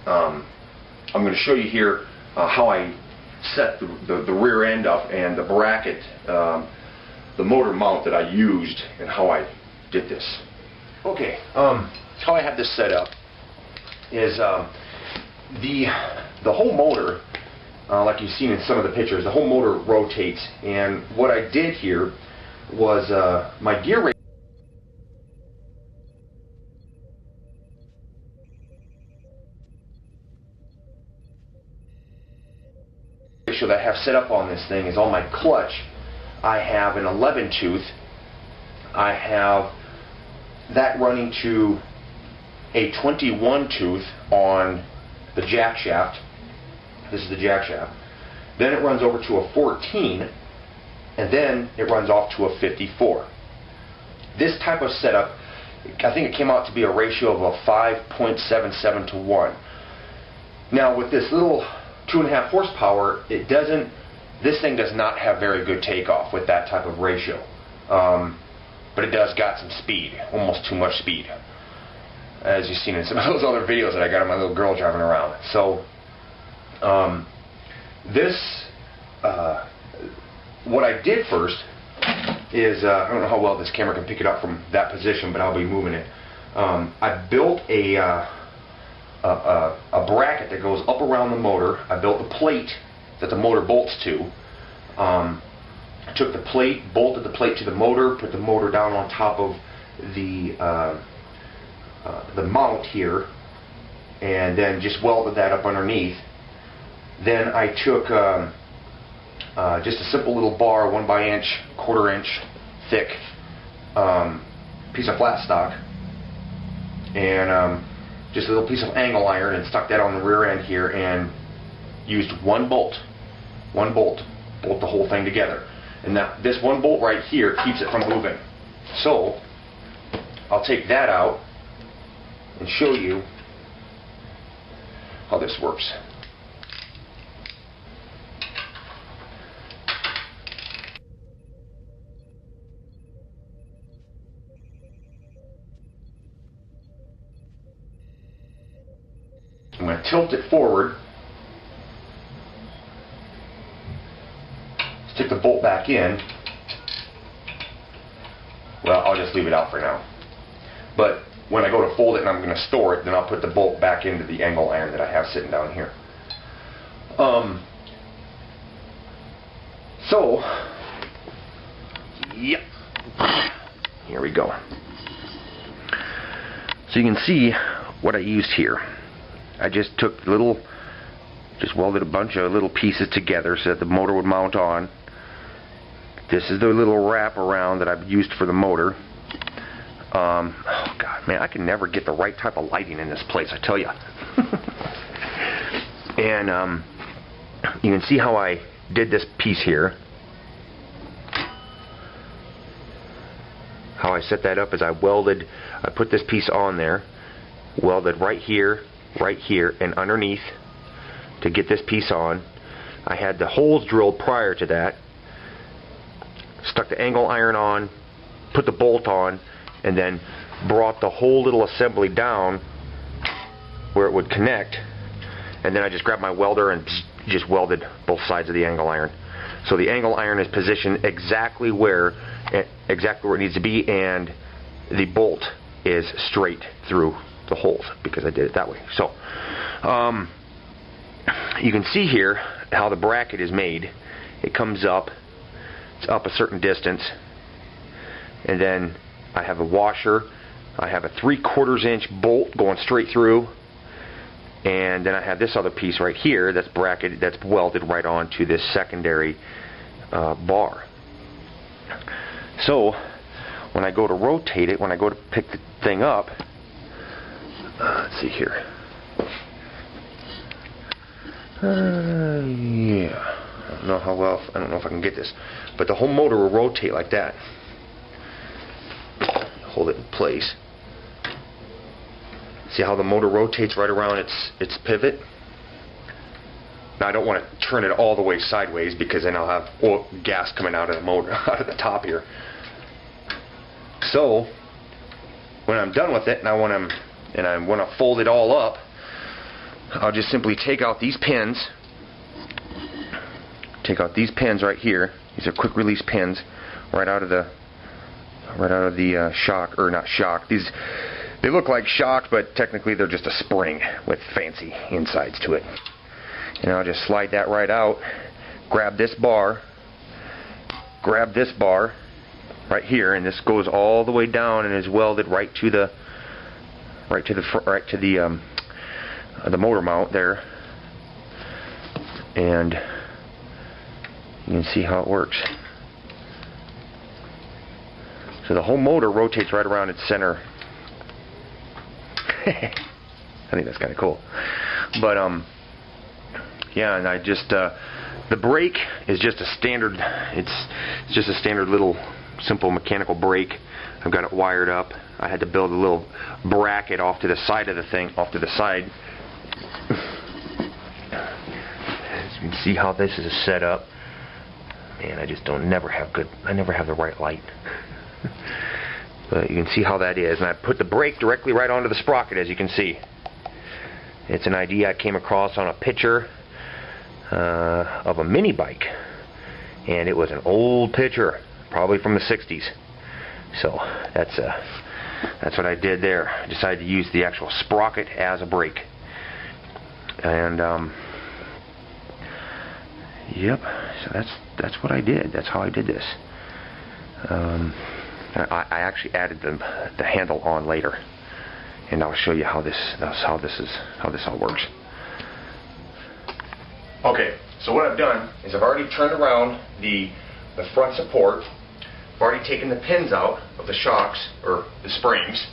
I'm going to show you here how I set the rear end up and the bracket, the motor mount that I used, and how I did this. Okay, how I have this set up is the whole motor, like you've seen in some of the pictures, the whole motor rotates, and what I did here was my gear ratio that I have set up on this thing is on my clutch. I have an 11 tooth. I have that running to a 21 tooth on the jack shaft. This is the jack shaft. Then it runs over to a 14, and then it runs off to a 54. This type of setup, I think it came out to be a ratio of a 5.77 to 1. Now with this little 2.5 horsepower, this thing does not have very good takeoff with that type of ratio. But it does got some speed, almost too much speed, as you've seen in some of those other videos that I got of my little girl driving around. So what I did first is, I don't know how well this camera can pick it up from that position, but I'll be moving it. I built a bracket that goes up around the motor. I built the plate that the motor bolts to. I took the plate, bolted the plate to the motor, put the motor down on top of the mount here, and then just welded that up underneath. Then I took just a simple little bar, 1 inch, 1/4 inch thick piece of flat stock, and just a little piece of angle iron, and stuck that on the rear end here, and used one bolt, bolt the whole thing together. And now this one bolt right here keeps it from moving. So I'll take that out and show you how this works. I'm going to tilt it forward, stick the bolt back in. Well, I'll just leave it out for now. But when I go to fold it and I'm going to store it, then I'll put the bolt back into the angle iron that I have sitting down here. So, yep, here we go. So you can see what I used here. I just welded a bunch of little pieces together so that the motor would mount on. This is the little wrap around that I've used for the motor. Oh God, man, I can never get the right type of lighting in this place, I tell you. And you can see how I did this piece here. How I set that up is I put this piece on there, welded right here, and underneath to get this piece on. I had the holes drilled prior to that, stuck the angle iron on, put the bolt on, and then brought the whole little assembly down where it would connect, and then I just grabbed my welder and just welded both sides of the angle iron. So the angle iron is positioned exactly where it needs to be, and the bolt is straight through the holes because I did it that way. So you can see here how the bracket is made. It comes up, it's up a certain distance, and then I have a washer. I have a 3/4 inch bolt going straight through, and then I have this other piece right here that's bracketed, that's welded right onto this secondary bar. So when I go to rotate it, when I go to pick the thing up, let's see here. Yeah, I don't know how well, I don't know if I can get this, but the whole motor will rotate like that. Hold it in place. See how the motor rotates right around its pivot? Now I don't want to turn it all the way sideways because then I'll have gas coming out of the motor, out of the top here. So when I'm done with it and I want to fold it all up, I'll just simply take out these pins. Take out these pins right here. These are quick release pins right out of the shock, or not shock. They look like shock, but technically they're just a spring with fancy insides to it. And I'll just slide that right out. Grab this bar right here, and this goes all the way down and is welded right to the motor mount there. And you can see how it works. So the whole motor rotates right around its center. I think that's kind of cool. But yeah, and I just the brake is just a standard. It's just a standard little simple mechanical brake. I've got it wired up. I had to build a little bracket off to the side of the thing, off to the side. As you can see how this is set up. Man, I just never have the right light. But you can see how that is. And I put the brake directly right onto the sprocket, as you can see. It's an idea I came across on a picture of a mini bike. And it was an old picture, probably from the 60s. So that's what I did there. I decided to use the actual sprocket as a brake. And yep, so that's what I did. That's how I did this. I actually added the handle on later, and I'll show you how this all works. Okay, so what I've done is I've already turned around the front support. I've already taken the pins out of the shocks, or the springs,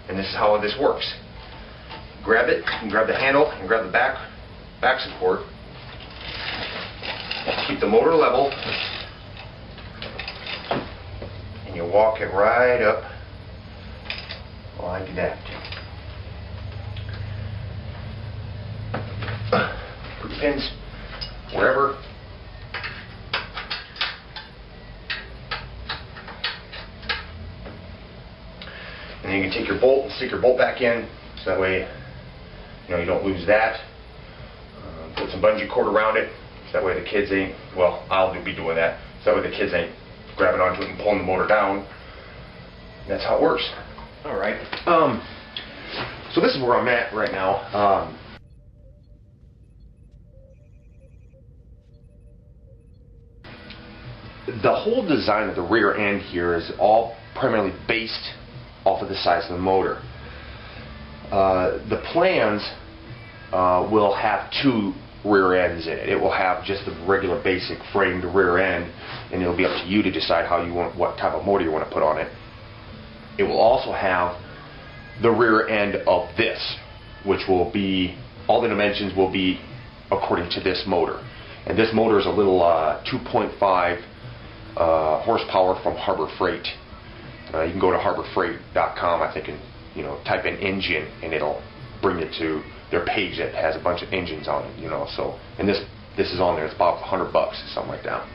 and this is how this works. Grab it, and grab the handle, and grab the back support. Keep the motor level, and you walk it right up like that. Put the pins wherever. And then you can take your bolt and stick your bolt back in, so that way you don't lose that. Put some bungee cord around it, so that way the kids ain't, well, I'll be doing that, so that way the kids ain't grabbing onto it and pulling the motor down. That's how it works. Alright, so this is where I'm at right now. The whole design of the rear end here is all primarily based off of the size of the motor. The plans will have two rear ends in it. It will have just the regular basic framed rear end, and it'll be up to you to decide how you want, what type of motor you want to put on it. It will also have the rear end of this, which will be, all the dimensions will be according to this motor. And this motor is a little 2.5 horsepower from Harbor Freight. You can go to harborfreight.com, I think, and type in engine, and it'll bring you to their page that has a bunch of engines on it. So, and this is on there. It's about $100, something like that.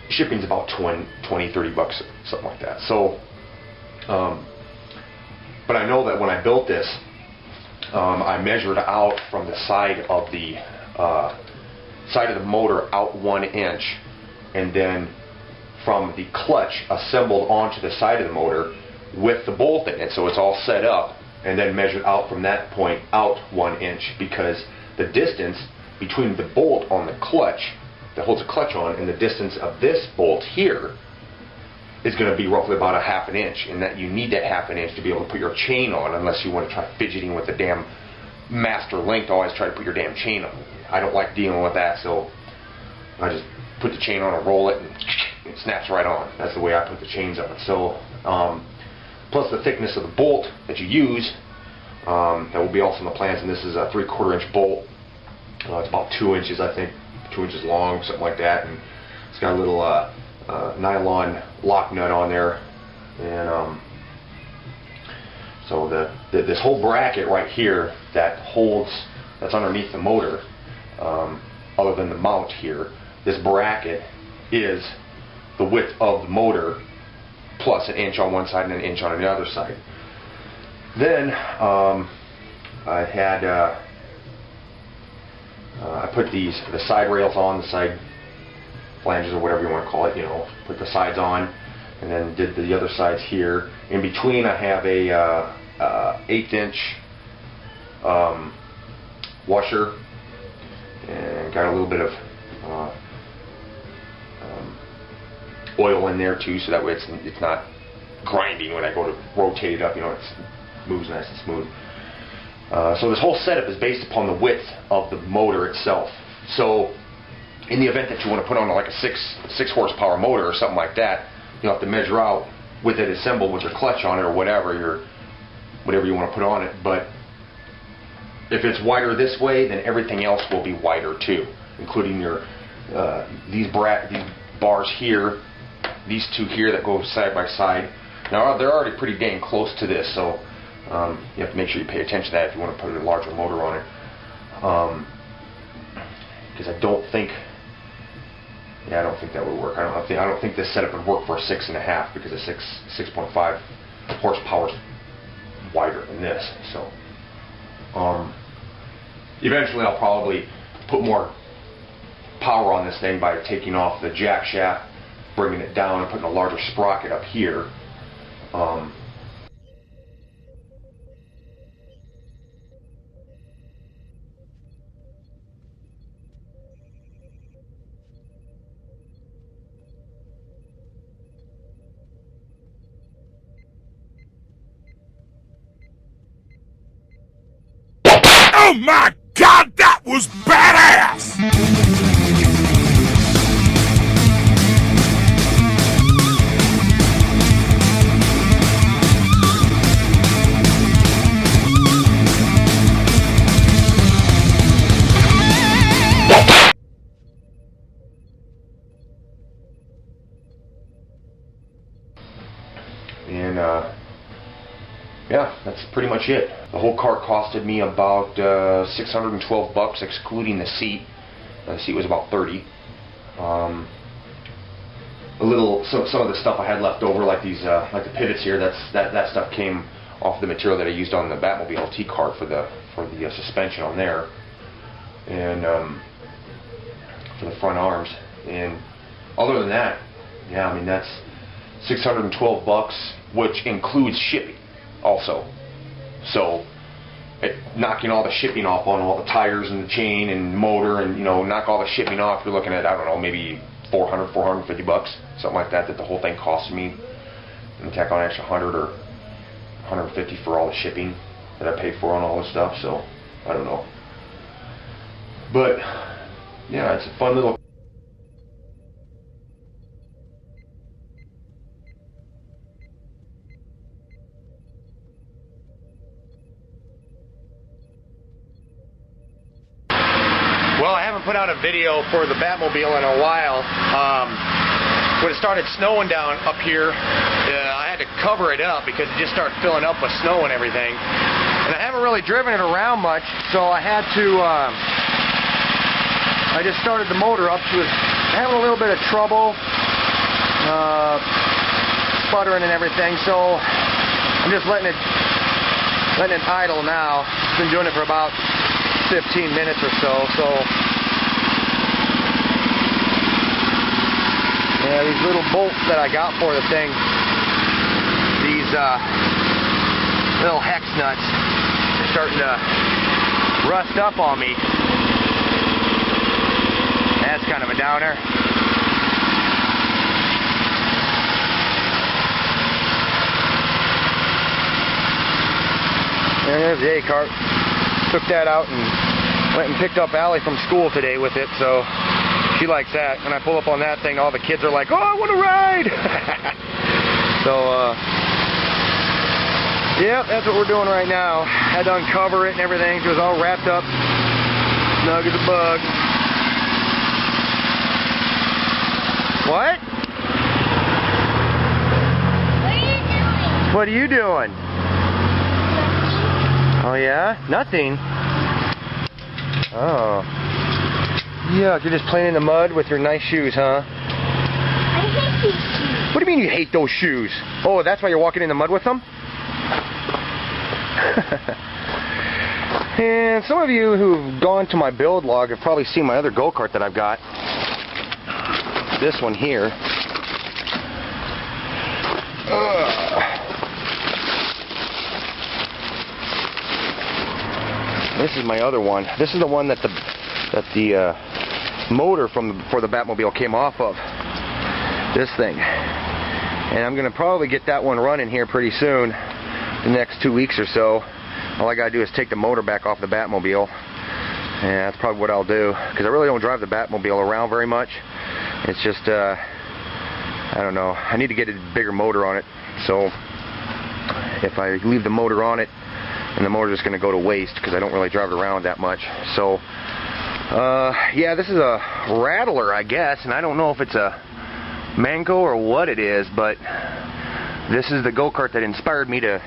Shipping's about 20, 30 bucks, something like that. So, but I know that when I built this, I measured out from the side of the motor out 1 inch, and then from the clutch assembled onto the side of the motor with the bolt in it. So it's all set up, and then measured out from that point out 1 inch, because the distance between the bolt on the clutch that holds the clutch on and the distance of this bolt here is going to be roughly about a ½ inch, and that you need that ½ inch to be able to put your chain on, unless you want to try fidgeting with the damn master link to always try to put your damn chain on. I don't like dealing with that, so I just put the chain on and roll it, and it snaps right on. That's the way I put the chains on. So plus the thickness of the bolt that you use, that will be also in the plans, and this is a 3/4 inch bolt. It's about 2 inches, I think, 2 inches long, something like that, and it's got a little nylon lock nut on there. And so this whole bracket right here that's underneath the motor, other than the mount here, this bracket is the width of the motor plus 1 inch on one side and 1 inch on the other side. Then I had I put the side rails on, the side flanges or whatever you want to call it, you know, put the sides on, and then did the other sides here. In between I have a 1/8" washer, and got a little bit of oil in there too, so that way it's not grinding when I go to rotate it up, you know, it moves nice and smooth. So this whole setup is based upon the width of the motor itself. So in the event that you want to put on like a 6 horsepower motor or something like that, you'll have to measure out with it assembled with your clutch on it or whatever you want to put on it. But if it's wider this way, then everything else will be wider too, including your these bars here, these two here that go side by side. Now they're already pretty dang close to this, so you have to make sure you pay attention to that if you want to put a larger motor on it. Because I don't think that would work. I don't think this setup would work for a 6.5, because a 6.5 horsepower is wider than this. So eventually I'll probably put more power on this thing by taking off the jack shaft, bringing it down, and putting a larger sprocket up here. Oh my God, that was badass! And yeah, that's pretty much it. The whole cart costed me about $612, excluding the seat. The seat was about $30. Some of the stuff I had left over, like these, like the pivots here, that stuff came off the material that I used on the Batmobile LT cart for the suspension on there, and for the front arms. And other than that, yeah, I mean that's $612, which includes shipping also. So knocking all the shipping off on all the tires and the chain and motor, and knock all the shipping off, you're looking at, I don't know, maybe $450, something like that the whole thing cost me, and tack on an extra 100 or 150 for all the shipping that I paid for on all this stuff. So I don't know, but yeah, it's a fun little. Well, I haven't put out a video for the Batmobile in a while. When it started snowing down up here, I had to cover it up because it just started filling up with snow and everything. And I haven't really driven it around much, so I had to, I just started the motor up. She was having a little bit of trouble, sputtering and everything, so I'm just letting it idle now. I've been doing it for about 15 minutes or so. Yeah, these little bolts that I got for the thing, these little hex nuts, are starting to rust up on me. That's kind of a downer. There's the A-cart. Took that out and went and picked up Allie from school today with it, so she likes that. When I pull up on that thing, all the kids are like, "Oh, I want to ride!" So, yeah, that's what we're doing right now. Had to uncover it and everything. She was all wrapped up, snug as a bug. What? What are you doing? Oh yeah? Nothing? Oh. Yeah, you're just playing in the mud with your nice shoes, huh? I hate these shoes. What do you mean you hate those shoes? Oh, that's why you're walking in the mud with them? And some of you who've gone to my build log have probably seen my other go-kart that I've got. This one here. This is my other one. This is the one that the motor for the Batmobile came off of. This thing. And I'm going to probably get that one running here pretty soon, the next 2 weeks or so. All I got to do is take the motor back off the Batmobile. And that's probably what I'll do, because I really don't drive the Batmobile around very much. It's just, I don't know. I need to get a bigger motor on it. So if I leave the motor on it, and the motor is going to go to waste because I don't really drive it around that much. So, yeah, this is a rattler, I guess, and I don't know if it's a Mango or what it is, but this is the go-kart that inspired me to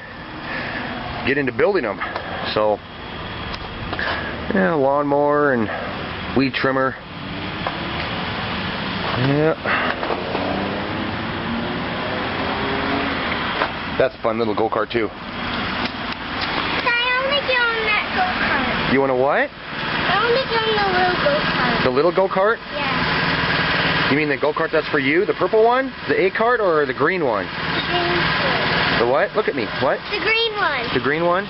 get into building them. So, yeah, lawnmower and weed trimmer. Yeah. That's a fun little go-kart too. You want a what? I want to get on the little go-kart. The little go-kart? Yeah. You mean the go-kart that's for you? The purple one? The A-kart or the green one? The green one. The what? Look at me. What? The green one. The green one?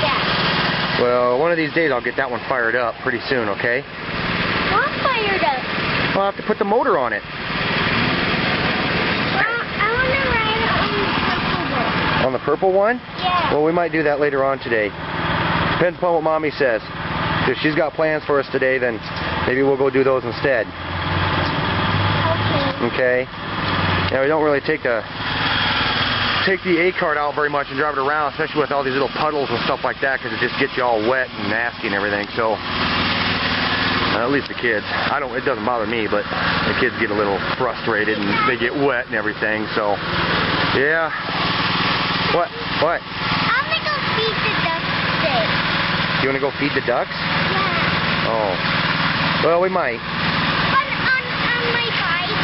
Yeah. Well, one of these days I'll get that one fired up pretty soon, okay? Not fired up. I'll have to put the motor on it. Well, I want to ride it on the purple one. On the purple one? Yeah. Well, we might do that later on today. Depends upon what Mommy says. If she's got plans for us today, then maybe we'll go do those instead. Okay. Okay? Yeah, we don't really take the A-kart out very much and drive it around, especially with all these little puddles and stuff like that, because it just gets you all wet and nasty and everything. So, at least the kids. It doesn't bother me, but the kids get a little frustrated and they get wet and everything. So, yeah. What? What? I'm going to go feed the ducks today. You want to go feed the ducks? Yeah. Oh. Well, we might. On my bike.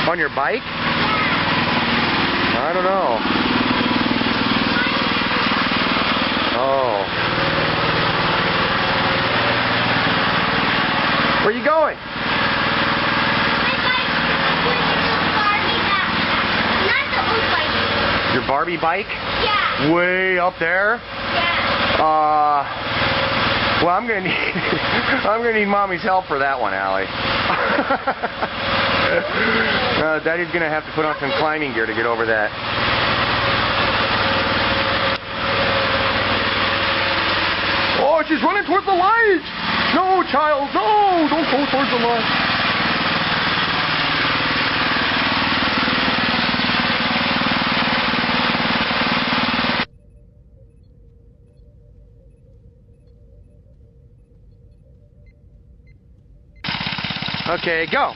On your bike? Yeah. I don't know. Oh. Where are you going? My bike with the Barbie back. Not the old bike. Your Barbie bike? Yeah. Way up there? Yeah. Well, I'm gonna need Mommy's help for that one, Allie. Daddy's gonna have to put on some climbing gear to get over that. Oh, she's running towards the light! No, child, no! Don't go towards the light. Okay, go.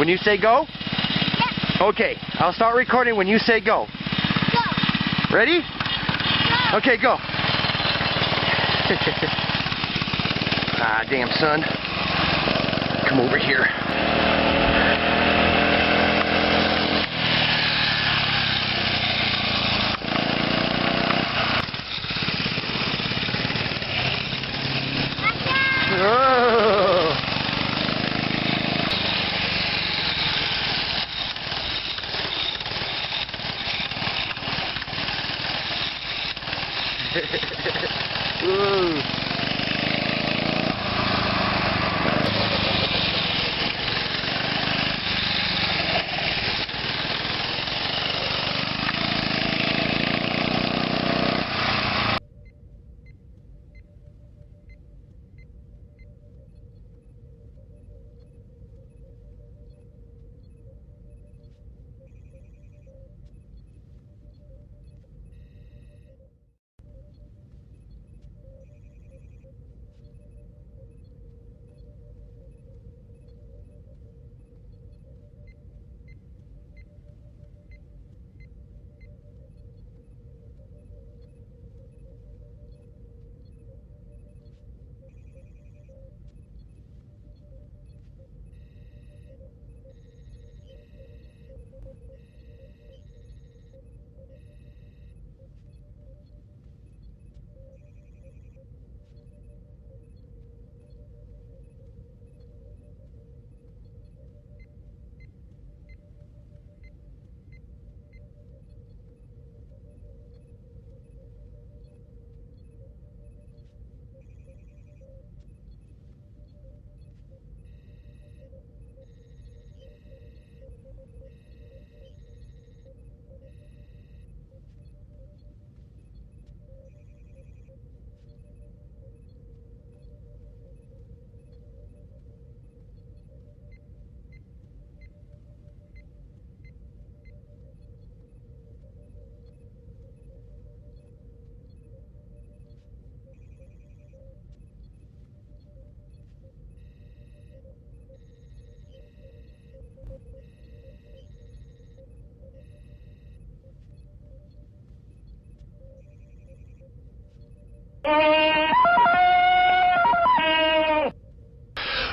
When you say go? Yes. Okay, I'll start recording when you say go. Go. Ready? Go. Okay, go. Ah, damn, son. Come over here. Oh. Ooh.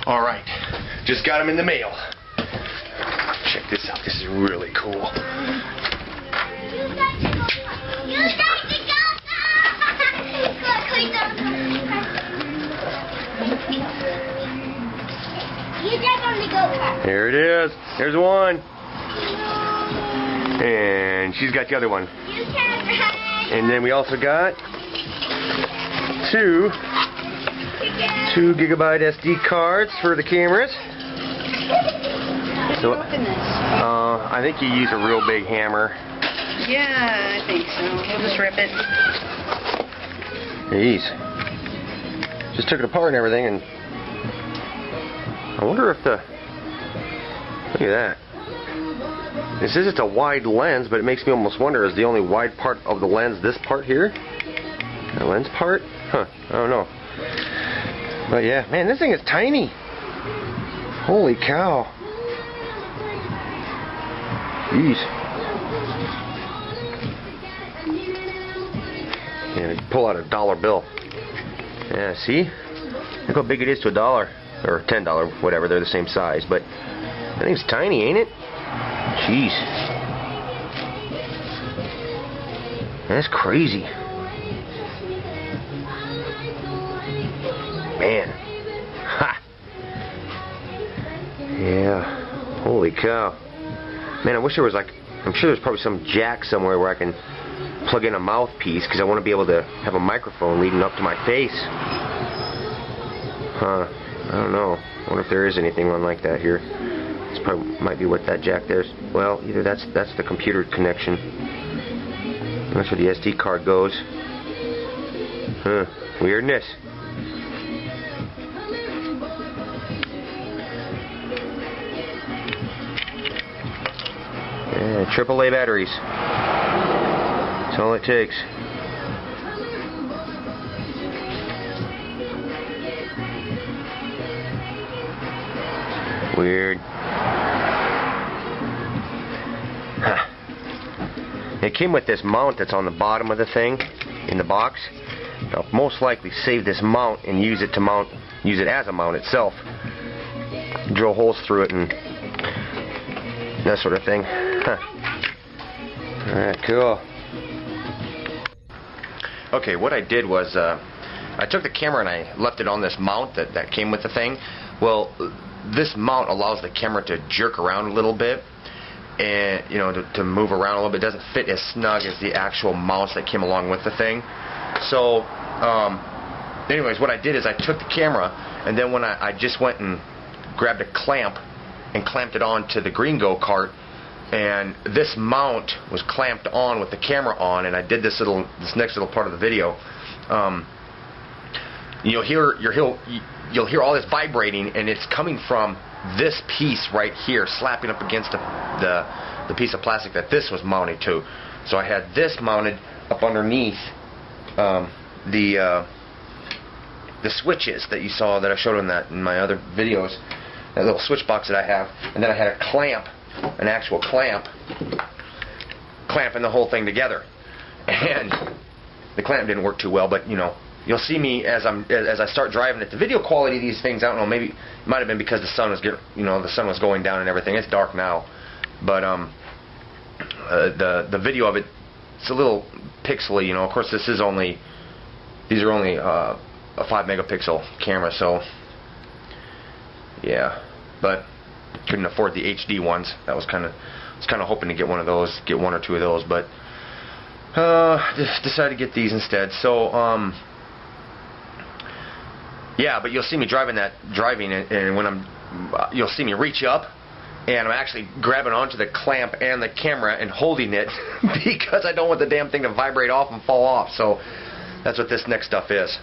All right, just got them in the mail. Check this out. This is really cool. You guys go. You guys go. You guys on the go-kart. Here it is. There's one. And she's got the other one. You can ride. And then we also got two 2GB SD cards for the cameras. So, I think you use a real big hammer. Yeah, I think so. We'll just rip it. Jeez. Just took it apart and everything, and I wonder if the... Look at that. It says it's a wide lens, but it makes me almost wonder, is the only wide part of the lens this part here? The lens part? Huh, I don't know. But yeah, man, this thing is tiny. Holy cow. Jeez. Yeah, pull out a $1 bill. Yeah, see? Look how big it is to $1. Or $10, whatever, they're the same size. But that thing's tiny, ain't it? Jeez. That's crazy. Man. Ha! Yeah. Holy cow. Man, I wish there was like... I'm sure there's probably some jack somewhere where I can plug in a mouthpiece, because I want to be able to have a microphone leading up to my face. Huh. I don't know. I wonder if there is anything on like that here. This probably might be what that jack there's. Well, either that's the computer connection. That's where the SD card goes. Huh. Weirdness. Yeah, AAA batteries. That's all it takes. Weird. It came with this mount that's on the bottom of the thing in the box. I'll most likely save this mount and use it as a mount itself. Drill holes through it and that sort of thing. Huh. Alright, cool. Okay, what I did was I took the camera and I left it on this mount that came with the thing. Well, this mount allows the camera to jerk around a little bit and, you know, to move around a little bit. It doesn't fit as snug as the actual mounts that came along with the thing. So, anyways, what I did is I took the camera, and then when I just went and grabbed a clamp and clamped it onto the green go-kart, and this mount was clamped on with the camera on, and I did this next little part of the video. You'll hear all this vibrating, and it's coming from this piece right here slapping up against the piece of plastic that this was mounted to. So I had this mounted up underneath the switches that you saw that I showed in my other videos, that little switch box that I have, and then I had a clamp, an actual clamp, clamping the whole thing together. And the clamp didn't work too well, but you know, you'll see me as I start driving it. The video quality of these things, I don't know, maybe it might have been because the sun was going down and everything. It's dark now, but the video of it, it's a little pixely, you know. Of course, these are only a 5 megapixel camera, so yeah. But couldn't afford the HD ones. I was kind of hoping to get one of those, get one or two of those, but just decided to get these instead. So yeah, but you'll see me driving, and when you'll see me reach up, and I'm actually grabbing onto the clamp and the camera and holding it because I don't want the damn thing to vibrate off and fall off. So that's what this next stuff is.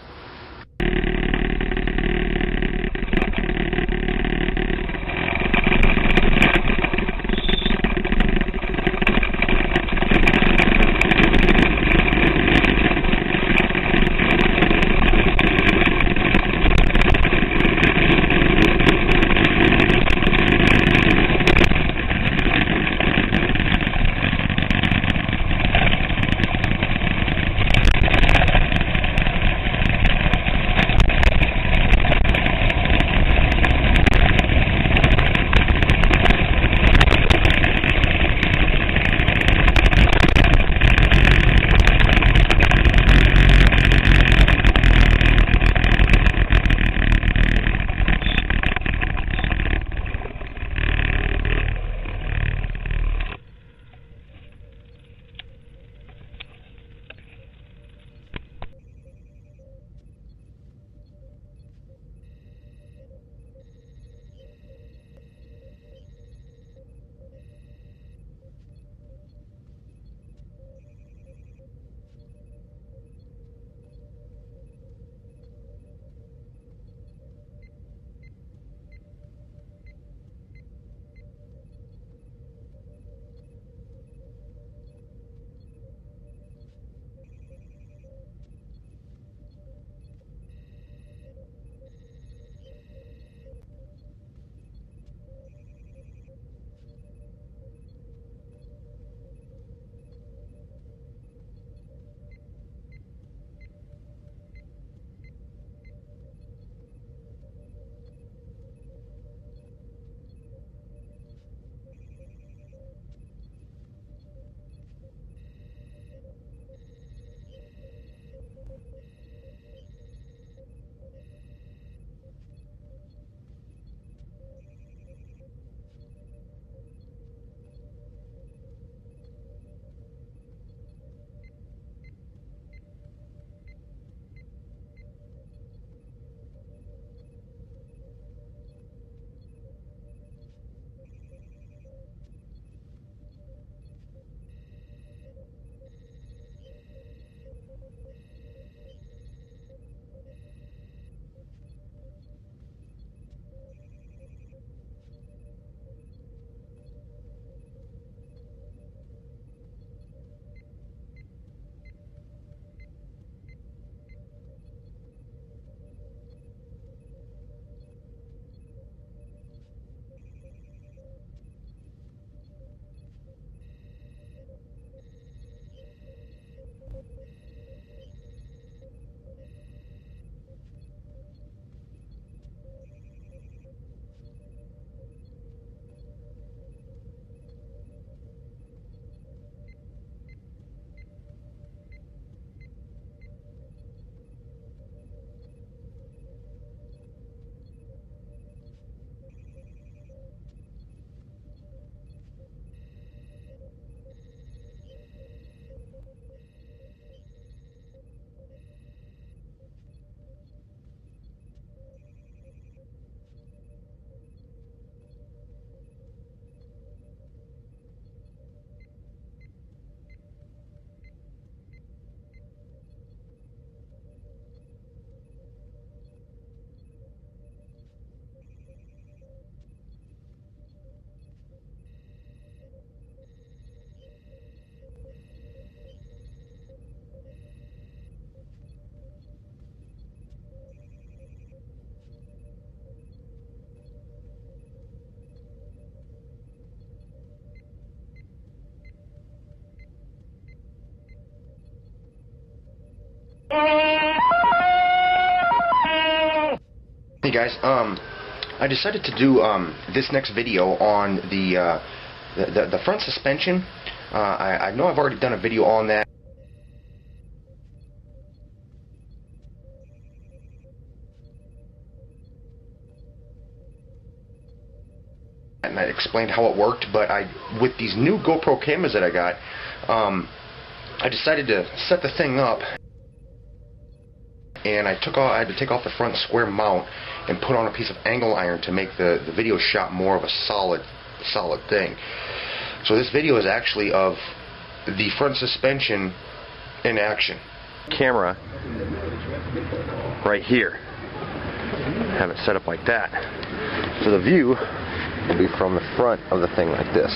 Hey guys, I decided to do this next video on the front suspension. I know I've already done a video on that. And I explained how it worked, but with these new GoPro cameras that I got, I decided to set the thing up, and I had to take off the front square mount and put on a piece of angle iron to make the video shot more of a solid thing. So this video is actually of the front suspension in action. Camera right here. Have it set up like that. So the view will be from the front of the thing like this.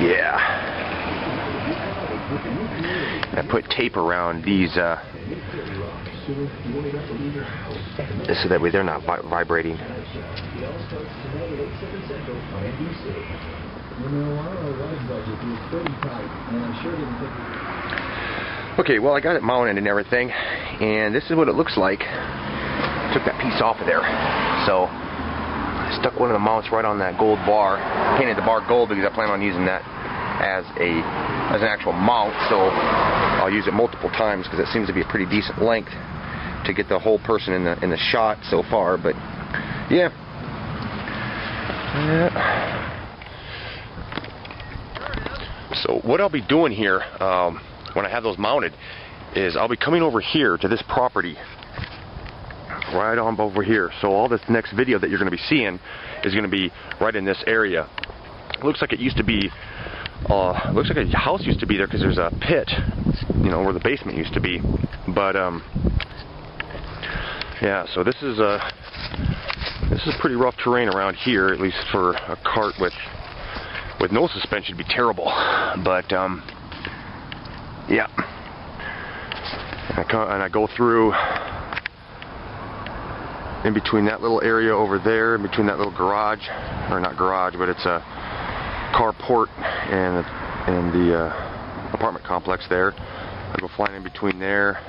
Yeah. I put tape around these so that way they're not vibrating. Okay, well, I got it mounted and everything, and this is what it looks like. Took that piece off of there. So I stuck one of the mounts right on that gold bar. Painted the bar gold because I plan on using that as an actual mount, so I'll use it multiple times because it seems to be a pretty decent length to get the whole person in the shot so far. But yeah. So what I'll be doing here when I have those mounted is I'll be coming over here to this property right on over here. So all this next video that you're going to be seeing is going to be right in this area. It looks like it used to be looks like a house used to be there because there's a pit, you know, where the basement used to be. But yeah, so this is pretty rough terrain around here, at least for a cart with no suspension. It'd be terrible. But yeah, and I go through in between that little area over there, in between that little garage, or not garage, but it's a carport and the apartment complex there. I go flying in between there,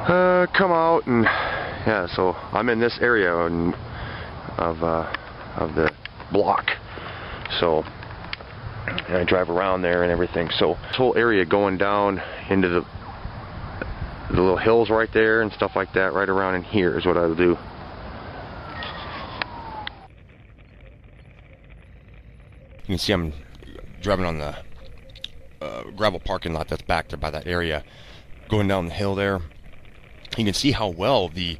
come out, and yeah, so I'm in this area of the block. So and I drive around there and everything. So this whole area going down into the little hills right there and stuff like that, right around in here is what I'll do. You can see I'm driving on the gravel parking lot that's back there by that area, going down the hill there. You can see how well the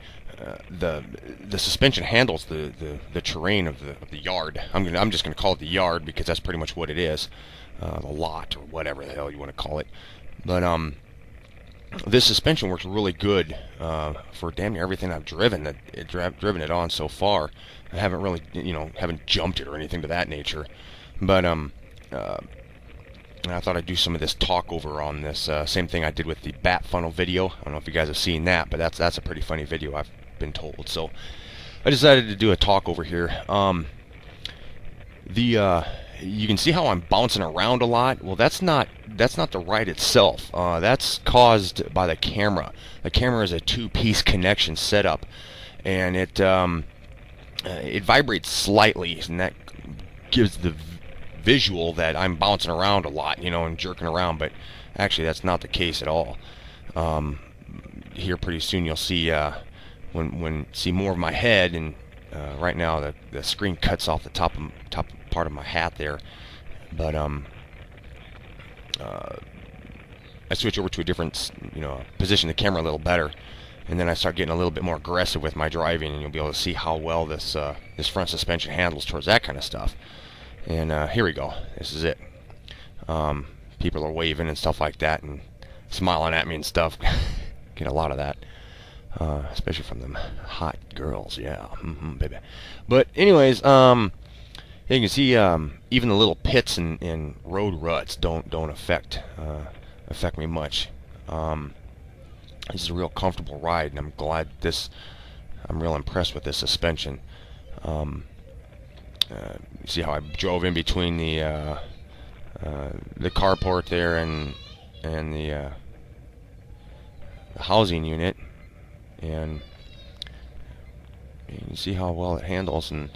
suspension handles the terrain of the yard. I'm just gonna call it the yard because that's pretty much what it is, the lot or whatever the hell you want to call it. But this suspension works really good for damn near everything I've driven it on so far. I haven't really, haven't jumped it or anything to that nature. But I thought I'd do some of this talk over on this same thing I did with the bat funnel video. I don't know if you guys have seen that, but that's a pretty funny video, I've been told. So I decided to do a talk over here. You can see how I'm bouncing around a lot. Well, that's not the ride itself. That's caused by the camera. The camera is a two-piece connection setup, and it vibrates slightly, and that gives the visual that I'm bouncing around a lot, and jerking around. But actually, that's not the case at all. Here, pretty soon, you'll see see more of my head, and right now the screen cuts off the top part of my hat there. But I switch over to a different position the camera a little better, and then I start getting a little bit more aggressive with my driving, and you'll be able to see how well this front suspension handles towards that kind of stuff. And here we go. This is it. People are waving and stuff like that and smiling at me and stuff. Get a lot of that, especially from them hot girls. Yeah, baby. But anyways, you can see even the little pits and road ruts don't affect me much. This is a real comfortable ride, and I'm glad I'm real impressed with this suspension. See how I drove in between the carport there and and the housing unit, and you can see how well it handles and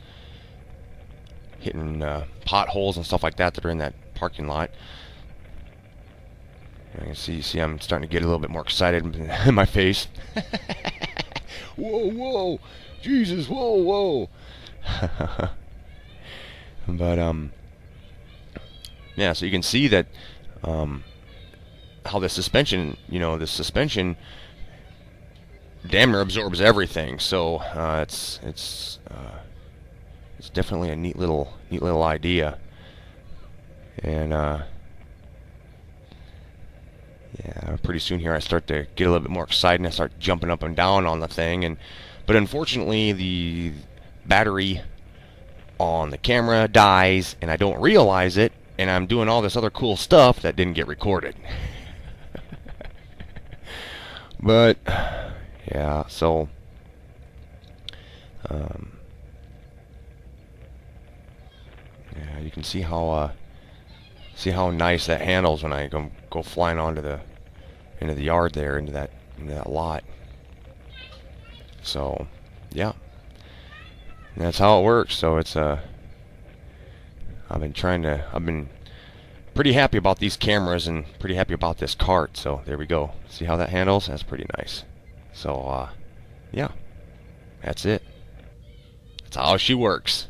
hitting potholes and stuff like that that are in that parking lot. You can see I'm starting to get a little bit more excited in my face. Whoa, whoa, Jesus, whoa, whoa. But yeah, so you can see that how the suspension, the suspension damn near absorbs everything. So it's definitely a neat little idea. And yeah, pretty soon here I start to get a little bit more excited and I start jumping up and down on the thing. But unfortunately the battery on the camera dies and I don't realize it, and I'm doing all this other cool stuff that didn't get recorded. But yeah, so yeah, you can see how nice that handles when I go flying onto into the yard there, into that lot. So yeah, and that's how it works. So it's I've been pretty happy about these cameras and pretty happy about this cart. So there we go. See how that handles? That's pretty nice. So yeah, that's it. That's how she works.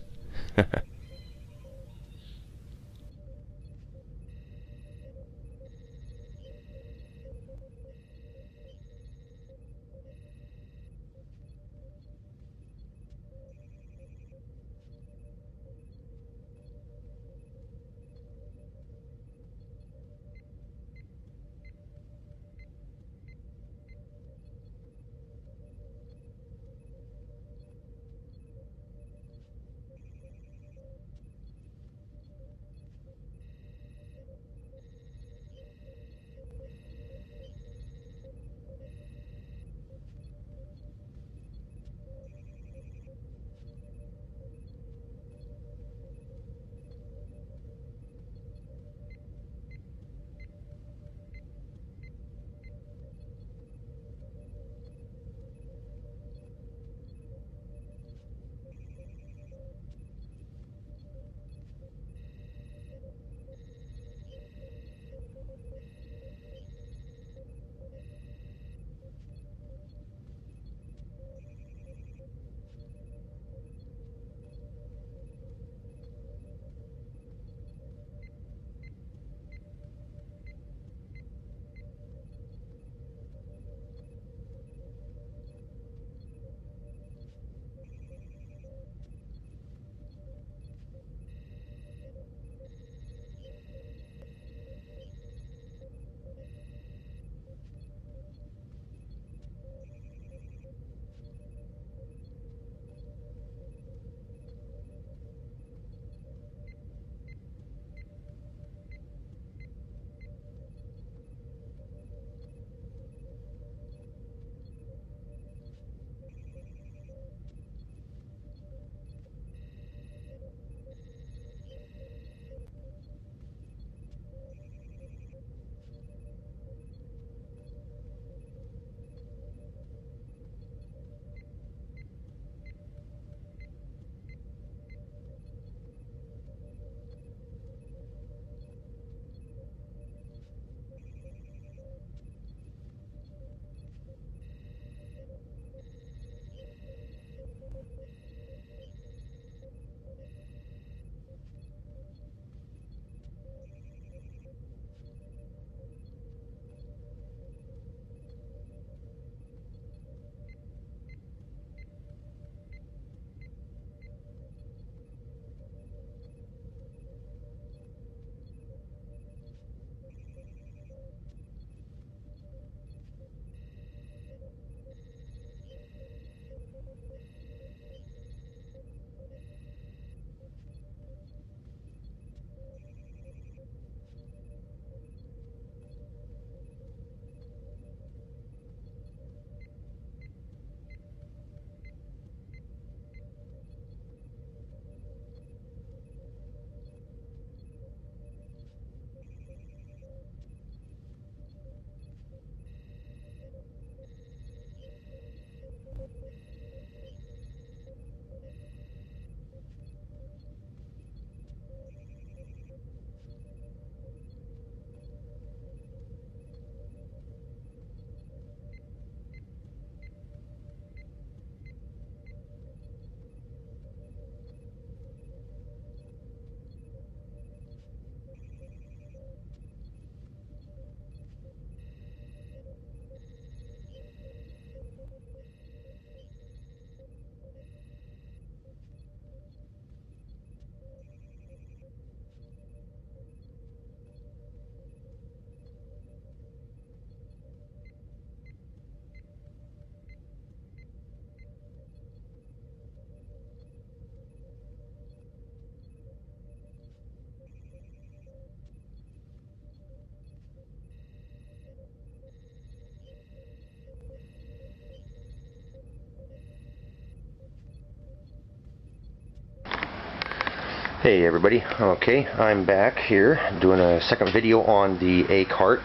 Hey everybody, okay, I'm back here doing a second video on the Kart.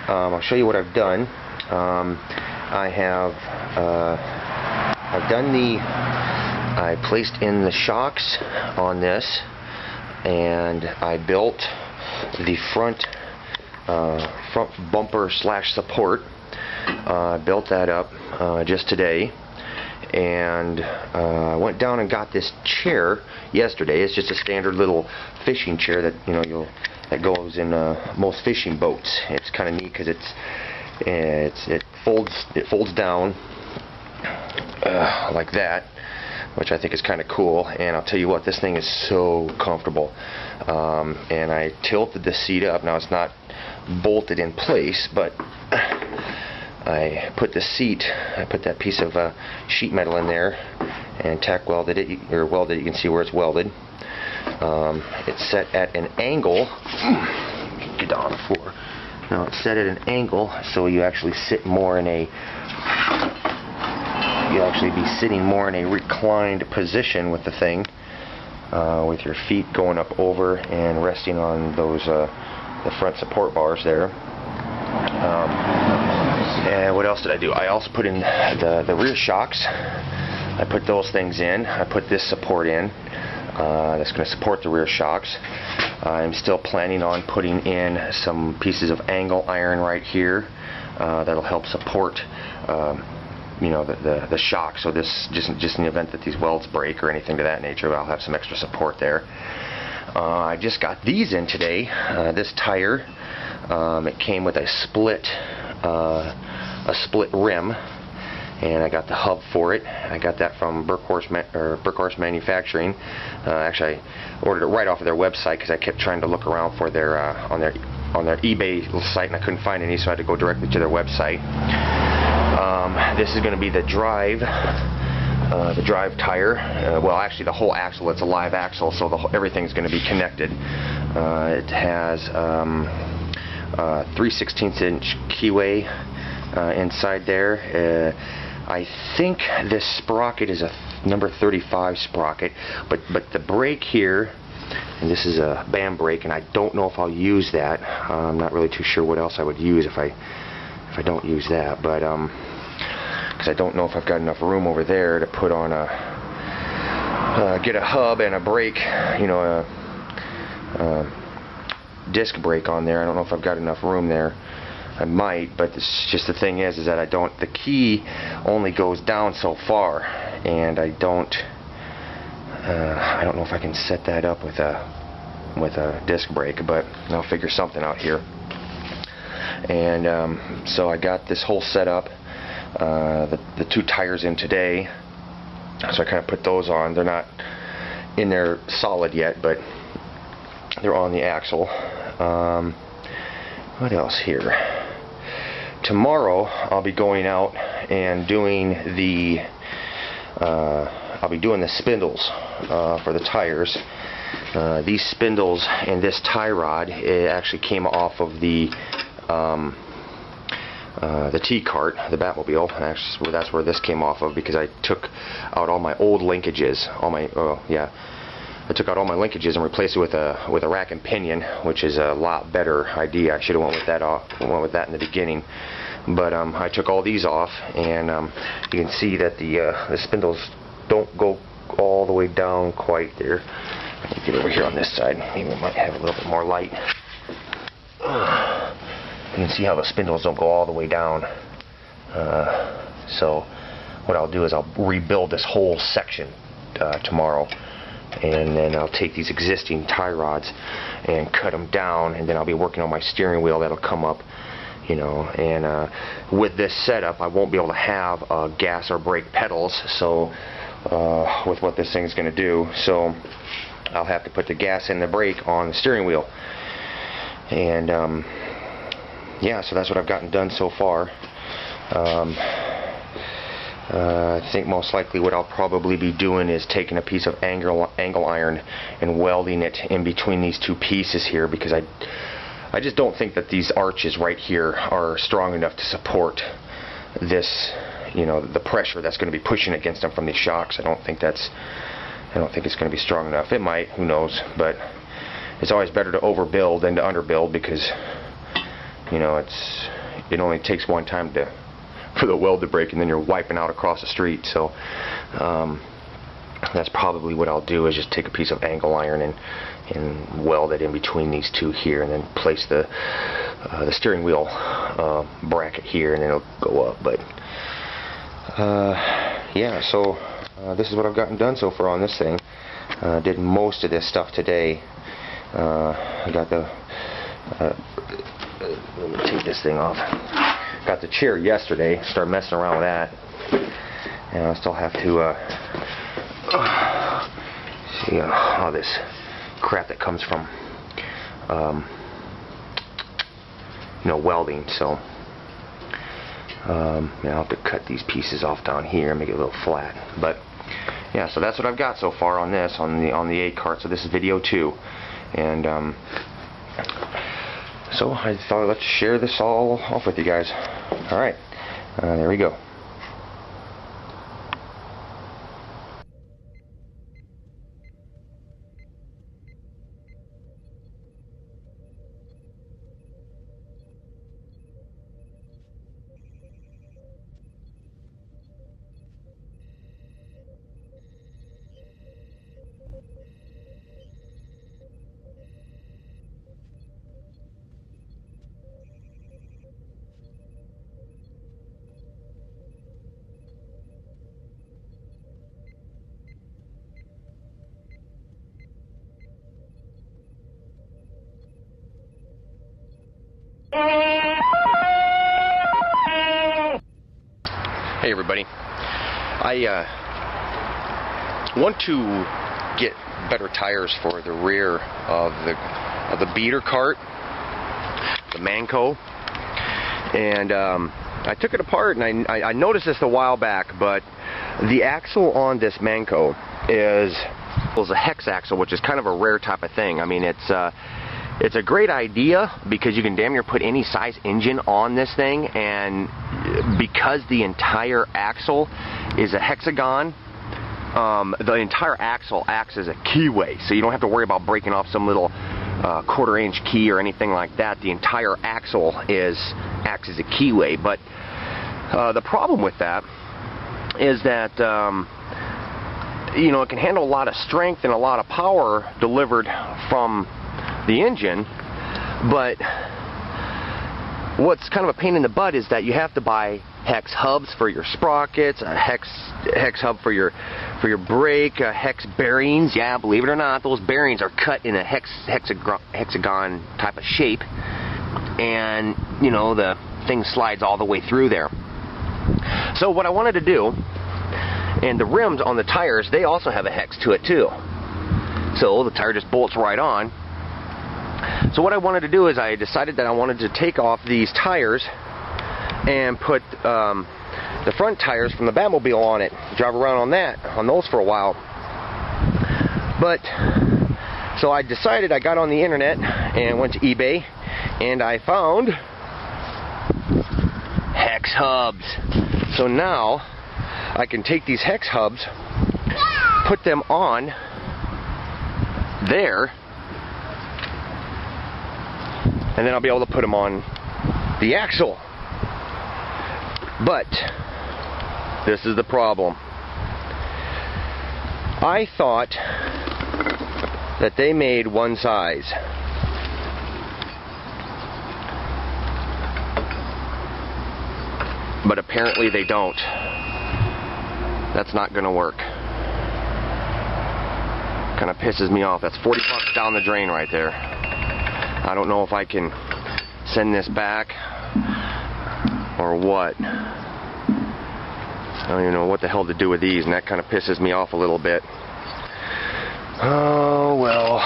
I'll show you what I've done. I placed in the shocks on this, and I built the front bumper / support. Built that up just today. And I went down and got this chair yesterday. It's just a standard little fishing chair that that goes in most fishing boats. It's kind of neat because it folds down like that, which I think is kind of cool. And I'll tell you what, this thing is so comfortable. And I tilted the seat up. Now it's not bolted in place, but I put that piece of sheet metal in there and tack welded it, or welded it. You can see where it's welded. It's set at an angle. Get down on the floor. Now it's set at an angle, so you actually sit more in a. You'll actually be sitting more in a reclined position with the thing, with your feet going up over and resting on those the front support bars there. And what else did I do? I also put in the rear shocks. I put those things in. I put this support in. That's going to support the rear shocks. I'm still planning on putting in some pieces of angle iron right here. That'll help support, the shock. So this just in the event that these welds break or anything to that nature, I'll have some extra support there. I just got these in today. This tire, it came with a split rim, and I got the hub for it. I got that from Burkhorse Manufacturing. Actually, I ordered it right off of their website because I kept trying to look around for their on their eBay site, and I couldn't find any, so I had to go directly to their website. This is going to be the drive tire. Well, actually, the whole axle. It's a live axle, so everything's going to be connected. It has 3/16" keyway inside there. I think this sprocket is a number 35 sprocket, but the brake here, and this is a band brake, and I don't know if I'll use that. I'm not really too sure what else I would use if I don't use that, but because I don't know if I've got enough room over there to put on get a hub and a brake, a disc brake on there. I don't know if I've got enough room there. I might, but it's just the thing is that the key only goes down so far, and I don't know if I can set that up with a disc brake, but I'll figure something out here. And so I got this whole setup, the two tires in today, so I kind of put those on. They're not in there solid yet, but they're on the axle. What else here? Tomorrow I'll be going out and doing the spindles for the tires. These spindles and this tie rod, it actually came off of the Kart, the Batmobile. Actually, that's where this came off of, because I took out all my old linkages, I took out all my linkages and replaced it with a rack and pinion, which is a lot better idea. I should have went with that in the beginning. But I took all these off, and you can see that the spindles don't go all the way down quite there. Let me get over here on this side. Maybe we might have a little bit more light. You can see how the spindles don't go all the way down. So what I'll do is I'll rebuild this whole section tomorrow. And then I'll take these existing tie rods and cut them down, and then I'll be working on my steering wheel that'll come up, and with this setup I won't be able to have gas or brake pedals, so with what this thing's going to do, so I'll have to put the gas and the brake on the steering wheel. And yeah, so that's what I've gotten done so far. I think most likely what I'll probably be doing is taking a piece of angle iron and welding it in between these two pieces here, because I just don't think that these arches right here are strong enough to support this, the pressure that's going to be pushing against them from these shocks. I don't think that's I don't think it's going to be strong enough. It might, who knows, but it's always better to overbuild than to underbuild, because you know it only takes one time for the weld to break, and then you're wiping out across the street. So that's probably what I'll do, is just take a piece of angle iron and weld it in between these two here, and then place the steering wheel bracket here, and then it'll go up. But yeah, so this is what I've gotten done so far on this thing. Did most of this stuff today. I got the let me take this thing off. Got the chair yesterday. Started messing around with that, and I still have to see all this crap that comes from you know, welding. So I'll have to cut these pieces off down here and make it a little flat. But yeah, so that's what I've got so far on this, on the A cart. So this is video 2, and so I thought let's share this all off with you guys. All right, there we go. Hey everybody, I want to get better tires for the rear of the beater cart, the Manco, and I took it apart, and I noticed this a while back, but the axle on this Manco is a hex axle, which is kind of a rare type of thing. I mean, it's a great idea because you can damn near put any size engine on this thing, and because the entire axle is a hexagon, the entire axle acts as a keyway, so you don't have to worry about breaking off some little quarter-inch key or anything like that. The entire axle acts as a keyway. But the problem with that is that you know, it can handle a lot of strength and a lot of power delivered from the engine, but what's kind of a pain in the butt is that you have to buy hex hubs for your sprockets, a hex hub for your brake, hex bearings. Yeah, believe it or not, those bearings are cut in a hexagon type of shape, and you know, the thing slides all the way through there. So what I wanted to do, and the rims on the tires, they also have a hex to it too, so the tire just bolts right on. So what I wanted to do is I decided that I wanted to take off these tires and put the front tires from the Batmobile on it, drive around on those for a while. But so I decided, I got on the internet and went to eBay, and I found hex hubs. So now I can take these hex hubs, put them on there, and then I'll be able to put them on the axle. But this is the problem. I thought that they made one size. But apparently they don't. That's not going to work. Kind of pisses me off. That's 40 bucks down the drain right there. I don't know if I can send this back or what. I don't even know what the hell to do with these, and that kind of pisses me off a little bit. Oh well.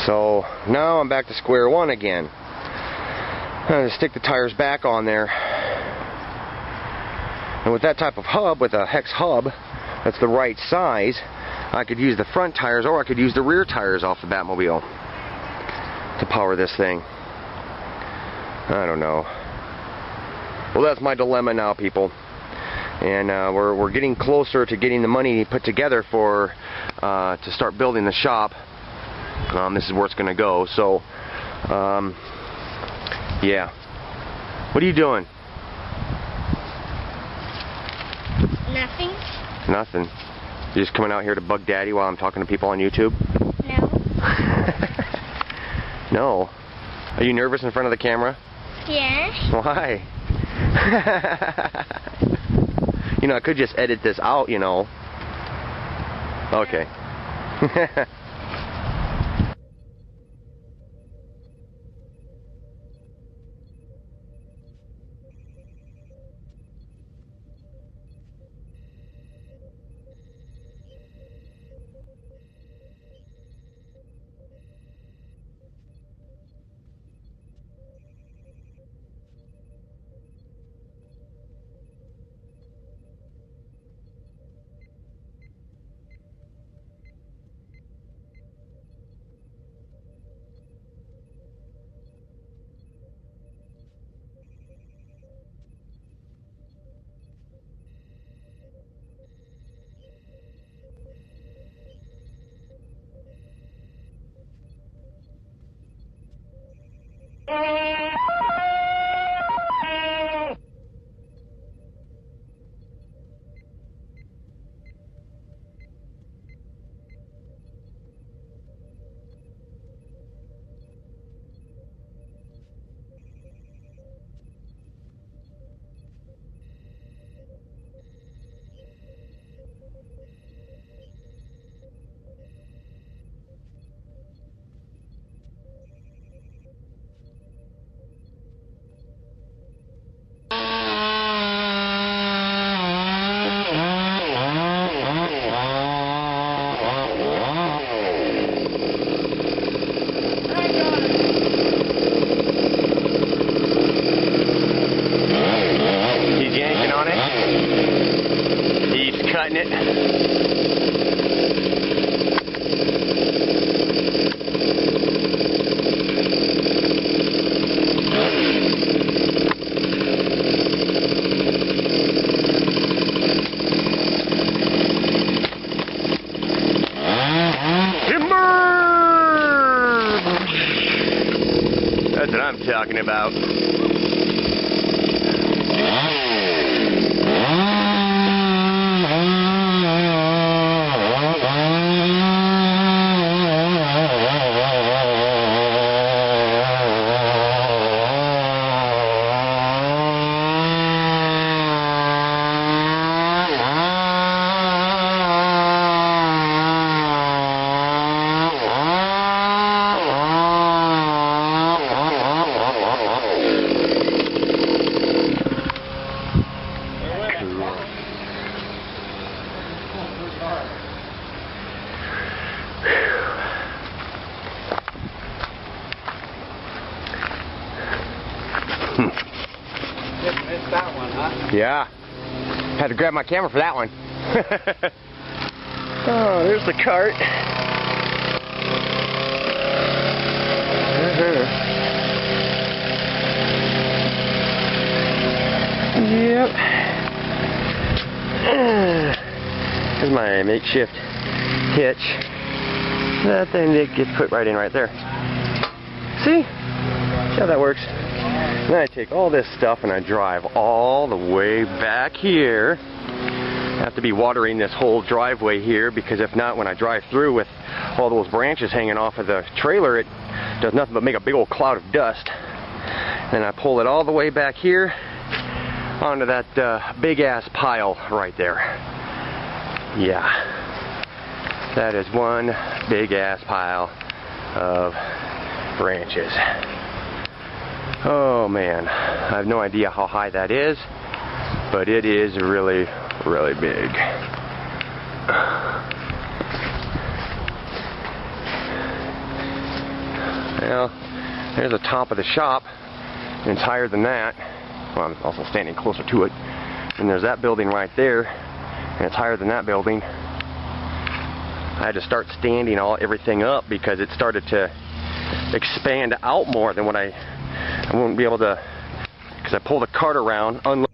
So now I'm back to square one again. I'm going to stick the tires back on there. And with that type of hub, with a hex hub that's the right size, I could use the front tires, or I could use the rear tires off the Batmobile to power this thing. I don't know. Well, that's my dilemma now, people. and we're getting closer to getting the money put together for to start building the shop. This is where it's gonna go. So yeah. What are you doing? Nothing. Nothing. You just coming out here to bug Daddy while I'm talking to people on YouTube? No. No. Are you nervous in front of the camera? Yes. Why? You know, I could just edit this out, you know. Okay. Cutting it. Timber! That's what I'm talking about. Missed that one, huh? Yeah. Had to grab my camera for that one. Oh, there's the cart. Yep. Here's my makeshift hitch. That thing gets put right in right there. See? See how that works? Then I take all this stuff and I drive all the way back here. I have to be watering this whole driveway here, because if not, when I drive through with all those branches hanging off of the trailer, it does nothing but make a big old cloud of dust. Then I pull it all the way back here onto that big ass pile right there. Yeah, that is one big ass pile of branches. Oh man, I have no idea how high that is, but it is really, really big. Well, there's the top of the shop, and it's higher than that. Well, I'm also standing closer to it. And there's that building right there, and it's higher than that building. I had to start standing everything up because it started to expand out more than what I won't be able to, because I pull the cart around, unload.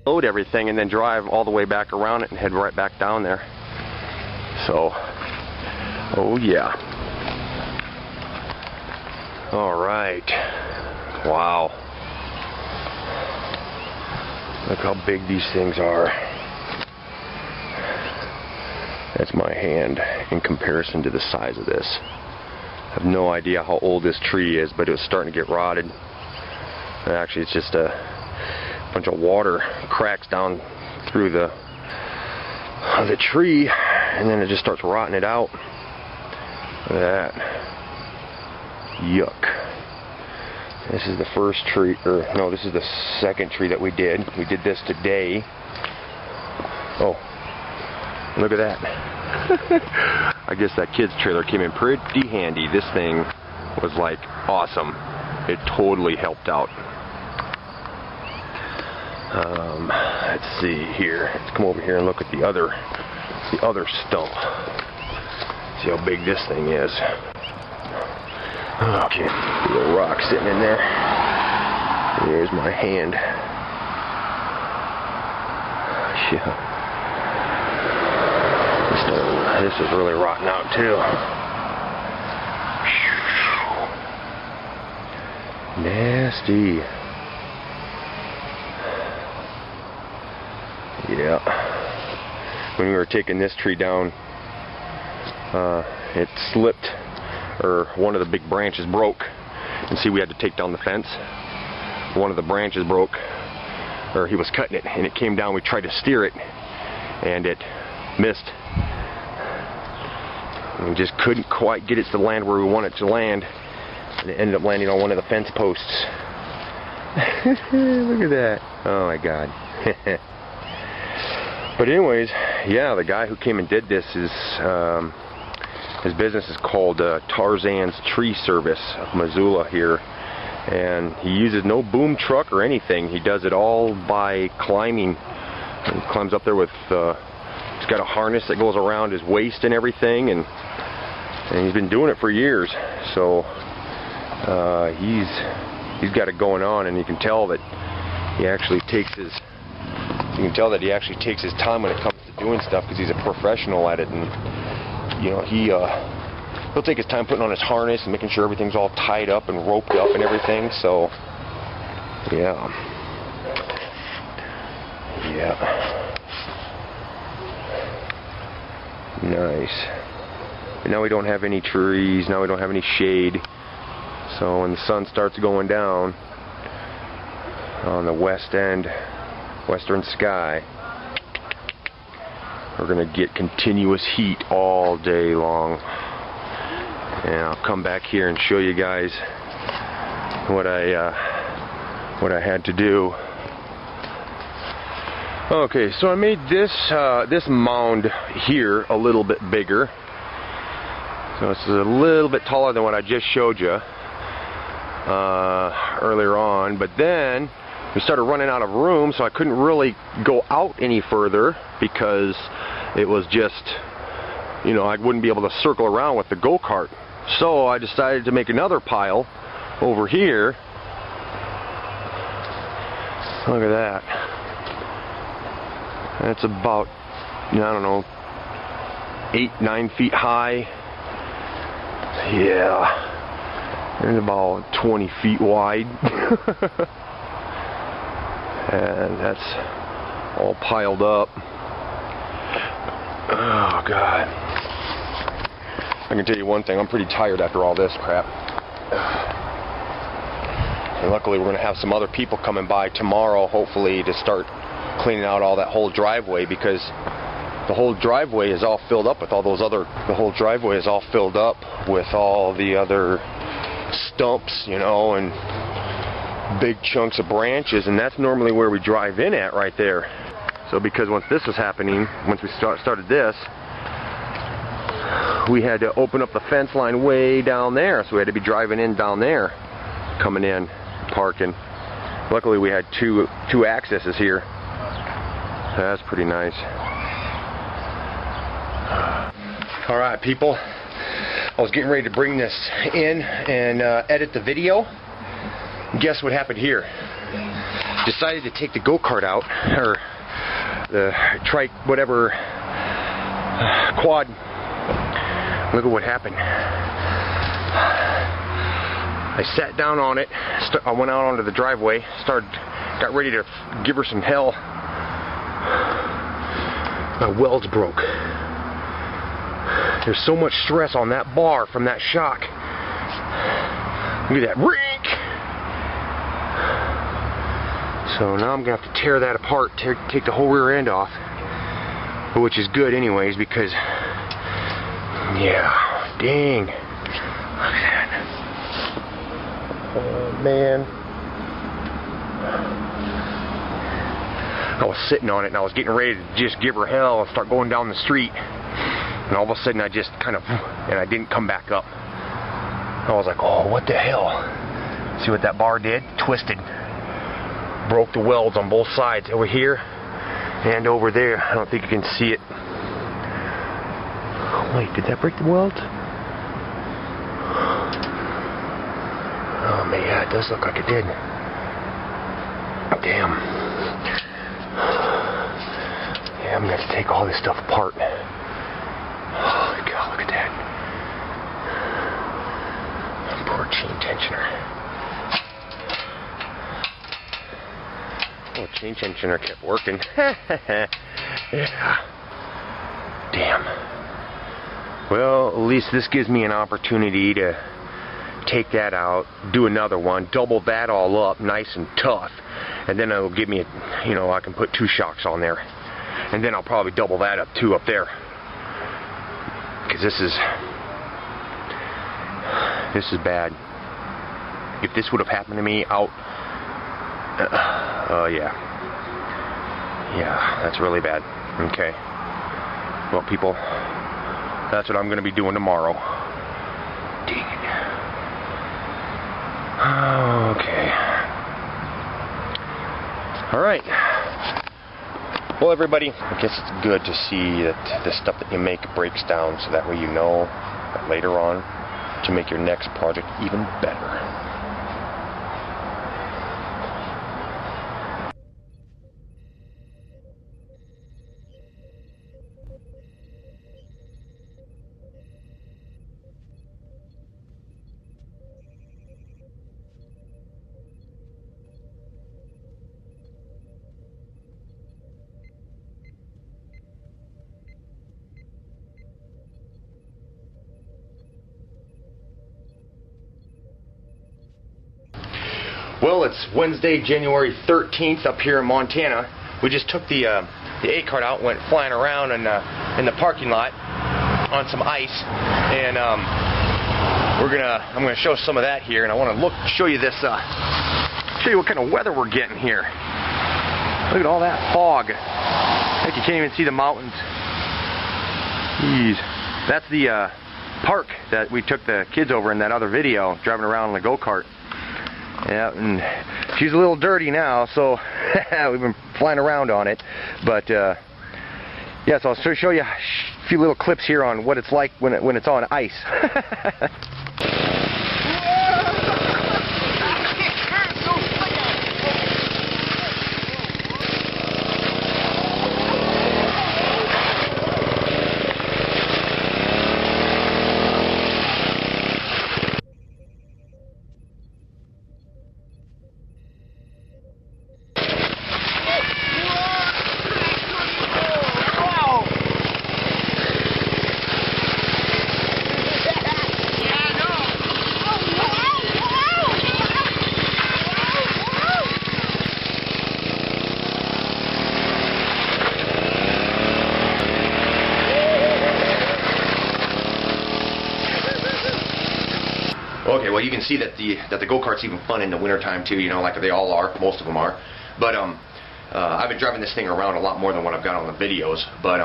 load everything and then drive all the way back around it and head right back down there. So, oh yeah. All right. Wow. Look how big these things are. That's my hand in comparison to the size of this. I have no idea how old this tree is, but it was starting to get rotted. Actually, it's just a bunch of water cracks down through the tree, and then it just starts rotting it out. Look at that. Yuck. This is the first tree, or no, this is the second tree that we did. We did this today. Oh, look at that. I guess that kid's trailer came in pretty handy. This thing was like awesome. It totally helped out. Let's see here. Let's come over here and look at the other stump. See how big this thing is. Okay, little rock sitting in there. There's my hand. Yeah. This is really rotting out too. Nasty. Yeah. When we were taking this tree down, it slipped, or one of the big branches broke. And see, we had to take down the fence. One of the branches broke, or he was cutting it, and it came down. We tried to steer it, and it missed. And we just couldn't quite get it to land where we wanted it to land, and it ended up landing on one of the fence posts. Look at that. Oh my God. But anyways, yeah, the guy who came and did this is, his business is called Tarzan's Tree Service of Missoula here, and he uses no boom truck or anything. He does it all by climbing. He climbs up there with, he's got a harness that goes around his waist and everything, and he's been doing it for years. So he's got it going on, and you can tell that he actually takes his time when it comes to doing stuff, because he's a professional at it. And you know, he'll take his time putting on his harness and making sure everything's all tied up and roped up and everything. So yeah. Nice. And now we don't have any trees, now we don't have any shade. So when the sun starts going down on the western sky, we're going to get continuous heat all day long. And I'll come back here and show you guys what I had to do. Okay, so I made this mound here a little bit bigger. So it's a little bit taller than what I just showed you earlier on. But then we started running out of room, so I couldn't really go out any further because it was just, you know, I wouldn't be able to circle around with the go-kart. So I decided to make another pile over here. Look at that. That's about, I don't know, 8-9 feet high. Yeah. And about 20 feet wide. And that's all piled up. Oh God. I can tell you one thing, I'm pretty tired after all this crap. And luckily we're going to have some other people coming by tomorrow, hopefully, to start cleaning out all that whole driveway, because the whole driveway is all filled up with all those other, the whole driveway is all filled up with all the other stumps, you know, and big chunks of branches, and that's normally where we drive in at, right there. So because once this was happening, once we started this, we had to open up the fence line way down there, so we had to be driving in down there, coming in, parking. Luckily we had two accesses here. That's pretty nice. Alright people, I was getting ready to bring this in and edit the video. Guess what happened here? decided to take the go-kart out, or the trike, whatever, quad. Look at what happened. I sat down on it, I went out onto the driveway, got ready to give her some hell. My welds broke. There's so much stress on that bar from that shock. Look at that rink! So now I'm going to have to tear that apart, take the whole rear end off. Which is good anyways, because, yeah, dang. Look at that. Oh, man. I was sitting on it and I was getting ready to just give her hell and start going down the street. And all of a sudden I just kind of, and I didn't come back up. I was like, oh, what the hell? See what that bar did? Twisted. Broke the welds on both sides, over here and over there. I don't think you can see it. Wait, did that break the welds? Oh man, yeah, it does look like it did. Damn. Yeah, I'm gonna have to take all this stuff apart. Oh God, look at that. Poor chain tensioner. Oh, chain tensioner kept working. Yeah. Damn. Well, at least this gives me an opportunity to take that out, do another one, double that all up nice and tough, and then it'll give me a, you know, I can put 2 shocks on there, and then I'll probably double that up too up there, because this is bad. If this would have happened to me out, yeah, that's really bad. Okay, well people, that's what I'm going to be doing tomorrow. Dang it. Okay. Alright. Well everybody, I guess it's good to see that the stuff that you make breaks down, so that way you know that later on to make your next project even better. Well, it's Wednesday, January 13th up here in Montana. We just took the A-Kart out, went flying around in the parking lot on some ice, and I'm gonna show some of that here, and I want to show you this, show you what kind of weather we're getting here. Look at all that fog. Heck, you can't even see the mountains. Jeez. That's the park that we took the kids over in that other video, driving around in the go-kart. Yeah, and she's a little dirty now, so we've been flying around on it. But yeah, so I'll show you a few little clips here on what it's like when it's on ice. Okay, well you can see that the go-kart's even fun in the wintertime too, you know, like they all are, most of them are. But I've been driving this thing around a lot more than what I've got on the videos. But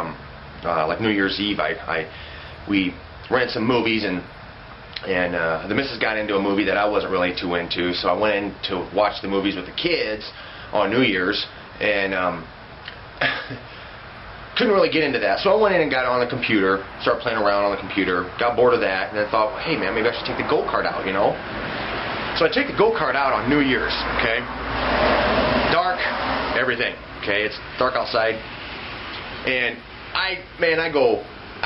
like New Year's Eve, we rented some movies, and the missus got into a movie that I wasn't really too into, so I went in to watch the movies with the kids on New Year's, and couldn't really get into that. So I went in and got on the computer, started playing around on the computer, got bored of that, and then thought, well, hey man, maybe I should take the go-kart out, you know? So I take the go-kart out on New Year's, okay? Dark, everything. Okay, it's dark outside, and I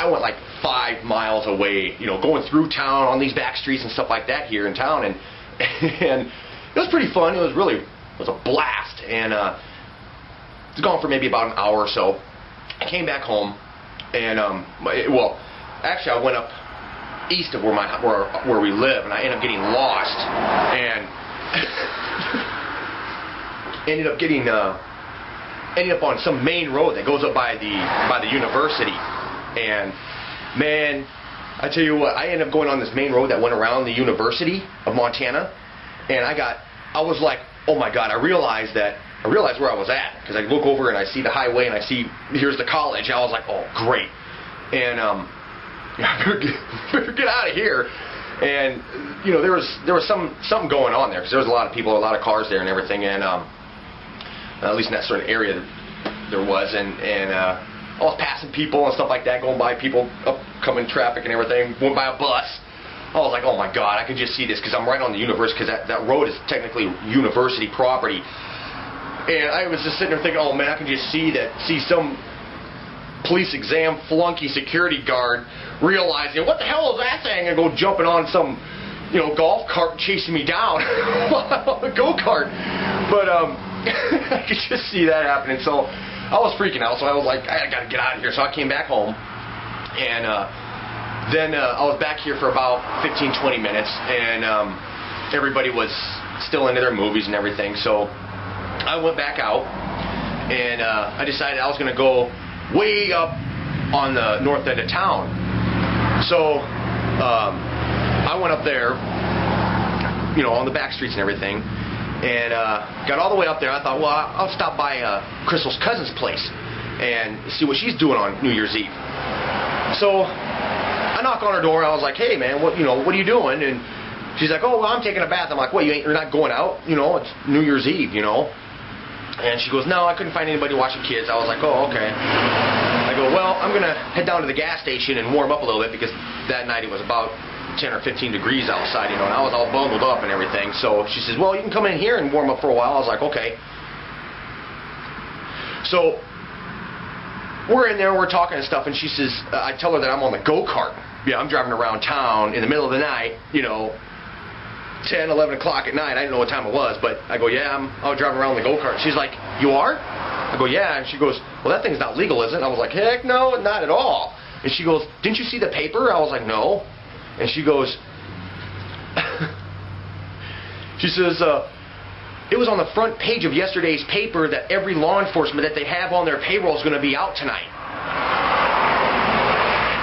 went like 5 miles away, you know, going through town on these back streets and stuff like that here in town, and it was pretty fun. It was a blast, and it was gone for maybe about an hour or so. I came back home, and well, actually I went up east of where we live, and I ended up getting lost, and ended up on some main road that goes up by the university. And man, I tell you what, I ended up going on this main road that went around the University of Montana, and I was like, oh my God, I realized where I was at, because I look over and I see the highway and I see here's the college. I was like, oh great, and I better get out of here. And you know, there was something going on there, because there was a lot of people, a lot of cars there and everything, and at least in that certain area there was, and I was passing people and stuff like that, going by people, upcoming traffic and everything, went by a bus. I was like, oh my God, I can just see this, because I'm right on the university, because that road is technically university property. And I was just sitting there thinking, oh man, I can just see some police exam flunky security guard realizing, what the hell is that thing, and go jumping on some, you know, golf cart chasing me down on a go-kart. But I could just see that happening, so I was freaking out. So I was like, I gotta get out of here. So I came back home, and then I was back here for about 15-20 minutes, and everybody was still into their movies and everything. So I went back out, and I decided I was going to go way up on the north end of town. So I went up there, you know, on the back streets and everything, and got all the way up there. I thought, well, I'll stop by Crystal's cousin's place and see what she's doing on New Year's Eve. So I knock on her door. I was like, hey man, what are you doing? And she's like, oh, well, I'm taking a bath. I'm like, what, you're not going out? You know, it's New Year's Eve, you know. And she goes, no, I couldn't find anybody watching kids. I was like, oh, okay. I go, well, I'm going to head down to the gas station and warm up a little bit, because that night it was about 10 or 15 degrees outside, you know, and I was all bundled up and everything. So she says, well, you can come in here and warm up for a while. I was like, okay. So we're in there, we're talking and stuff, and she says, I tell her that I'm on the go-kart. Yeah, I'm driving around town in the middle of the night, you know, 10, 11 o'clock at night. I didn't know what time it was, but I go, yeah, I'm out driving around the go-kart. She's like, you are? I go, yeah. And she goes, well, that thing's not legal, is it? And I was like, heck no, not at all. And she goes, didn't you see the paper? I was like, no. And she goes, she says, it was on the front page of yesterday's paper that every law enforcement that they have on their payroll is going to be out tonight.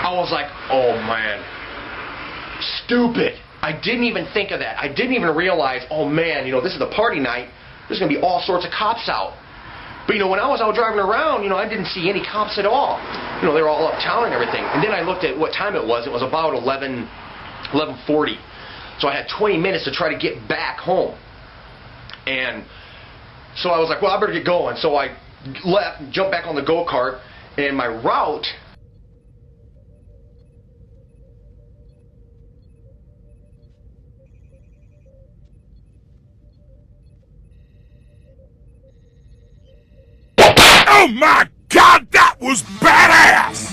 I was like, oh man, stupid. I didn't even think of that. I didn't even realize, oh man, you know, this is a party night. There's going to be all sorts of cops out. But you know, when I was out driving around, you know, I didn't see any cops at all. You know, they were all uptown and everything. And then I looked at what time it was. It was about 11:40. So I had 20 minutes to try to get back home. And so I was like, well, I better get going. So I left, jumped back on the go-kart, and my route Oh my God, that was badass!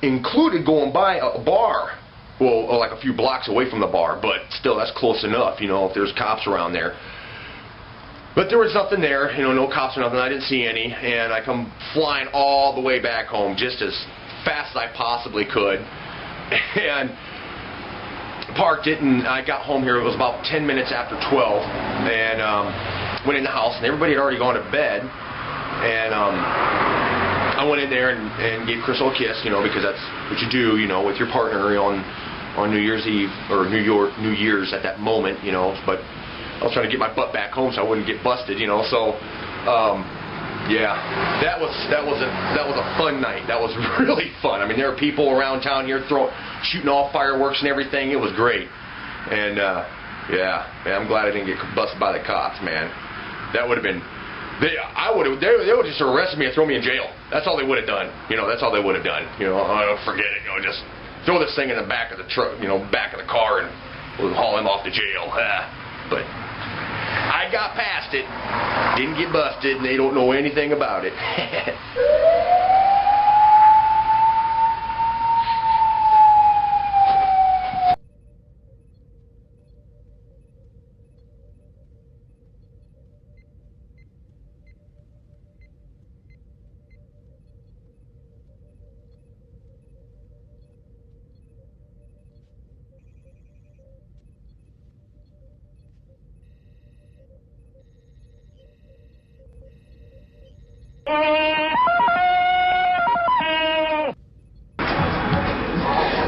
included going by a bar, well, like a few blocks away from the bar, but still, that's close enough, you know, if there's cops around there. But there was nothing there, you know, no cops or nothing. I didn't see any, and I come flying all the way back home just as fast as I possibly could, and parked it, and I got home here. It was about 10 minutes after 12, and went in the house, and everybody had already gone to bed, and I went in there and gave Crystal a kiss, you know, because that's what you do, you know, with your partner, you know, and on New Year's Eve, or New Year's at that moment, you know, but I was trying to get my butt back home so I wouldn't get busted, you know, so, yeah, that was a fun night. That was really fun. I mean, there were people around town here shooting off fireworks and everything. It was great. And, yeah, man, I'm glad I didn't get busted by the cops, man. That would have been, they would just arrest me and throw me in jail. That's all they would have done. You know, that's all they would have done. You know, oh, forget it. You know, just throw this thing in the back of the truck, you know, back of the car, and we'll haul him off to jail. But I got past it, didn't get busted, and they don't know anything about it.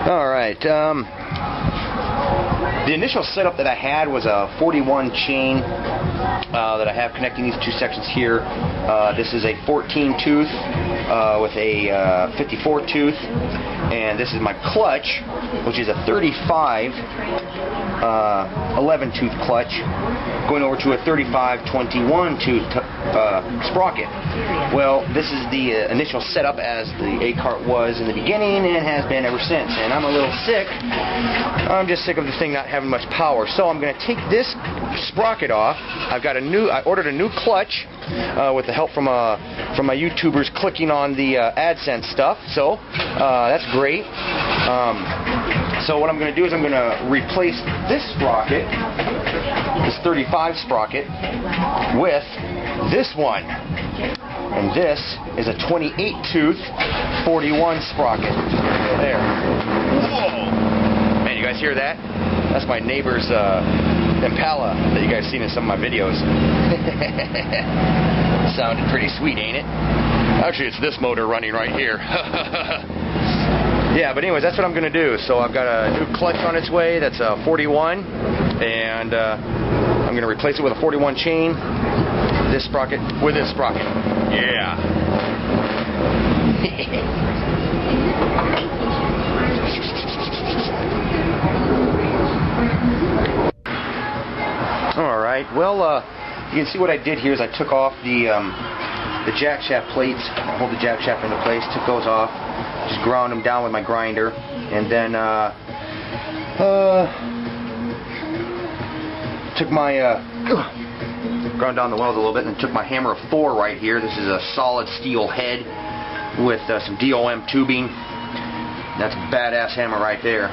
All right. The initial setup that I had was a 41 chain that I have connecting these two sections here. This is a 14 tooth with a 54 tooth, and this is my clutch, which is a 35 11 tooth clutch going over to a 35 21 tooth sprocket. Well, this is the initial setup as the A-Kart was in the beginning and has been ever since, and I'm a little sick. I'm just sick of the thing not having much power, so I'm going to take this sprocket off. I ordered a new clutch with the help from my YouTubers clicking on the AdSense stuff, so that's great. So what I'm going to do is I'm going to replace this sprocket, this 35 sprocket, with this one. And this is a 28 tooth 41 sprocket. There. Whoa! Man, you guys hear that? That's my neighbor's Impala that you guys seen in some of my videos. Sounded pretty sweet, ain't it? Actually, it's this motor running right here. Yeah, but anyways, that's what I'm going to do. So I've got a new clutch on its way. That's a 41, and I'm going to replace it with a 41 chain. This sprocket with this sprocket. Yeah. All right. Well, you can see what I did here is I took off the jack shaft plates. I hold the jack shaft into place. Took those off. Just ground them down with my grinder, and then took my ground down the welds a little bit, and took my hammer of 4 right here. This is a solid steel head with some DOM tubing. That's a badass hammer right there.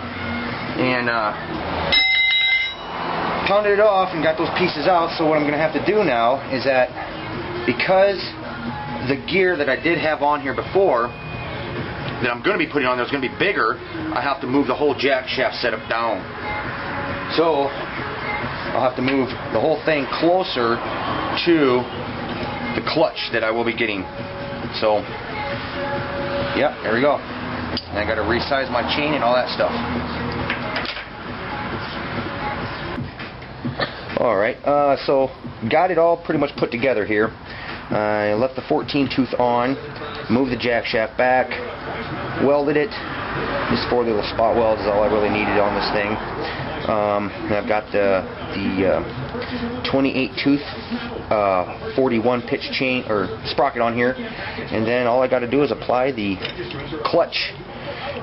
And pounded it off and got those pieces out. So what I'm going to have to do now is that, because the gear that I did have on here before, that I'm going to be putting on there is going to be bigger, I have to move the whole jack shaft setup down. So I'll have to move the whole thing closer to the clutch that I will be getting. So, yeah, there we go. And I got to resize my chain and all that stuff. Alright, so got it all pretty much put together here. I left the 14 tooth on, moved the jack shaft back, welded it. Just 4 little spot welds is all I really needed on this thing. And I've got the 28 tooth 41 pitch chain or sprocket on here, and then all I got to do is apply the clutch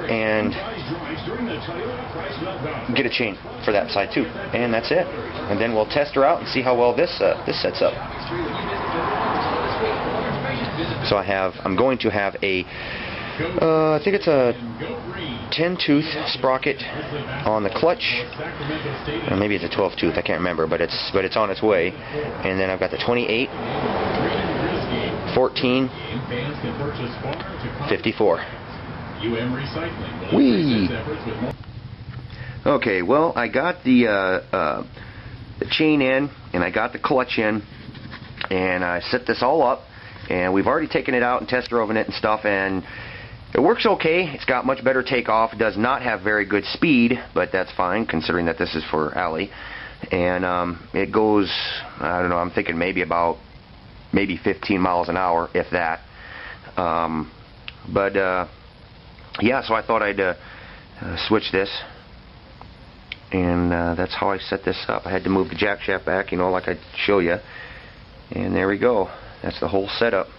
and get a chain for that side too, and that's it. And then we'll test her out and see how well this sets up. So I'm going to have a I think it's a 10 tooth sprocket on the clutch, or maybe it's a 12 tooth, I can't remember, but it's on its way. And then I've got the 28, 14, 54. Whee! Okay, well, I got the chain in, and I got the clutch in, and I set this all up, and we've already taken it out and test drove it and stuff, and It works okay. It's got much better takeoff. It does not have very good speed, but that's fine considering that this is for alley. And it goes, I don't know, I'm thinking maybe 15 miles an hour, if that. Yeah, so I thought I'd switch this. And that's how I set this up. I had to move the jack shaft back, you know, like I show you. And there we go. That's the whole setup.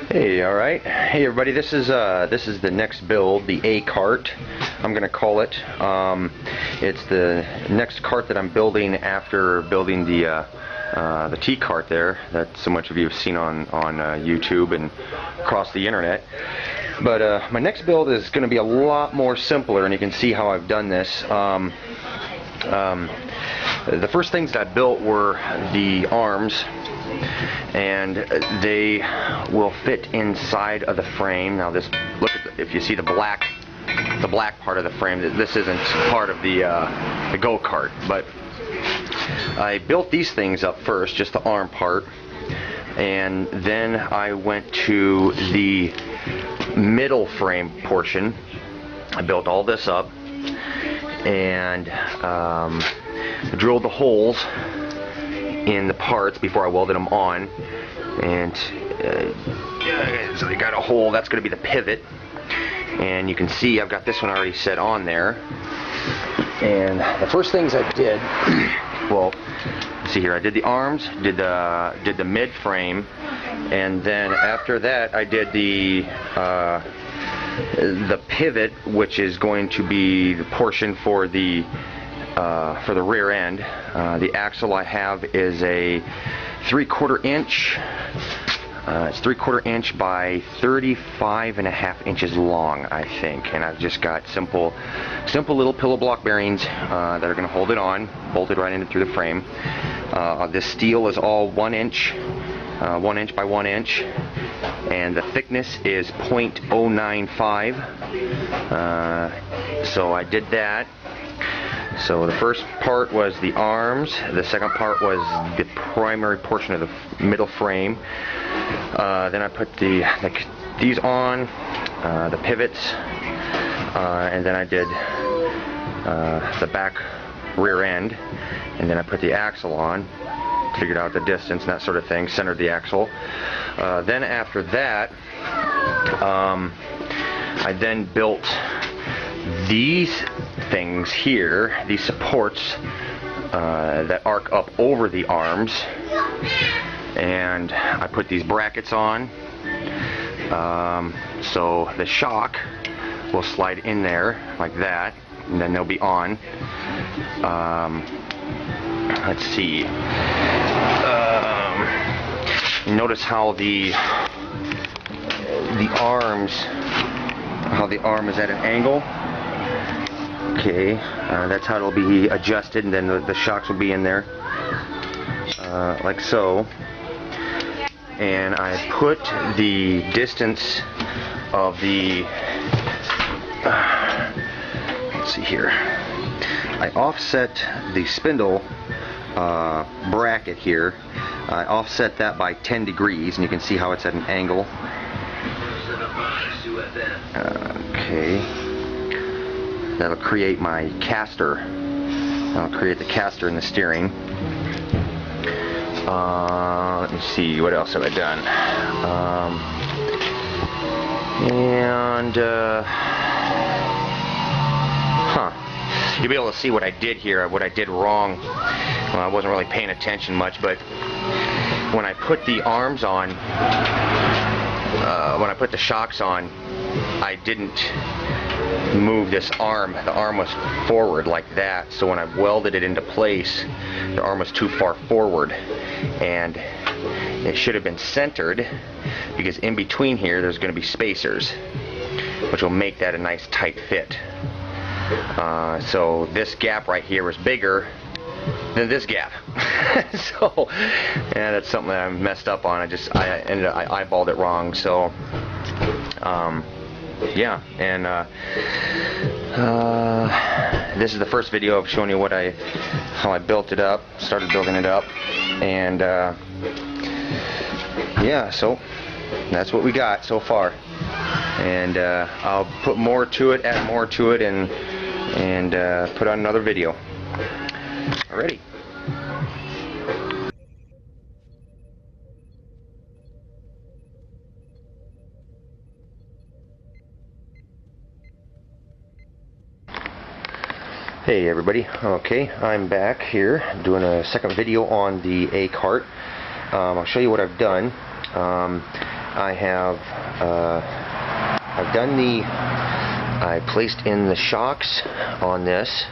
Hey, all right. Hey, everybody. This is the next build, the A Kart. I'm gonna call it. It's the next kart that I'm building after building the T kart there that so much of you have seen on YouTube and across the internet. But my next build is going to be a lot more simpler, and you can see how I've done this. The first things that I built were the arms, and they will fit inside of the frame. Now this, look at if you see the black part of the frame, this isn't part of the go-kart, but I built these things up first, just the arm part, and then I went to the middle frame portion. I built all this up and drilled the holes in the parts before I welded them on, and so they got a hole. That's going to be the pivot, and you can see I've got this one already set on there. And the first things I did, well, see here, I did the arms, did the mid frame, and then after that I did the pivot, which is going to be the portion for the rear end. The axle I have is a 3/4 inch. It's 3/4 inch by 35.5 inches long, I think, and I've just got simple little pillow block bearings that are going to hold it on, bolted right in through the frame. This steel is all 1 inch, 1 inch by 1 inch, and the thickness is 0.095. So I did that. So the first part was the arms, the second part was the primary portion of the middle frame. Then I put these on, the pivots, and then I did the back rear end, and then I put the axle on, figured out the distance and that sort of thing, centered the axle. Then after that, I then built these things here, these supports that arc up over the arms, and I put these brackets on, so the shock will slide in there like that, and then they'll be on. Let's see. Notice how the arm is at an angle. Okay, that's how it'll be adjusted, and then the shocks will be in there, like so. And I put the distance of the, let's see here, I offset the spindle bracket here. I offset that by 10 degrees, and you can see how it's at an angle. Okay. That'll create my caster. I'll create the caster in the steering. let me see, what else have I done? You'll be able to see what I did here, what I did wrong. I wasn't really paying attention much, but when I put the arms on, when I put the shocks on, I didn't move this arm. The arm was forward like that, so when I welded it into place, the arm was too far forward, and it should have been centered, because in between here there's going to be spacers, which will make that a nice tight fit. So this gap right here was bigger than this gap. So yeah, that's something that I messed up on. I eyeballed it wrong. So yeah, and this is the first video of showing you how I built it up, started building it up, and yeah, so that's what we got so far. And I'll put more to it, add more to it, and put on another video. Alrighty. Hey everybody, okay, I'm back here doing a second video on the Kart. I'll show you what I've done. I placed in the shocks on this,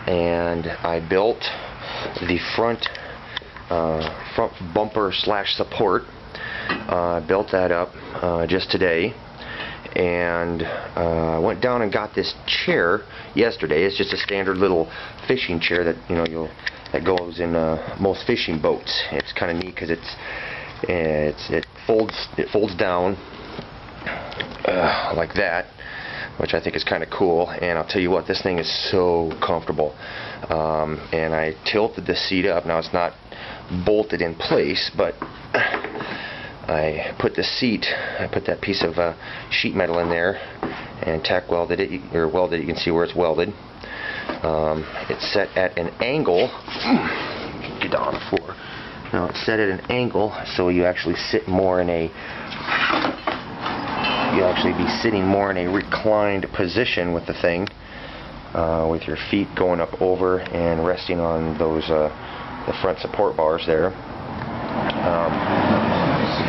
and I built the front bumper / support. I built that up just today, and I went down and got this chair yesterday. It's just a standard little fishing chair that that goes in most fishing boats. It's kind of neat because it folds down like that, which I think is kind of cool. And I'll tell you what, this thing is so comfortable. And I tilted the seat up. Now it's not bolted in place, but I put that piece of sheet metal in there and tack welded it, or welded it. You can see where it's welded. It's set at an angle. Get down on the floor. Now it's set at an angle, so you actually sit more in a. You'll actually be sitting more in a reclined position with the thing, with your feet going up over and resting on those the front support bars there.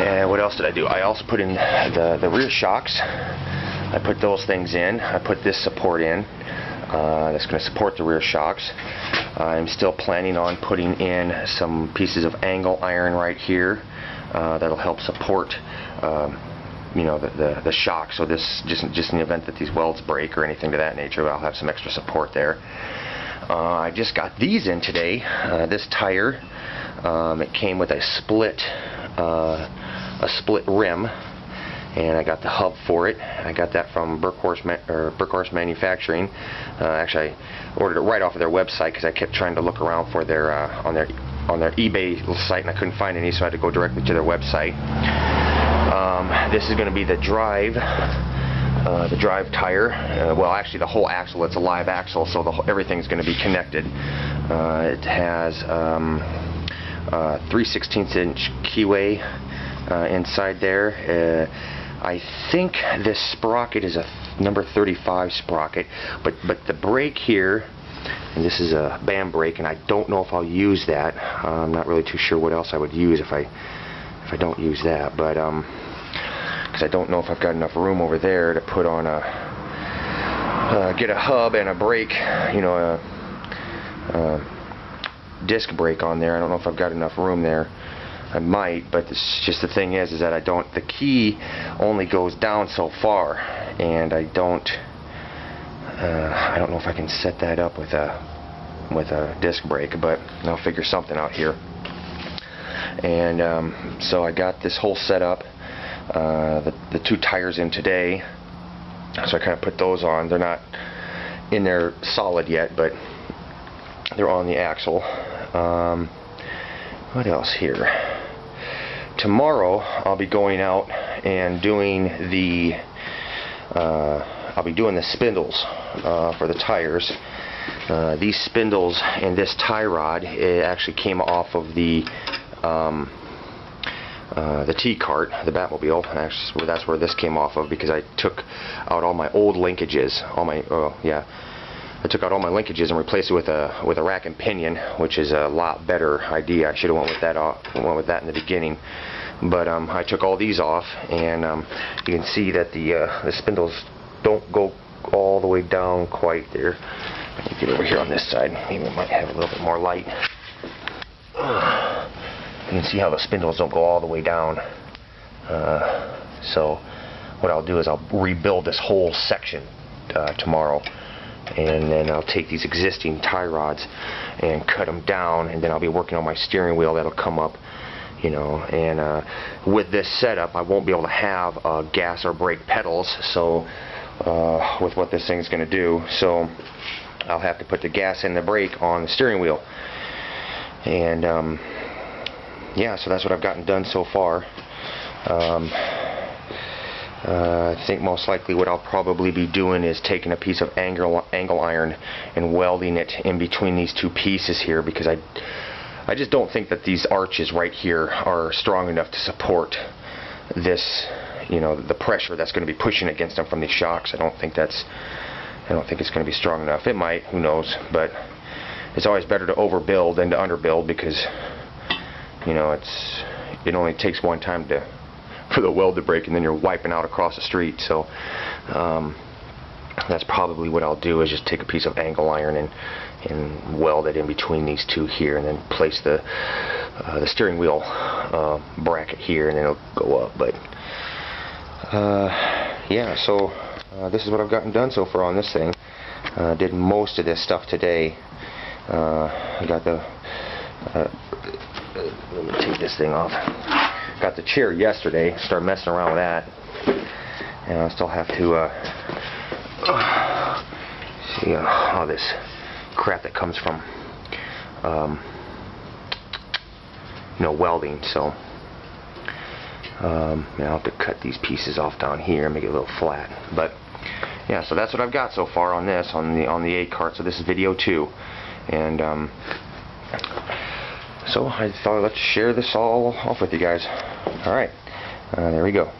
And what else did I do? I also put in the rear shocks. I put those things in. I put this support in. That's going to support the rear shocks. I'm still planning on putting in some pieces of angle iron right here. That'll help support the shock. So this just in the event that these welds break or anything to that nature, I'll have some extra support there. I just got these in today. This tire, it came with a split rim, and I got the hub for it. I got that from Brookhorse Manufacturing. Actually, I ordered it right off of their website because I kept trying to look around for their on their eBay site, and I couldn't find any, so I had to go directly to their website. This is going to be the drive tire. Well, actually, the whole axle. It's a live axle, so everything's going to be connected. It has 3/16" keyway inside there. I think this sprocket is a number 35 sprocket, but the brake here, and this is a BAM brake, and I don't know if I'll use that. I'm not really too sure what else I would use if I don't use that, but because I don't know if I've got enough room over there to put on get a hub and a brake, a disc brake on there. I don't know if I've got enough room there. I might, but it's just the thing is that the key only goes down so far, and I don't know if I can set that up with a disc brake, but I'll figure something out here. And so I got this whole setup, the two tires in today, so I kind of put those on. They're not in there solid yet, but they're on the axle. What else here? Tomorrow I'll be going out and doing the spindles for the tires. These spindles and this tie rod, it actually came off of the the T-Kart, the Batmobile. Actually, that's where this came off of, because I took out all my old linkages, I took out all my linkages and replaced it with a rack and pinion, which is a lot better idea. I should have went with that in the beginning. But I took all these off, and you can see that the spindles don't go all the way down quite there. Let me get over here on this side. Maybe we might have a little bit more light. You can see how the spindles don't go all the way down. So what I'll do is I'll rebuild this whole section tomorrow. And then I'll take these existing tie rods and cut them down, and then I'll be working on my steering wheel that'll come up, you know. And with this setup, I won't be able to have gas or brake pedals, so with what this thing's going to do, so I'll have to put the gas and the brake on the steering wheel. And yeah, so that's what I've gotten done so far. I think most likely what I'll probably be doing is taking a piece of angle iron and welding it in between these two pieces here, because I just don't think that these arches right here are strong enough to support this, you know, the pressure that's going to be pushing against them from these shocks. I don't think it's going to be strong enough. It might, who knows, but it's always better to overbuild than to underbuild, because, you know, it only takes one time for the weld to break, and then you're wiping out across the street. So that's probably what I'll do, is just take a piece of angle iron and weld it in between these two here, and then place the steering wheel bracket here, and then it'll go up. But yeah, so this is what I've gotten done so far on this thing. Did most of this stuff today. I got the let me take this thing off. Got the chair yesterday, started messing around with that, and I still have to see all this crap that comes from you know, welding. So I'll have to cut these pieces off down here and make it a little flat. But yeah, so that's what I've got so far on this, on the A-Kart. So this is video 2, and so I thought let's share this all off with you guys. Alright, there we go.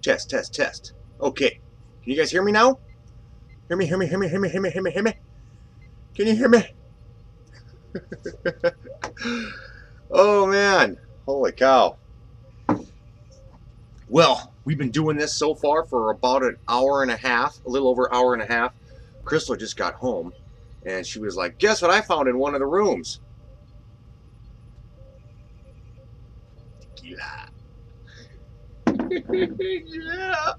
Test, test, test. Okay. Can you guys hear me now? Hear me, hear me, hear me, hear me, hear me, hear me, hear me? Can you hear me? Oh man. Holy cow. Well, we've been doing this so far for about an hour and a half, a little over an hour and a half. Crystal just got home, and she was like, guess what I found in one of the rooms? Yeah. Yeah.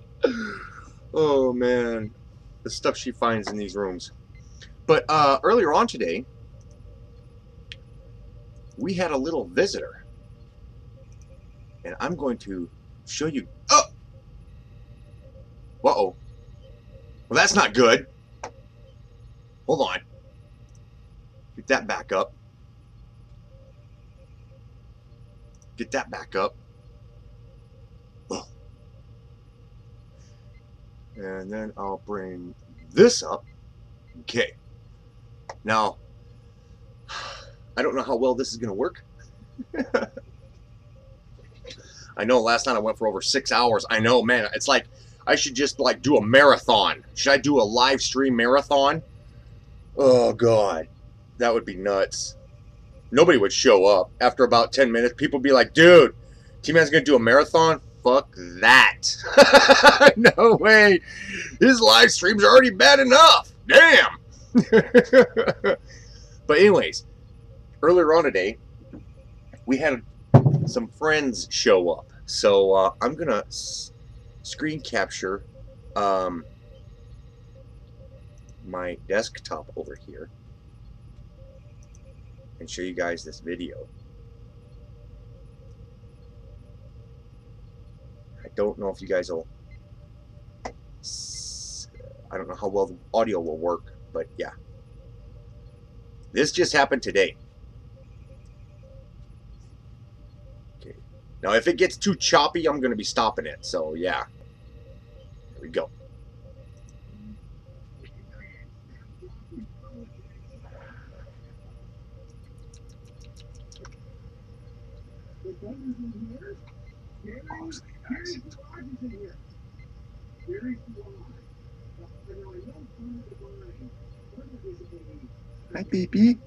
Oh man, the stuff she finds in these rooms. But earlier on today, we had a little visitor, and I'm going to show you. Oh, uh-oh. Well, that's not good. Hold on. Get that back up. Get that back up. And then I'll bring this up. Okay. Now, I don't know how well this is going to work, I know last night I went for over 6 hours. I know, man. It's like I should just like do a marathon. Should I do a live stream marathon? Oh God, that would be nuts. Nobody would show up after about 10 minutes. People would be like, dude, T-Man's gonna do a marathon? Fuck that. No way. His live streams are already bad enough. Damn. But anyways, earlier on today, we had some friends show up. So I'm going to screen capture my desktop over here and show you guys this video. I don't know if you guys will... I don't know how well the audio will work, but yeah. This just happened today. Okay. Now, if it gets too choppy, I'm going to be stopping it. So, yeah. Here we go. Hi, baby.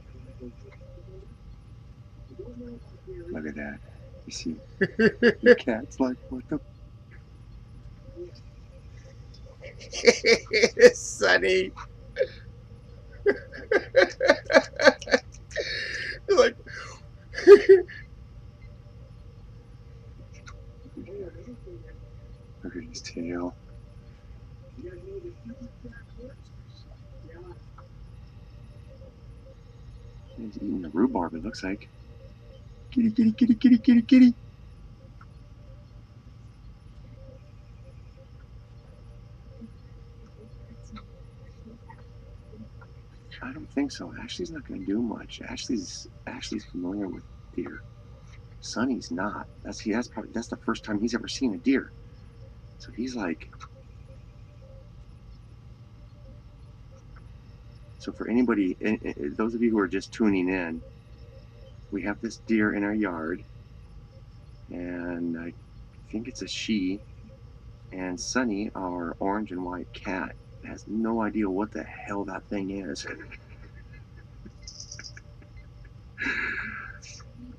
Look at that. You see, the cat's like, what the? Sonny. Like, Look at his tail. He's eating the rhubarb, it looks like. Kitty, kitty, kitty, kitty, kitty, kitty. I don't think so. Ashley's not going to do much. Ashley's familiar with deer. Sonny's not. That's the first time he's ever seen a deer. So he's like. So for anybody, those of you who are just tuning in, we have this deer in our yard, and I think it's a she. And Sonny, our orange and white cat, has no idea what the hell that thing is.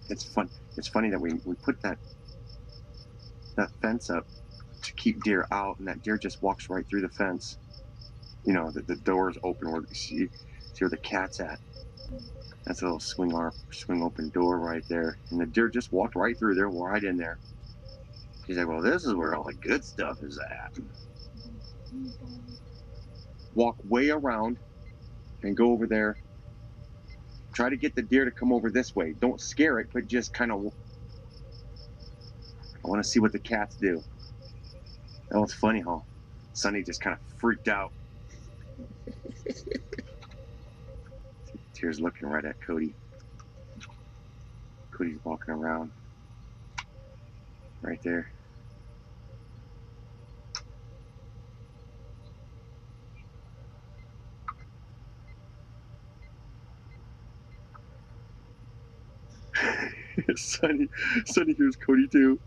It's fun. It's funny that we put that fence up to keep deer out, and that deer just walks right through the fence. You know, the door is open where you see where the cat's at. That's a little swing open door right there, and the deer just walked right through there, right in there. He's like, well, this is where all the good stuff is at. Walk way around and go over there. Try to get the deer to come over this way. Don't scare it, but just kind of... I want to see what the cats do. That was funny, huh? Sonny just kind of freaked out. Deer's looking right at Cody. Cody's walking around. Right there. Sonny hears Cody too.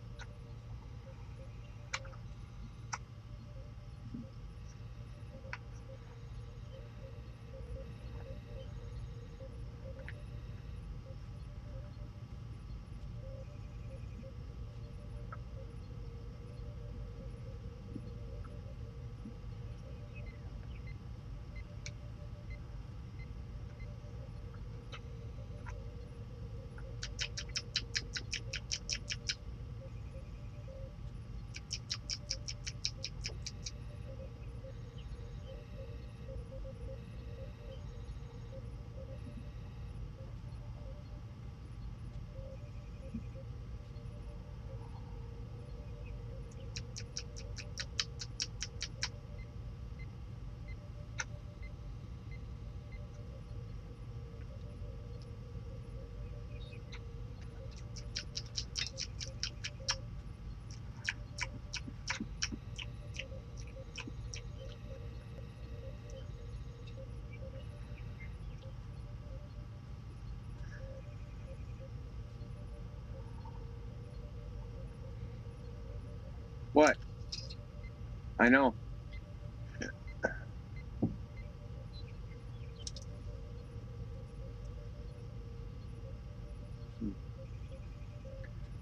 I know.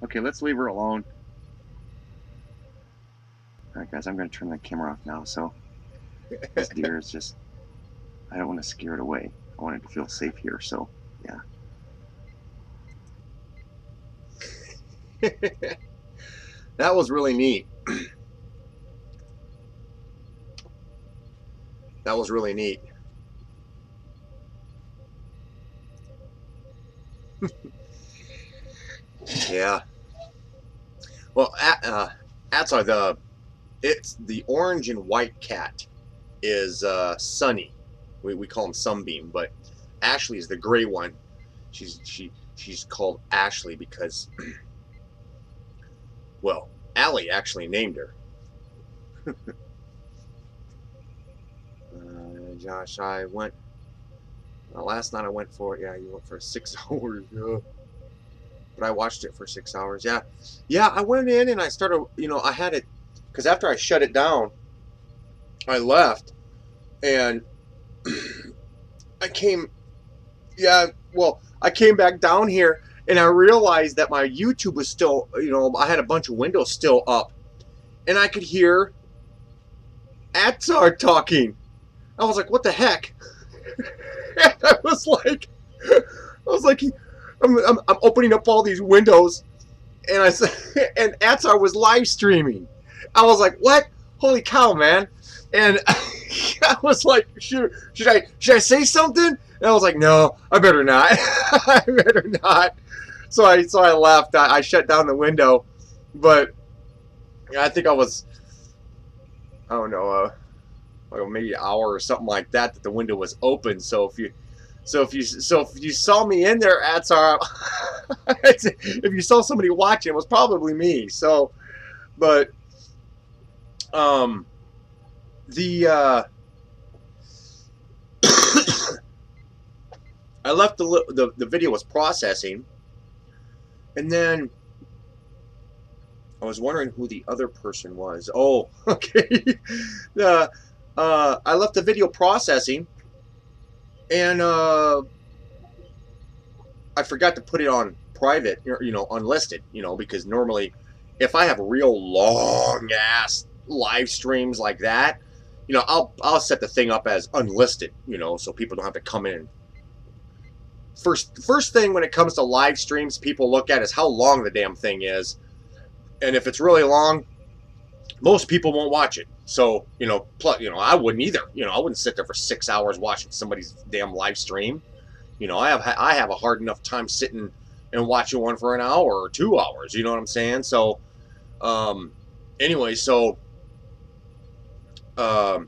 Okay, let's leave her alone. Alright guys, I'm going to turn the camera off now, so this deer is just, I don't want to scare it away. I want it to feel safe here, so yeah. That was really neat. That was really neat. Yeah. Well, that's it's the orange and white cat is Sunny. We call him Sunbeam, but Ashley is the gray one. She's called Ashley because, well, Allie actually named her. Josh, I went last night. I went for, yeah, you went for 6 hours. Yeah. But I watched it for 6 hours. Yeah, I went in and I started, I had it, because after I shut it down, I left, and I came back down here, and I realized that my YouTube was still, I had a bunch of windows still up, and I could hear Atzar talking. I was like, what the heck? And I was like, I'm opening up all these windows, and I said, and Atzar was live streaming. I was like, what? Holy cow, man! And I was like, should I say something? And I was like, no, I better not. I better not. So I left. I shut down the window, but I think I was, I don't know, maybe an hour or something like that the window was open. So if you saw me in there, Atzar, if you saw somebody watching, it was probably me. So, but I left the video was processing, and then I was wondering who the other person was. Oh, okay. I left the video processing, and I forgot to put it on private, unlisted, because normally if I have real long ass live streams like that, I'll set the thing up as unlisted, so people don't have to come in. First thing when it comes to live streams, people look at is how long the damn thing is, and if it's really long, most people won't watch it. So, I wouldn't either. I wouldn't sit there for 6 hours watching somebody's damn live stream. I have a hard enough time sitting and watching one for an hour or 2 hours. You know what I'm saying? So, anyway, so I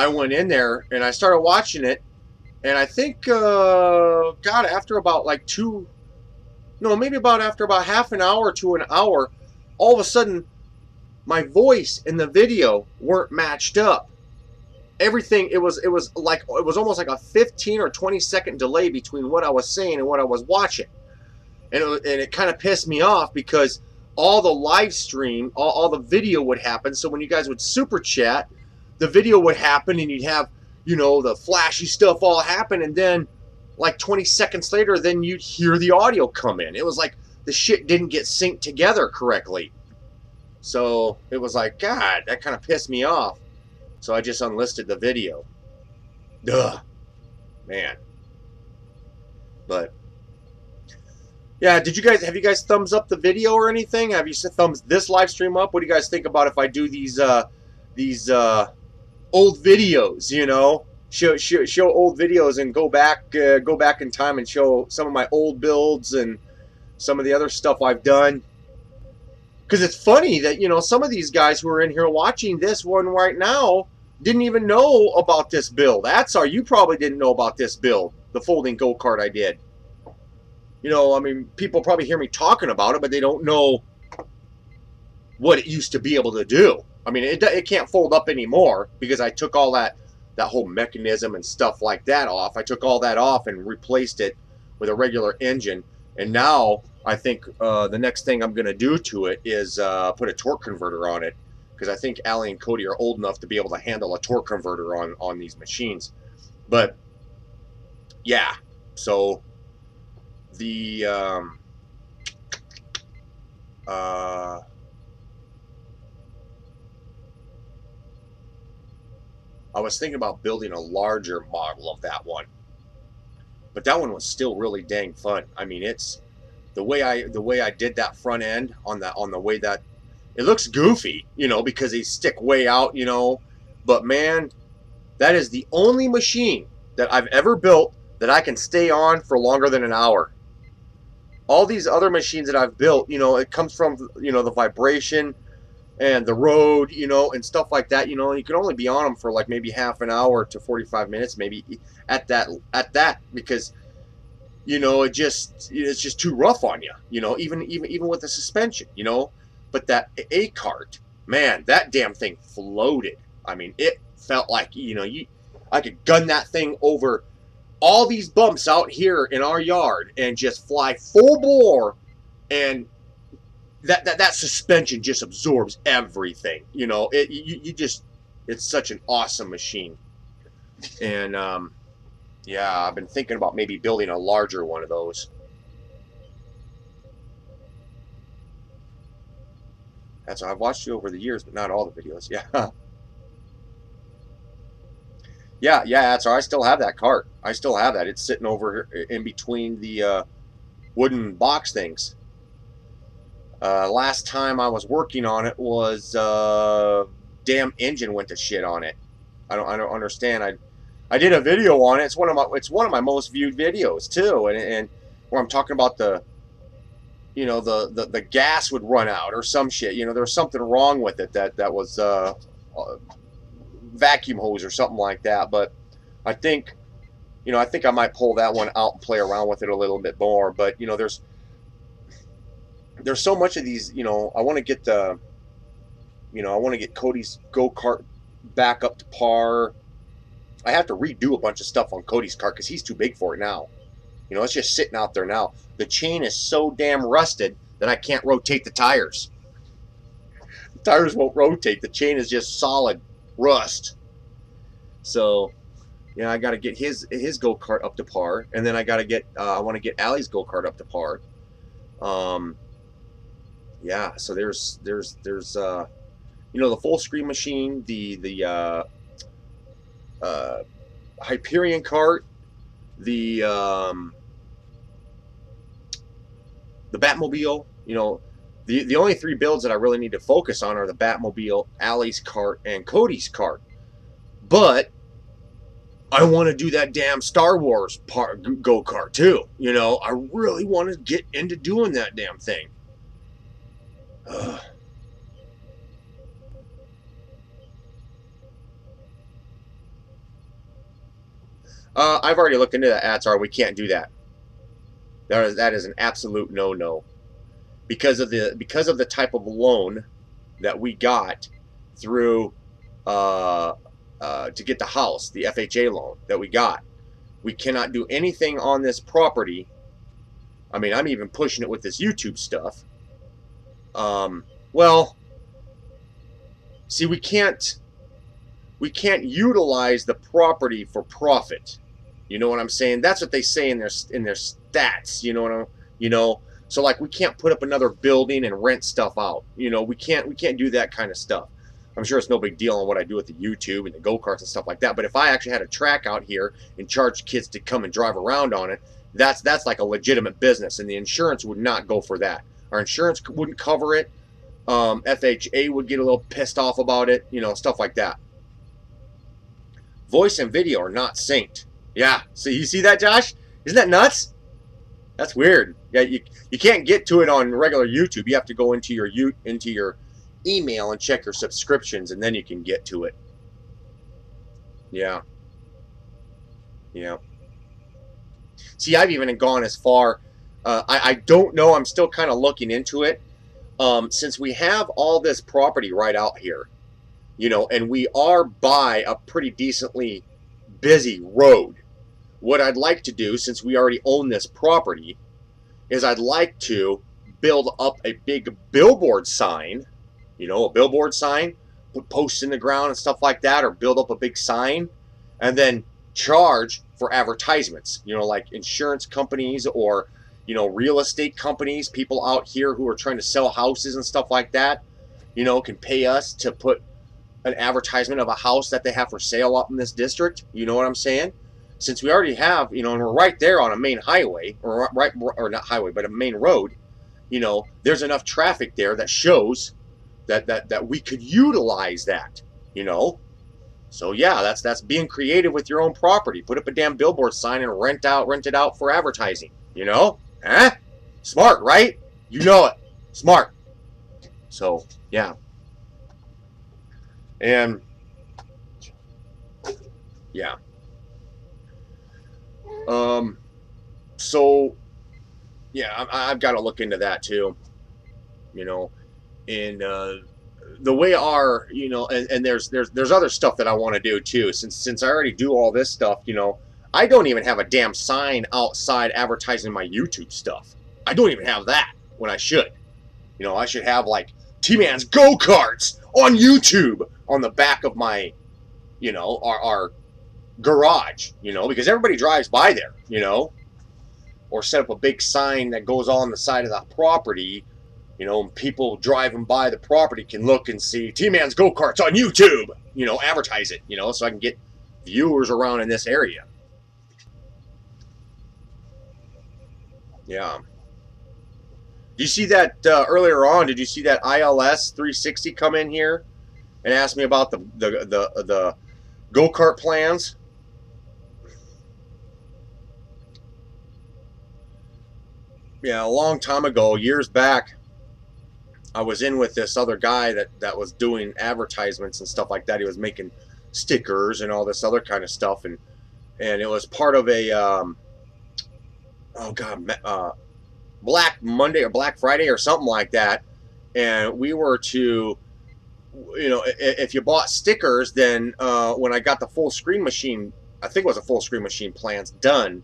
went in there and I started watching it, and I think, after about after about half an hour to an hour, all of a sudden, my voice and the video weren't matched up. Everything, it was almost like a 15 or 20 second delay between what I was saying and what I was watching. And it kind of pissed me off, because all the live stream, all the video would happen. So when you guys would super chat, the video would happen, and you'd have, the flashy stuff all happen, and then like 20 seconds later, then you'd hear the audio come in. It was like the shit didn't get synced together correctly. So it was like, God, that kind of pissed me off. So I just unlisted the video. Ugh, man. But yeah, have you guys thumbs up the video or anything? Have you thumbs this live stream up? What do you guys think about if I do these old videos? Show old videos and go back in time and show some of my old builds and some of the other stuff I've done. Because it's funny that, some of these guys who are in here watching this one right now didn't even know about this build. You probably didn't know about this build, the folding go-kart I did. People probably hear me talking about it, but they don't know what it used to be able to do. It can't fold up anymore, because I took all that whole mechanism and stuff like that off. I took all that off and replaced it with a regular engine. And now I think the next thing I'm going to do to it is put a torque converter on it, because I think Allie and Cody are old enough to be able to handle a torque converter on these machines. But yeah, so the I was thinking about building a larger model of that one, but that one was still really dang fun. I mean, it's the way I did that front end on the way that it looks goofy, you know, because they stick way out, you know, but man, that is the only machine that I've ever built that I can stay on for longer than an hour. All these other machines that I've built, you know, it comes from, you know, the vibration and the road, you know, and stuff like that. You know, you can only be on them for like maybe half an hour to 45 minutes, maybe at that, because, you know, it's just too rough on you, you know, even with the suspension, you know. But that Kart, man, that damn thing floated. I mean, it felt like, you know, I could gun that thing over all these bumps out here in our yard and just fly full bore, and that suspension just absorbs everything, you know. It's such an awesome machine. And yeah, I've been thinking about maybe building a larger one of those. That's I've watched you over the years, but not all the videos. Yeah. Yeah, that's all. I still have that cart. I still have that. It's sitting over here in between the wooden box things. Last time I was working on it was damn engine went to shit on it. I don't understand. I did a video on it. It's one of my most viewed videos too, and where I'm talking about the, you know, the gas would run out or some shit. You know, there was something wrong with it that was vacuum hose or something like that. But I think, you know, I might pull that one out and play around with it a little bit more. But you know, there's so much of these. You know, I want to get Cody's go-kart back up to par. I have to redo a bunch of stuff on Cody's cart because he's too big for it now. You know, it's just sitting out there now. The chain is so damn rusted that I can't rotate the tires. The tires won't rotate. The chain is just solid rust. So, yeah, I got to get his go-kart up to par, and then I got to get I want to get Allie's go-kart up to par. Yeah, so there's you know, the full screen machine, the Hyperion cart, the Batmobile. You know, the only three builds that I really need to focus on are the Batmobile, Allie's cart, and Cody's cart. But I want to do that damn Star Wars go-kart too. You know, I really want to get into doing that damn thing. I've already looked into that, Atsar. We can't do that. That is an absolute no-no. Because of the type of loan that we got through to get the house, the FHA loan that we got. We cannot do anything on this property. I mean, I'm even pushing it with this YouTube stuff. Well, see, we can't utilize the property for profit. You know what I'm saying? That's what they say in their stats. You know, so like we can't put up another building and rent stuff out. You know, we can't do that kind of stuff. I'm sure it's no big deal on what I do with the YouTube and the go-karts and stuff like that. But if I actually had a track out here and charged kids to come and drive around on it, that's like a legitimate business, and the insurance would not go for that. Our insurance wouldn't cover it. FHA would get a little pissed off about it. You know, stuff like that. Voice and video are not synced. Yeah, so you see that, Josh? Isn't that nuts? That's weird. Yeah, you can't get to it on regular YouTube. You have to go into your email and check your subscriptions, and then you can get to it. Yeah. See, I've even gone as far. I don't know. I'm still kind of looking into it. Since we have all this property right out here, you know, and we are by a pretty decently busy road. What I'd like to do, since we already own this property, is I'd like to build up a big billboard sign, you know, a billboard sign put posts in the ground and stuff like that, or build up a big sign, and then charge for advertisements. You know, like insurance companies or, you know, real estate companies, people out here who are trying to sell houses and stuff like that, you know, can pay us to put an advertisement of a house that they have for sale up in this district. You know what I'm saying? Since we already have, you know, and we're right there on a main highway, or not highway, but a main road, you know, there's enough traffic there that shows that we could utilize that, you know. So yeah, that's being creative with your own property. Put up a damn billboard sign and rent it out for advertising, you know? Eh? Smart, right? You know it. Smart. So, yeah. And yeah. So yeah, I've got to look into that too, you know. And the way our, you know, and there's other stuff that I want to do too, since I already do all this stuff, you know. I don't even have a damn sign outside advertising my YouTube stuff. I don't even have that when I should. You know, I should have like T-Man's go-karts on YouTube on the back of my, you know, our garage, you know, because everybody drives by there, you know. Or set up a big sign that goes on the side of the property, you know, and people driving by the property can look and see T-Man's go-karts on YouTube, you know, advertise it, you know, so I can get viewers around in this area. Yeah. Did you see that earlier on? Did you see that ILS 360 come in here and ask me about the go-kart plans? Yeah, a long time ago, years back, I was in with this other guy that was doing advertisements and stuff like that. He was making stickers and all this other kind of stuff, and it was part of a Black Monday or Black Friday or something like that. And we were to, you know, if you bought stickers, then when I got the full screen machine, I think it was a full screen machine plans done,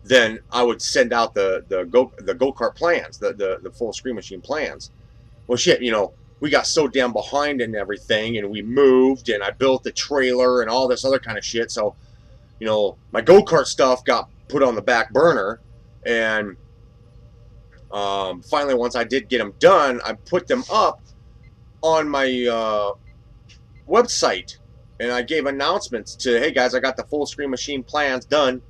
then I would send out the go-kart plans, the full screen machine plans. Well, shit, you know, we got so damn behind and everything, and we moved, and I built the trailer and all this other kind of shit. So, you know, my go-kart stuff got put on the back burner, and finally, once I did get them done, I put them up on my website, and I gave announcements to, hey guys, I got the full screen machine plans done.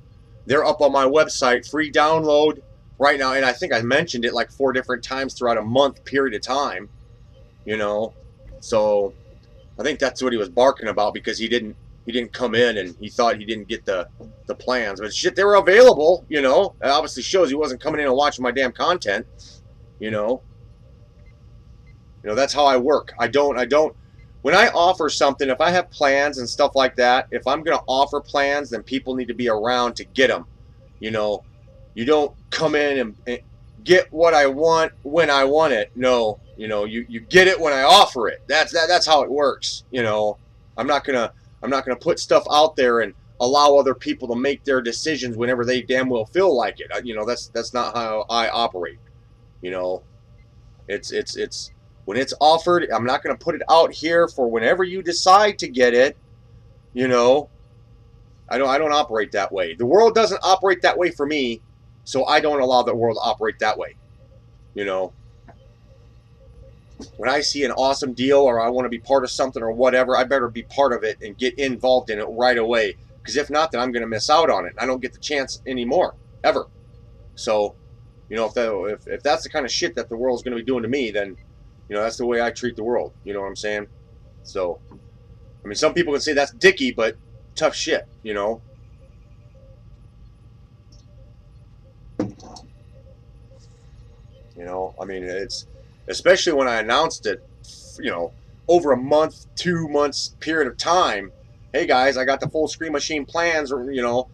They're up on my website, free download right now. And I think I mentioned it like 4 different times throughout a month period of time, you know. So I think that's what he was barking about, because he didn't come in, and he thought he didn't get the plans. But shit, they were available, you know. It obviously shows he wasn't coming in and watching my damn content, you know. You know, that's how I work. I don't when I offer something, if I have plans and stuff like that, if I'm going to offer plans, then people need to be around to get them. You know, you don't come in and get what I want when I want it. No, you know, you get it when I offer it. That's how it works. You know, I'm not gonna put stuff out there and allow other people to make their decisions whenever they damn well feel like it. You know, that's not how I operate. You know, it's when it's offered, I'm not going to put it out here for whenever you decide to get it. You know, I don't operate that way. The world doesn't operate that way for me, so I don't allow the world to operate that way. You know, when I see an awesome deal, or I want to be part of something or whatever, I better be part of it and get involved in it right away. Because if not, then I'm going to miss out on it. I don't get the chance anymore, ever. So, you know, if that's the kind of shit that the world's going to be doing to me, then, you know, that's the way I treat the world. You know what I'm saying? So, I mean, some people can say that's dicky, but tough shit, you know. You know, I mean, it's, especially when I announced it, you know, over a month, 2 months period of time. Hey guys, I got the full screen machine plans, or, you know,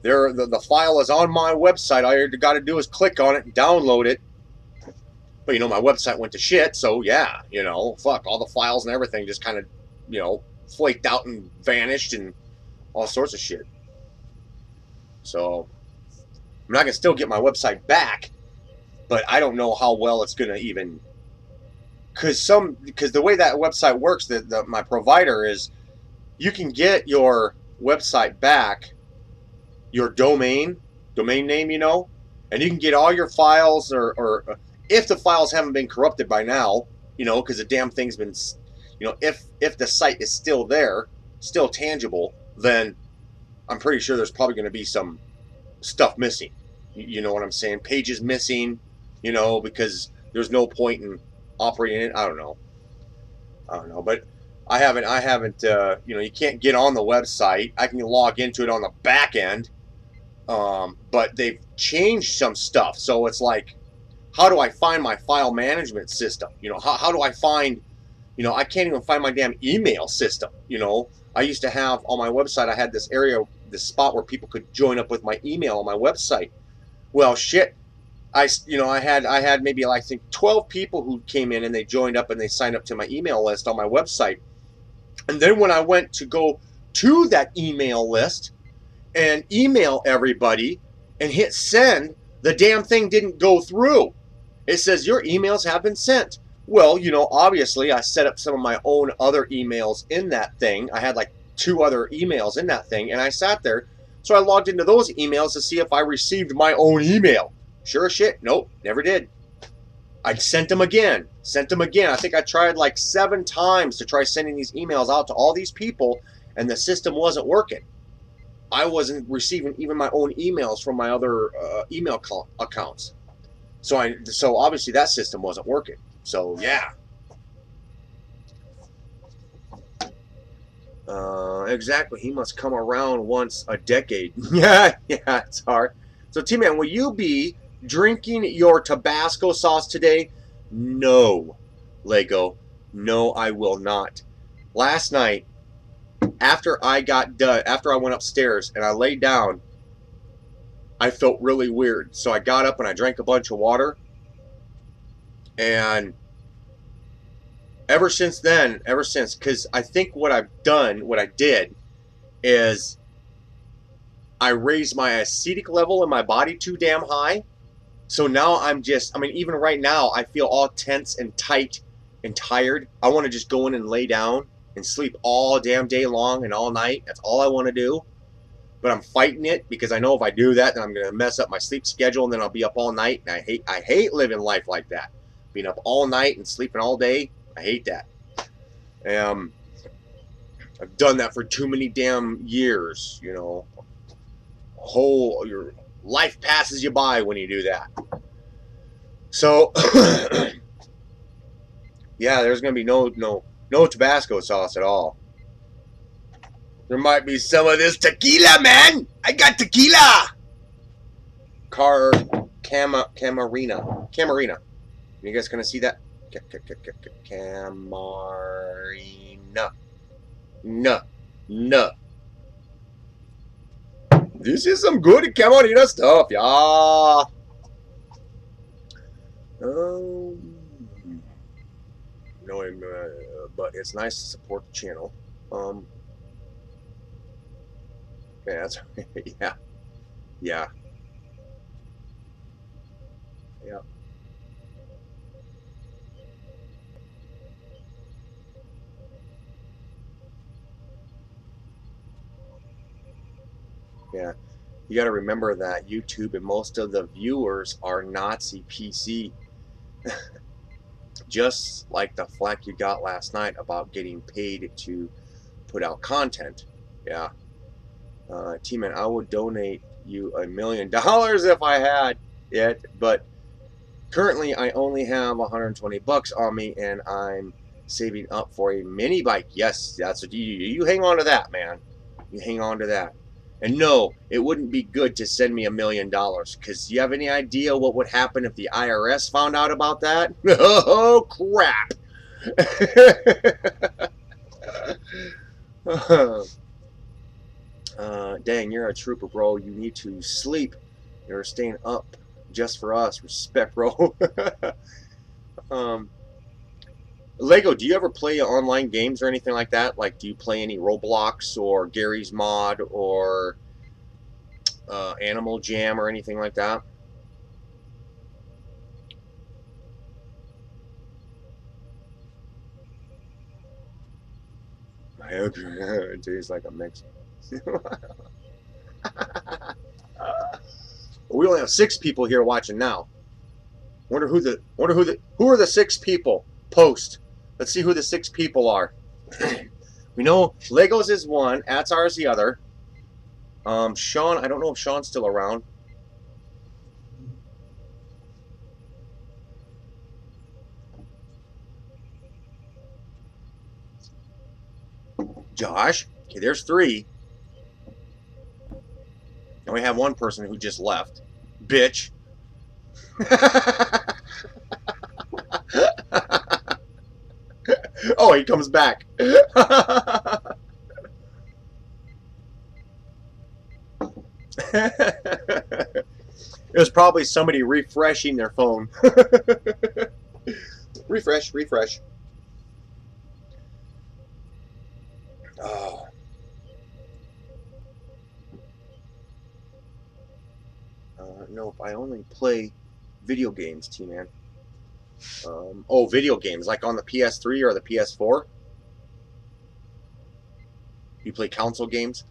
the file is on my website. All you got to do is click on it and download it. But, you know, my website went to shit, so yeah, you know, fuck, all the files and everything just kind of, you know, flaked out and vanished and all sorts of shit. So, I'm not going to still get my website back, but I don't know how well it's going to even because the way that website works, my provider is, you can get your website back, your domain name, you know, and you can get all your files, or if the files haven't been corrupted by now, you know, because the damn thing's been, you know, if the site is still there, still tangible, then I'm pretty sure there's probably going to be some stuff missing. You know what I'm saying? Pages missing, you know, because there's no point in operating it. I don't know, but I haven't. You know, you can't get on the website. I can log into it on the back end, but they've changed some stuff. So it's like, how do I find my file management system? You know, how do I find, you know, I can't even find my damn email system. You know, I used to have on my website, I had this area, this spot where people could join up with my email on my website. Well, shit. I had maybe, I think, 12 people who came in and they joined up and they signed up to my email list on my website. And then when I went to go to that email list and email everybody and hit send, the damn thing didn't go through. It says your emails have been sent. Well, you know, obviously I set up some of my own other emails in that thing. I had like 2 other emails in that thing, and I sat there. So I logged into those emails to see if I received my own email. Sure as shit, nope, never did. I sent them again. I think I tried like 7 times to try sending these emails out to all these people, and the system wasn't working. I wasn't receiving even my own emails from my other email accounts. So obviously that system wasn't working. So yeah. Exactly. He must come around once a decade. Yeah, it's hard. So T-Man, will you be drinking your Tabasco sauce today? No, Lego. No, I will not. Last night, after I went upstairs and I laid down, I felt really weird. So I got up and I drank a bunch of water. And ever since, because I think what I did is I raised my acetic level in my body too damn high. So now even right now, I feel all tense and tight and tired. I want to just go in and lay down and sleep all damn day long and all night. That's all I want to do. But I'm fighting it because I know if I do that, then I'm going to mess up my sleep schedule and then I'll be up all night. And I hate living life like that. Being up all night and sleeping all day, I hate that. I've done that for too many damn years, you know. Your life passes you by when you do that. So yeah, there's gonna be no Tabasco sauce at all. There might be some of this tequila, man. I got tequila. Camarina. You guys gonna see that? Camarina. No. This is some good Camarina stuff, yeah. No, but it's nice to support the channel. Yeah, that's yeah. Yeah, you got to remember that YouTube and most of the viewers are Nazi PC. Just like the flack you got last night about getting paid to put out content. Yeah. T-Man, I would donate you $1 million if I had it, but currently I only have 120 bucks on me and I'm saving up for a mini bike. Yes, that's what you hang on to that, man. You hang on to that. And no, it wouldn't be good to send me $1 million, because you have any idea what would happen if the IRS found out about that? Oh, crap. Dang, you're a trooper, bro. You need to sleep. You're staying up just for us. Respect, bro. Lego, do you ever play online games or anything like that? Like, do you play any Roblox or Gary's Mod or Animal Jam or anything like that? It tastes like a mix. We only have 6 people here watching now. Who are the 6 people? Post. Let's see who the 6 people are. We know Legos is one, Atsar is the other. Sean, I don't know if Sean's still around. Josh. Okay, there's 3. And we have one person who just left. Bitch. Oh, he comes back. It was probably somebody refreshing their phone. Refresh. Oh. No, I only play video games, T-Man. Oh, video games, like on the PS3 or the PS4? You play console games?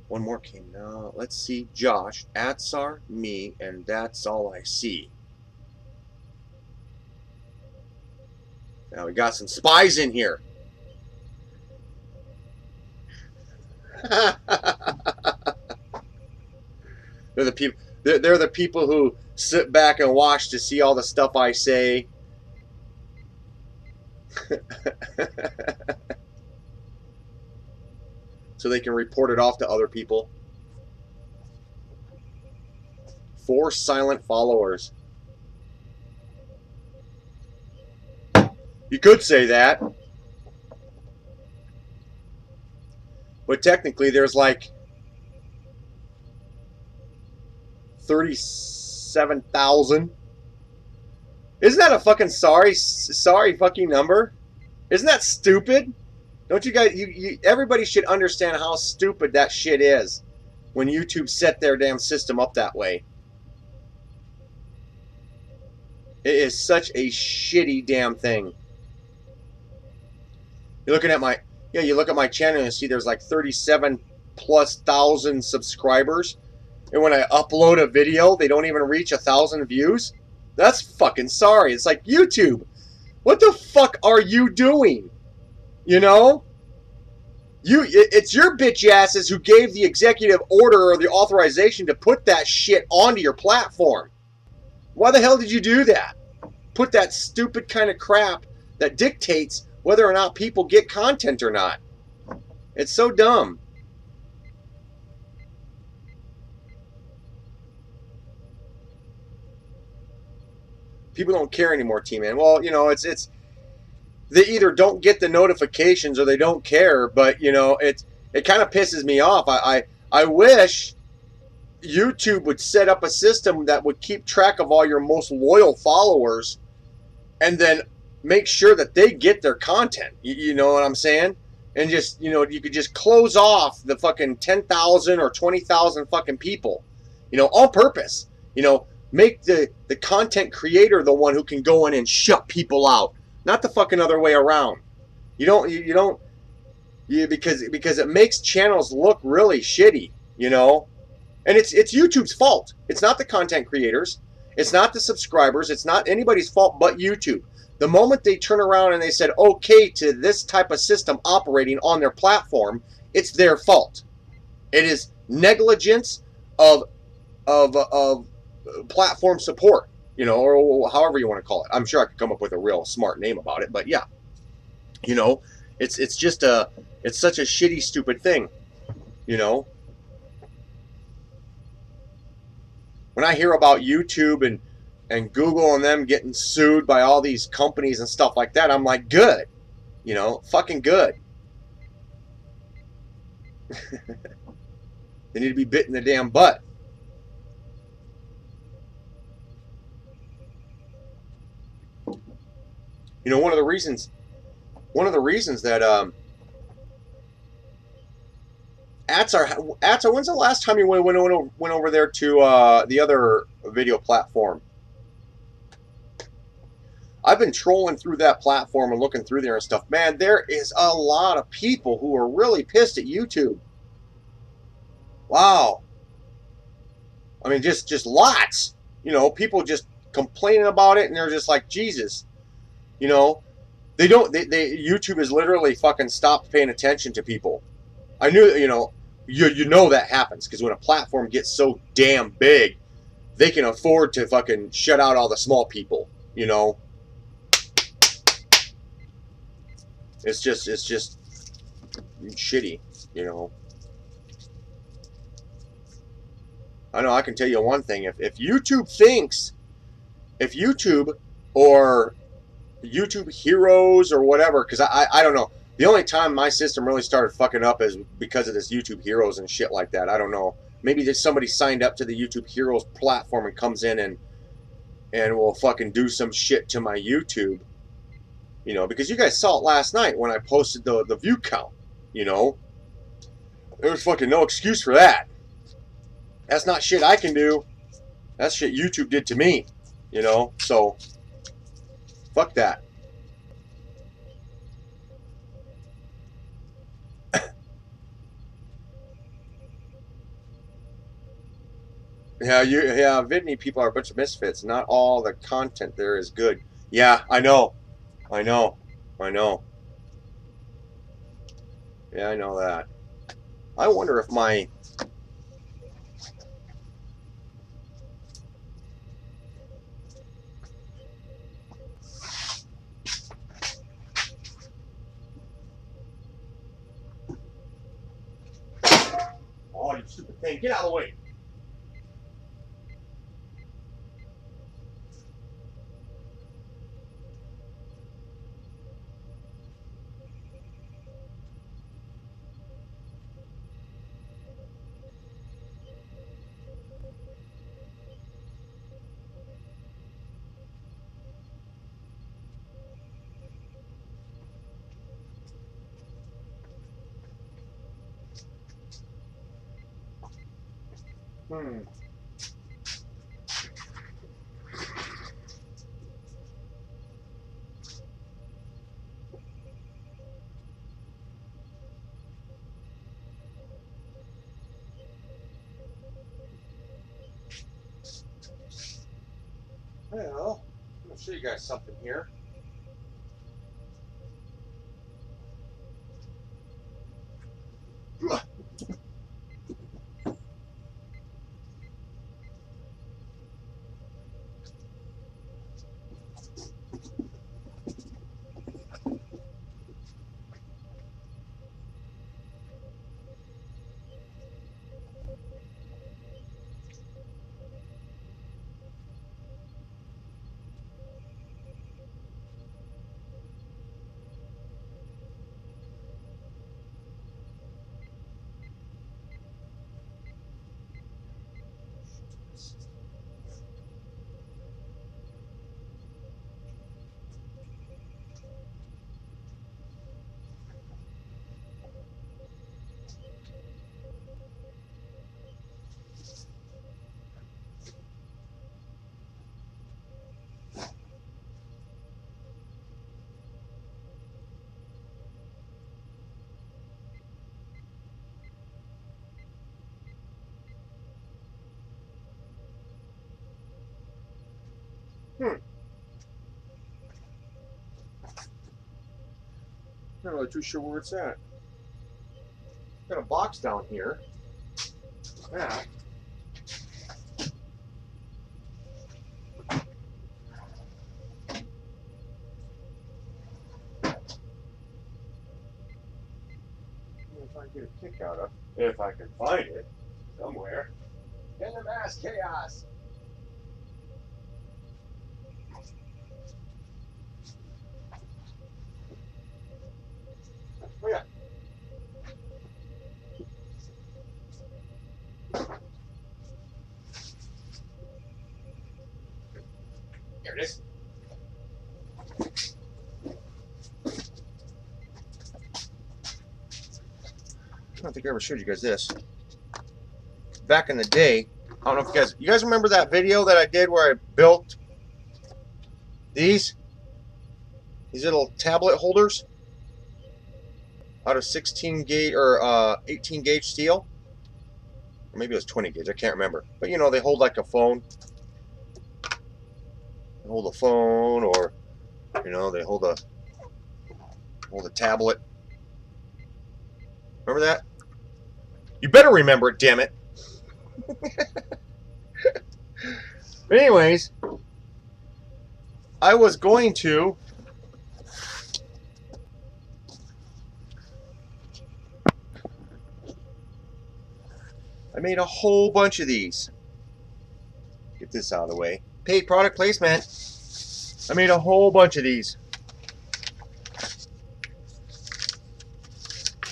One more came now. Let's see. Josh, Atsar, me, and that's all I see. Now we got some spies in here. They're the people. They're the people who sit back and watch to see all the stuff I say. So they can report it off to other people. 4 silent followers. You could say that. But technically there's like 37,000. Isn't that a fucking sorry fucking number? Isn't that stupid? Don't you guys, everybody should understand how stupid that shit is when YouTube set their damn system up that way. It is such a shitty damn thing. You're looking at my, you look at my channel and see there's like 37,000+ subscribers. And when I upload a video, they don't even reach 1,000 views. That's fucking sorry. It's like, YouTube, what the fuck are you doing? You know? It's your bitch asses who gave the executive order or the authorization to put that shit onto your platform. Why the hell did you do that? Put that stupid kind of crap that dictates whether or not people get content or not. It's so dumb. People don't care anymore, T-Man. Well, you know, it's they either don't get the notifications or they don't care, but you know, it kind of pisses me off. I wish YouTube would set up a system that would keep track of all your most loyal followers and then make sure that they get their content. You know what I'm saying? And just, you know, you could just close off the fucking 10,000 or 20,000 fucking people, you know, on purpose. You know, make the content creator the one who can go in and shut people out, not the fucking other way around. Because it makes channels look really shitty, you know. And it's YouTube's fault. It's not the content creators. It's not the subscribers. It's not anybody's fault but YouTube. The moment they turn around and they said okay to this type of system operating on their platform, it's their fault. It is negligence of platform support, you know, or however you want to call it. I'm sure I could come up with a real smart name about it, but yeah, you know, it's just it's such a shitty, stupid thing, you know. When I hear about YouTube and Google and them getting sued by all these companies and stuff like that, I'm like, good, you know, fucking good. They need to be bit in the damn butt. You know, one of the reasons that Atsar, when's the last time you went over there to the other video platform? I've been trolling through that platform and looking through there and stuff. Man, there is a lot of people who are really pissed at YouTube. Wow. I mean, just lots. You know, people just complaining about it, and they're just like, Jesus. You know, they YouTube has literally fucking stopped paying attention to people. I knew, you know that happens, because when a platform gets so damn big, they can afford to fucking shut out all the small people, you know. It's just shitty, you know. I know I can tell you one thing. If YouTube or YouTube heroes or whatever, because I don't know. The only time my system really started fucking up is because of this YouTube heroes and shit like that. I don't know. Maybe there's somebody signed up to the YouTube heroes platform and comes in and will fucking do some shit to my YouTube. You know, because you guys saw it last night when I posted the view count. You know, there was fucking no excuse for that. That's not shit I can do. That's shit YouTube did to me. You know, so fuck that. Yeah, Vidney people are a bunch of misfits. Not all the content there is good. Yeah, I know. I know. Yeah, I know that. I wonder if my... Oh, you stupid thing. Get out of the way. Well, I'm going to show you guys something here. Not really too sure where it's at. Got a box down here. Yeah. If I get a kick out of, if I can find it somewhere. In the mass chaos. Oh yeah. There it is. I don't think I ever showed you guys this. Back in the day, I don't know if you guys remember that video that I did where I built these? These little tablet holders out of 16 gauge or 18 gauge steel. Or maybe it was 20 gauge. I can't remember. But you know, they hold like a phone. They hold a phone, or you know, they hold a tablet. Remember that? You better remember it, damn it. But anyways, I was going to I made a whole bunch of these. Get this out of the way. Paid product placement. I made a whole bunch of these.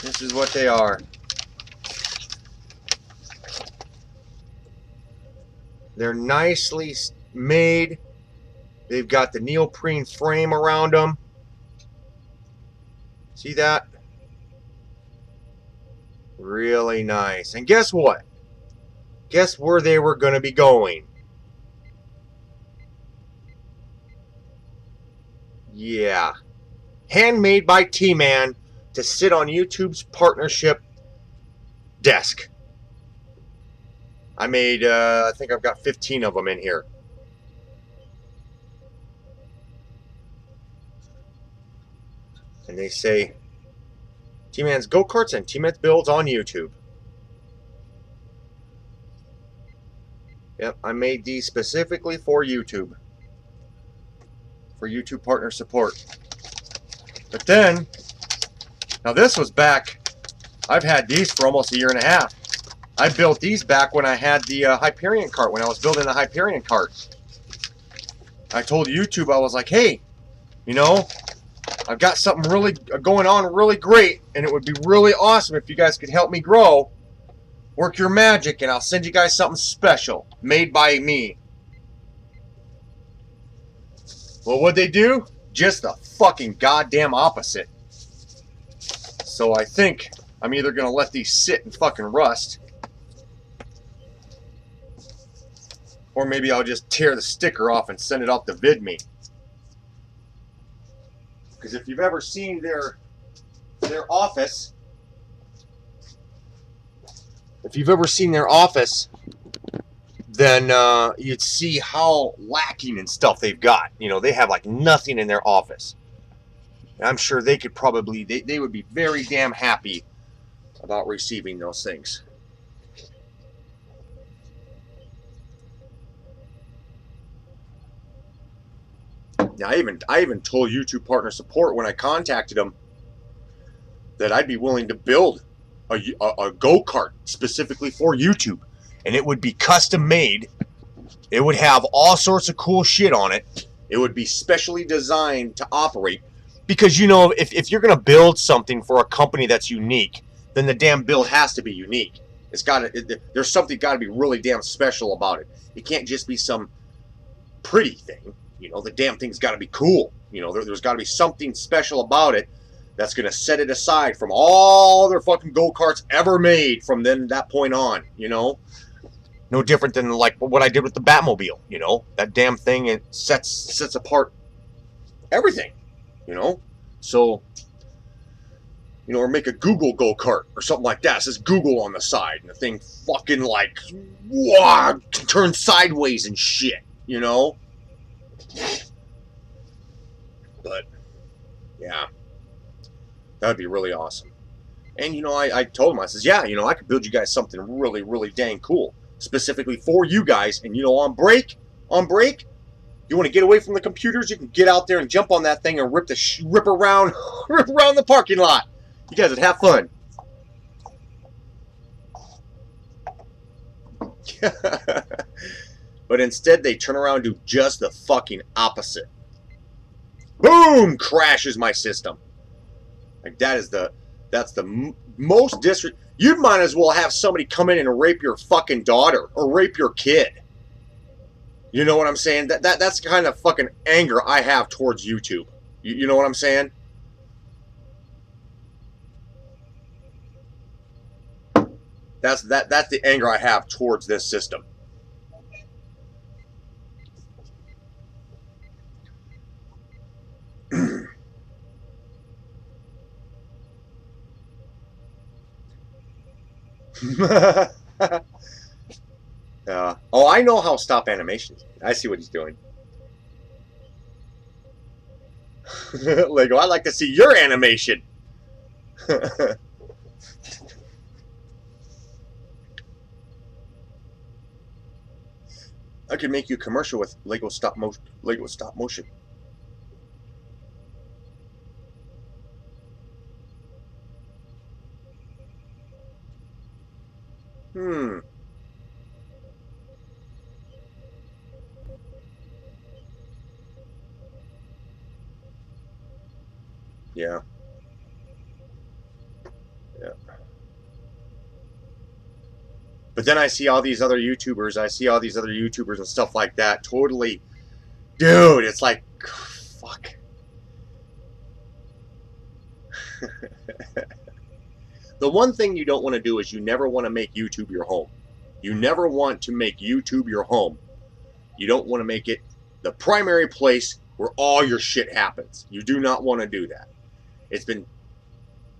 This is what they are. They're nicely made. They've got the neoprene frame around them. See that? Really nice. And guess what? Guess where they were going to be going? Yeah. Handmade by T-Man to sit on YouTube's partnership desk. I made, I think I've got 15 of them in here. And they say, T-Man's Go-Karts and T-Man's Builds on YouTube. Yep, I made these specifically for YouTube. For YouTube partner support. But then, now this was back, I've had these for almost a year and a half. I built these back when I had the Hyperion cart, when I was building the Hyperion cart. I told YouTube, I was like, hey, you know, I've got something really going on really great, and it would be really awesome if you guys could help me grow. Work your magic, and I'll send you guys something special, made by me. Well, what'd they do? Just the fucking goddamn opposite. So I think I'm either going to let these sit and fucking rust, or maybe I'll just tear the sticker off and send it off to VidMe. Because if you've ever seen their office, then you'd see how lacking and stuff they've got. You know, they have like nothing in their office. And I'm sure they could probably, they would be very damn happy about receiving those things. Now, I even told YouTube Partner Support when I contacted them that I'd be willing to build a go-kart specifically for YouTube. And it would be custom made. It would have all sorts of cool shit on it. It would be specially designed to operate. Because, you know, if you're going to build something for a company that's unique, then the damn build has to be unique. There's something got to be really damn special about it. It can't just be some pretty thing. You know, the damn thing's got to be cool. You know, there's got to be something special about it that's going to set it aside from all their fucking go-karts ever made from then that point on, you know? No different than like what I did with the Batmobile, you know? That damn thing, it sets apart everything, you know? So, you know, or make a Google go-kart or something like that. It says Google on the side, and the thing fucking like, whoa, can turn sideways and shit, you know? But, yeah. That would be really awesome. And, you know, I told him, I says, yeah, you know, I could build you guys something really, really dang cool. Specifically for you guys. And, you know, on break, you want to get away from the computers, you can get out there and jump on that thing and rip around the parking lot. You guys would have fun. But instead, they turn around and do just the fucking opposite. Boom! Crashes my system. Like, that's the most disrespect. You might as well have somebody come in and rape your fucking daughter or rape your kid. You know what I'm saying? That's the kind of fucking anger I have towards YouTube. You know what I'm saying? That's the anger I have towards this system. Oh, I know how stop animation is. I see what he's doing. Lego, I'd like to see your animation. I could make you a commercial with Lego stop motion. Lego stop motion. Yeah. Yeah. But then I see all these other YouTubers. And stuff like that. Totally. Dude, it's like, fuck. The one thing you don't want to do is you never want to make YouTube your home. You never want to make YouTube your home. You don't want to make it the primary place where all your shit happens. You do not want to do that. It's been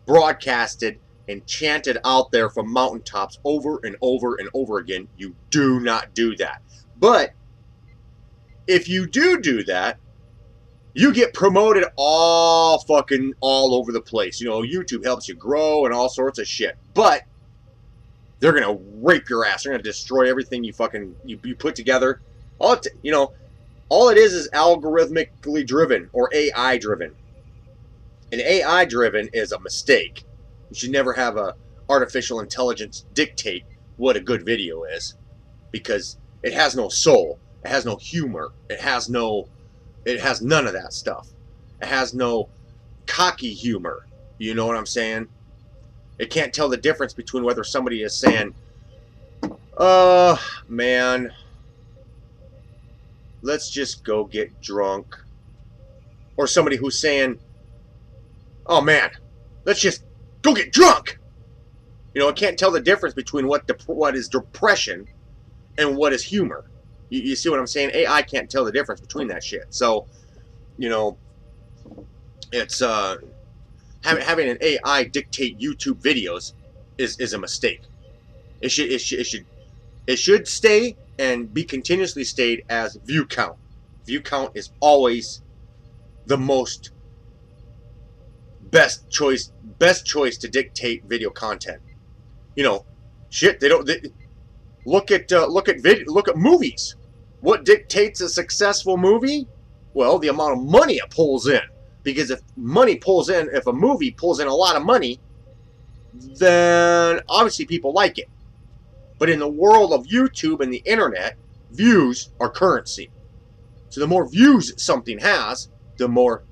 broadcasted and chanted out there from mountaintops over and over and over again. You do not do that. But if you do that, you get promoted all over the place. You know, YouTube helps you grow and all sorts of shit. But they're gonna rape your ass. They're gonna destroy everything you put together. All it is algorithmically driven or AI driven. And AI driven is a mistake. You should never have a artificial intelligence dictate what a good video is, because it has no soul. It has no humor. It has none of that stuff. It has no cocky humor. You know what I'm saying? It can't tell the difference between whether somebody is saying, man, let's just go get drunk. Or somebody who's saying, oh man, let's just go get drunk. You know, it can't tell the difference between what is depression and what is humor. You see what I'm saying? AI can't tell the difference between that shit. So, you know, it's having an AI dictate YouTube videos is a mistake. It should stay and be continuously stayed as view count. View count is always the most best choice to dictate video content. You know, shit. Look at movies. What dictates a successful movie? Well, the amount of money it pulls in. Because if a movie pulls in a lot of money, then obviously people like it. But in the world of YouTube and the internet, views are currency. So the more views something has, the more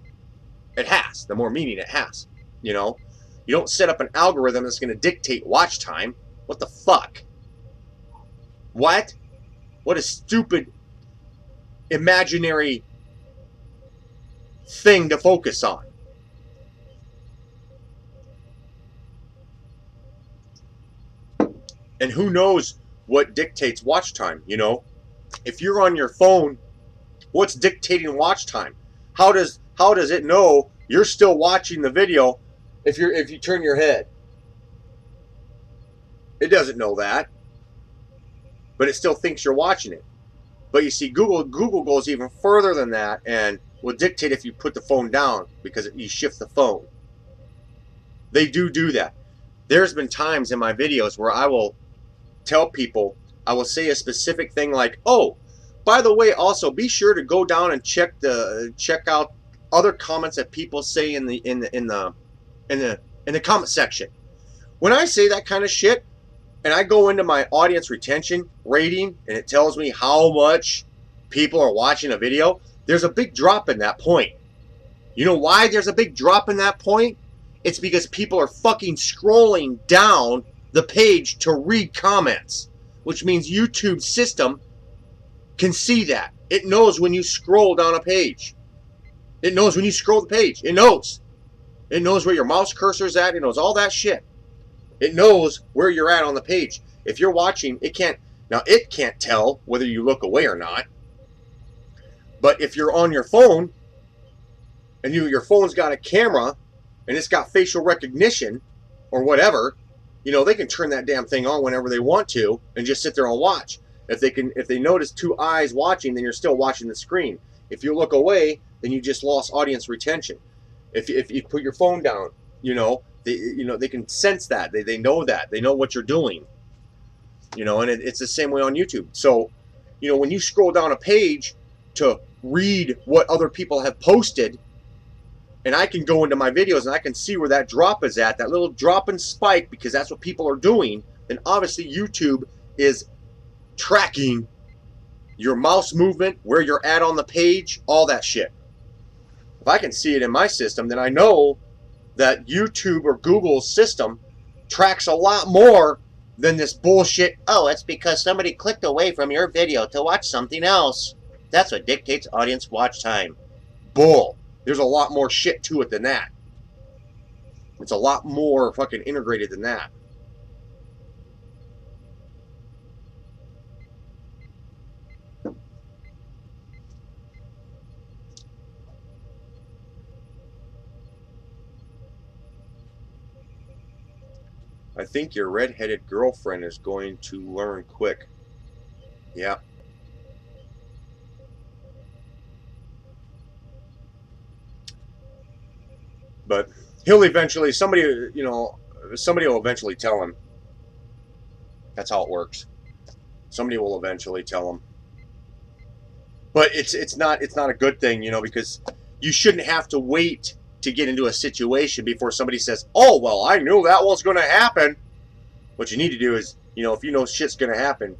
it has, the more meaning it has. You know, you don't set up an algorithm that's going to dictate watch time. What the fuck? What a stupid imaginary thing to focus on. And who knows what dictates watch time, you know? If you're on your phone, what's dictating watch time? How does it know you're still watching the video if you turn your head? It doesn't know that. But it still thinks you're watching it. But you see, Google goes even further than that and will dictate if you put the phone down because you shift the phone. They do that. There's been times in my videos where I will tell people, I will say a specific thing like, oh, by the way, also be sure to go down and check out other comments that people say in the comment section. When I say that kind of shit, and I go into my audience retention rating, and it tells me how much people are watching a video, there's a big drop in that point. You know why there's a big drop in that point? It's because people are fucking scrolling down the page to read comments, which means YouTube's system can see that. It knows when you scroll down a page. It knows when you scroll the page. It knows. It knows where your mouse cursor's at. It knows all that shit. It knows where you're at on the page. If you're watching, it can't tell whether you look away or not. But if you're on your phone, and your phone's got a camera, and it's got facial recognition, or whatever, you know, they can turn that damn thing on whenever they want to and just sit there and watch. If they notice two eyes watching, then you're still watching the screen. If you look away, then you just lost audience retention. If you put your phone down, you know, they can sense that. They know that. They know what you're doing. You know, and it's the same way on YouTube. So, you know, when you scroll down a page to read what other people have posted, and I can go into my videos and I can see where that drop is at, that little drop and spike, because that's what people are doing, then obviously YouTube is tracking your mouse movement, where you're at on the page, all that shit. If I can see it in my system, then I know that YouTube or Google's system tracks a lot more than this bullshit. Oh, it's because somebody clicked away from your video to watch something else. That's what dictates audience watch time. Bull. There's a lot more shit to it than that. It's a lot more fucking integrated than that. I think your redheaded girlfriend is going to learn quick. Yeah. But he'll eventually, somebody will eventually tell him. That's how it works. Somebody will eventually tell him. But it's not a good thing, you know, because you shouldn't have to wait to get into a situation before somebody says, oh, well, I knew that was going to happen. What you need to do is, you know, if you know shit's going to happen,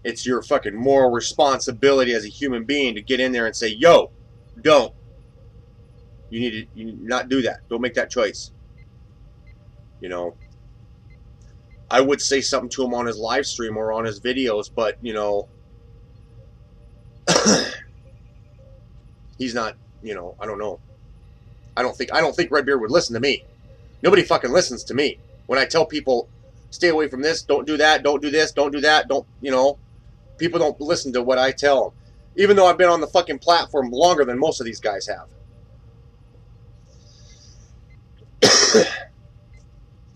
it's your fucking moral responsibility as a human being to get in there and say, yo, don't. You need to not do that. Don't make that choice. You know, I would say something to him on his live stream or on his videos, but, you know, he's not, you know, I don't know. I don't think Redbeard would listen to me. Nobody fucking listens to me. When I tell people, stay away from this, don't do that, don't do this, don't do that, don't, you know, people don't listen to what I tell them. Even though I've been on the fucking platform longer than most of these guys have.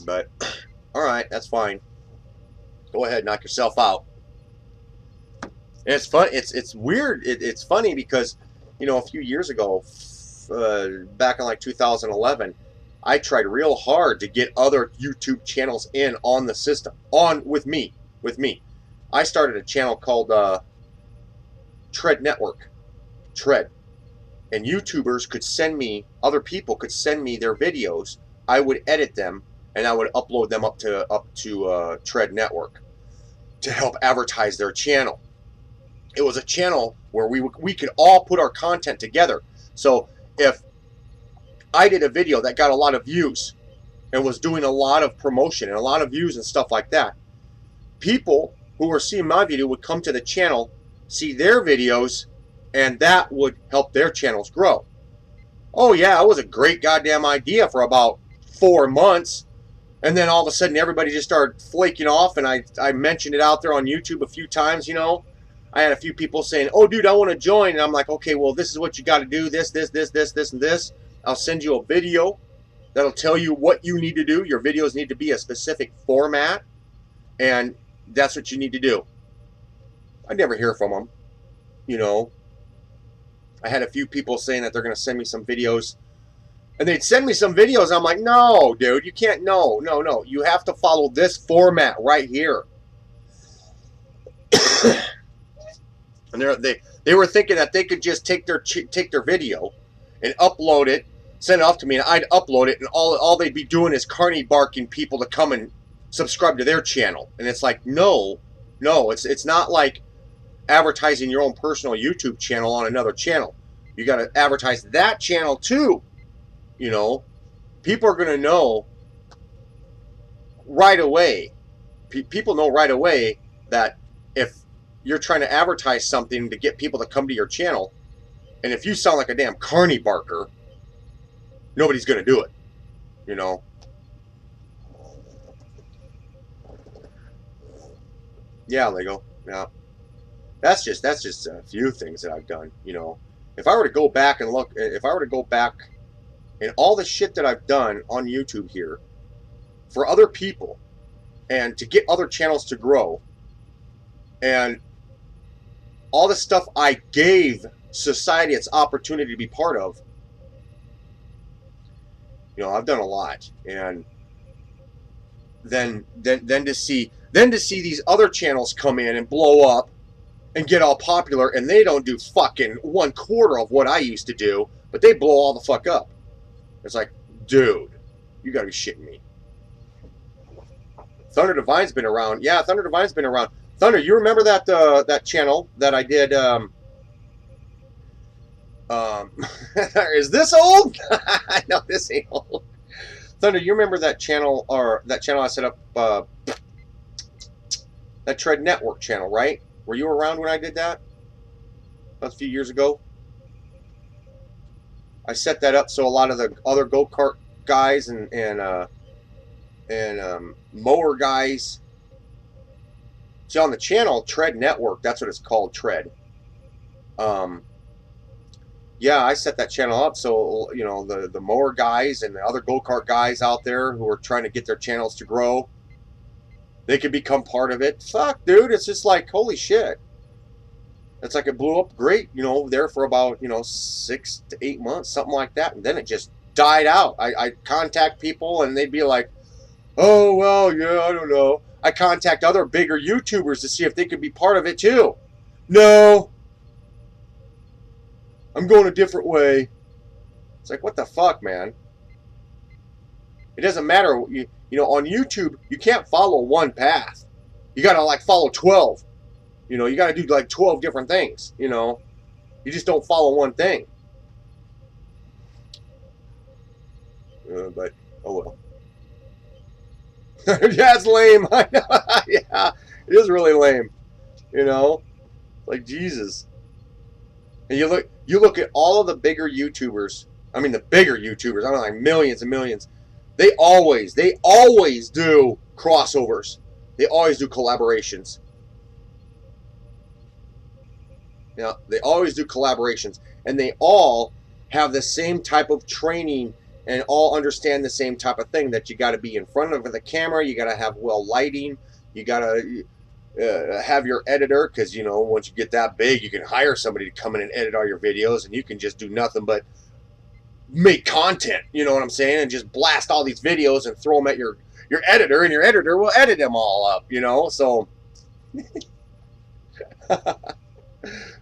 But, alright, that's fine. Go ahead, knock yourself out. And it's fun, it's weird, it's funny because, you know, a few years ago, back in like 2011, I tried real hard to get other YouTube channels in on the system, with me. I started a channel called Tread Network, Tread, and YouTubers could send me, other people could send me their videos. I would edit them and I would upload them up to Tread Network to help advertise their channel. It was a channel where we could all put our content together. So if I did a video that got a lot of views and was doing a lot of promotion and a lot of views and stuff like that, people who were seeing my video would come to the channel, see their videos, and that would help their channels grow. Oh yeah, it was a great goddamn idea for about 4 months, and then all of a sudden everybody just started flaking off, and I mentioned it out there on YouTube a few times, you know. I had a few people saying, oh dude, I want to join, and I'm like, okay, well this is what you got to do, this, and this. I'll send you a video that'll tell you what you need to do. Your videos need to be a specific format, and that's what you need to do. I never hear from them, you know. I had a few people saying that they're going to send me some videos, and they'd send me some videos, and I'm like, no, dude, you can't, no. You have to follow this format right here. And they were thinking that they could just take their video and upload it, send it off to me, and I'd upload it, and all they'd be doing is carny barking people to come and subscribe to their channel. And it's like, no, it's not like advertising your own personal YouTube channel on another channel. You got to advertise that channel too. You know, people are going to know right away. People know right away that if you're trying to advertise something to get people to come to your channel, and if you sound like a damn carny barker, nobody's going to do it. You know. Yeah, Lego. Yeah. That's just a few things that I've done, you know. If I were to go back and look, if I were to go back and all the shit that I've done on YouTube here for other people, and to get other channels to grow. And all the stuff I gave society its opportunity to be part of, you know, I've done a lot. And then to see these other channels come in and blow up and get all popular, and they don't do fucking 1/4 of what I used to do, but they blow all the fuck up. It's like, dude, you gotta be shitting me. Thunder Divine's been around. Yeah, Thunder Divine's been around. Thunder, you remember that that channel that I did? Is this old? No, this ain't old. Thunder, you remember that channel, or that channel I set up? That Tread Network channel, right? Were you around when I did that? That's a few years ago. I set that up so a lot of the other go-kart guys and mower guys. See, on the channel Tread Network, that's what it's called, Tread. Yeah, I set that channel up so, you know, the mower guys and the other go-kart guys out there who are trying to get their channels to grow, they could become part of it. Fuck, dude, it's just like, holy shit. It's like it blew up great, you know, there for about, you know, 6 to 8 months, something like that, and then it just died out. I contact people and they'd be like, oh, well, yeah, I don't know. I contact other bigger YouTubers to see if they could be part of it too. No. I'm going a different way. It's like, what the fuck, man? It doesn't matter. You know, on YouTube, you can't follow one path. You got to, like, follow 12. You know, you got to do, like, 12 different things, you know. You just don't follow one thing. But, oh well. Yeah, it's lame. I know. Yeah, it is really lame. You know? Like, Jesus. And you look at all of the bigger YouTubers. I mean, the bigger YouTubers. I mean, like millions and millions. They always do crossovers. They always do collaborations. Yeah, they always do collaborations, and they all have the same type of training and all understand the same type of thing, that you got to be in front of the camera, you got to have well lighting, you got to have your editor, because, you know, once you get that big, you can hire somebody to come in and edit all your videos, and you can just do nothing but make content, you know what I'm saying, and just blast all these videos and throw them at your editor, and your editor will edit them all up, you know, so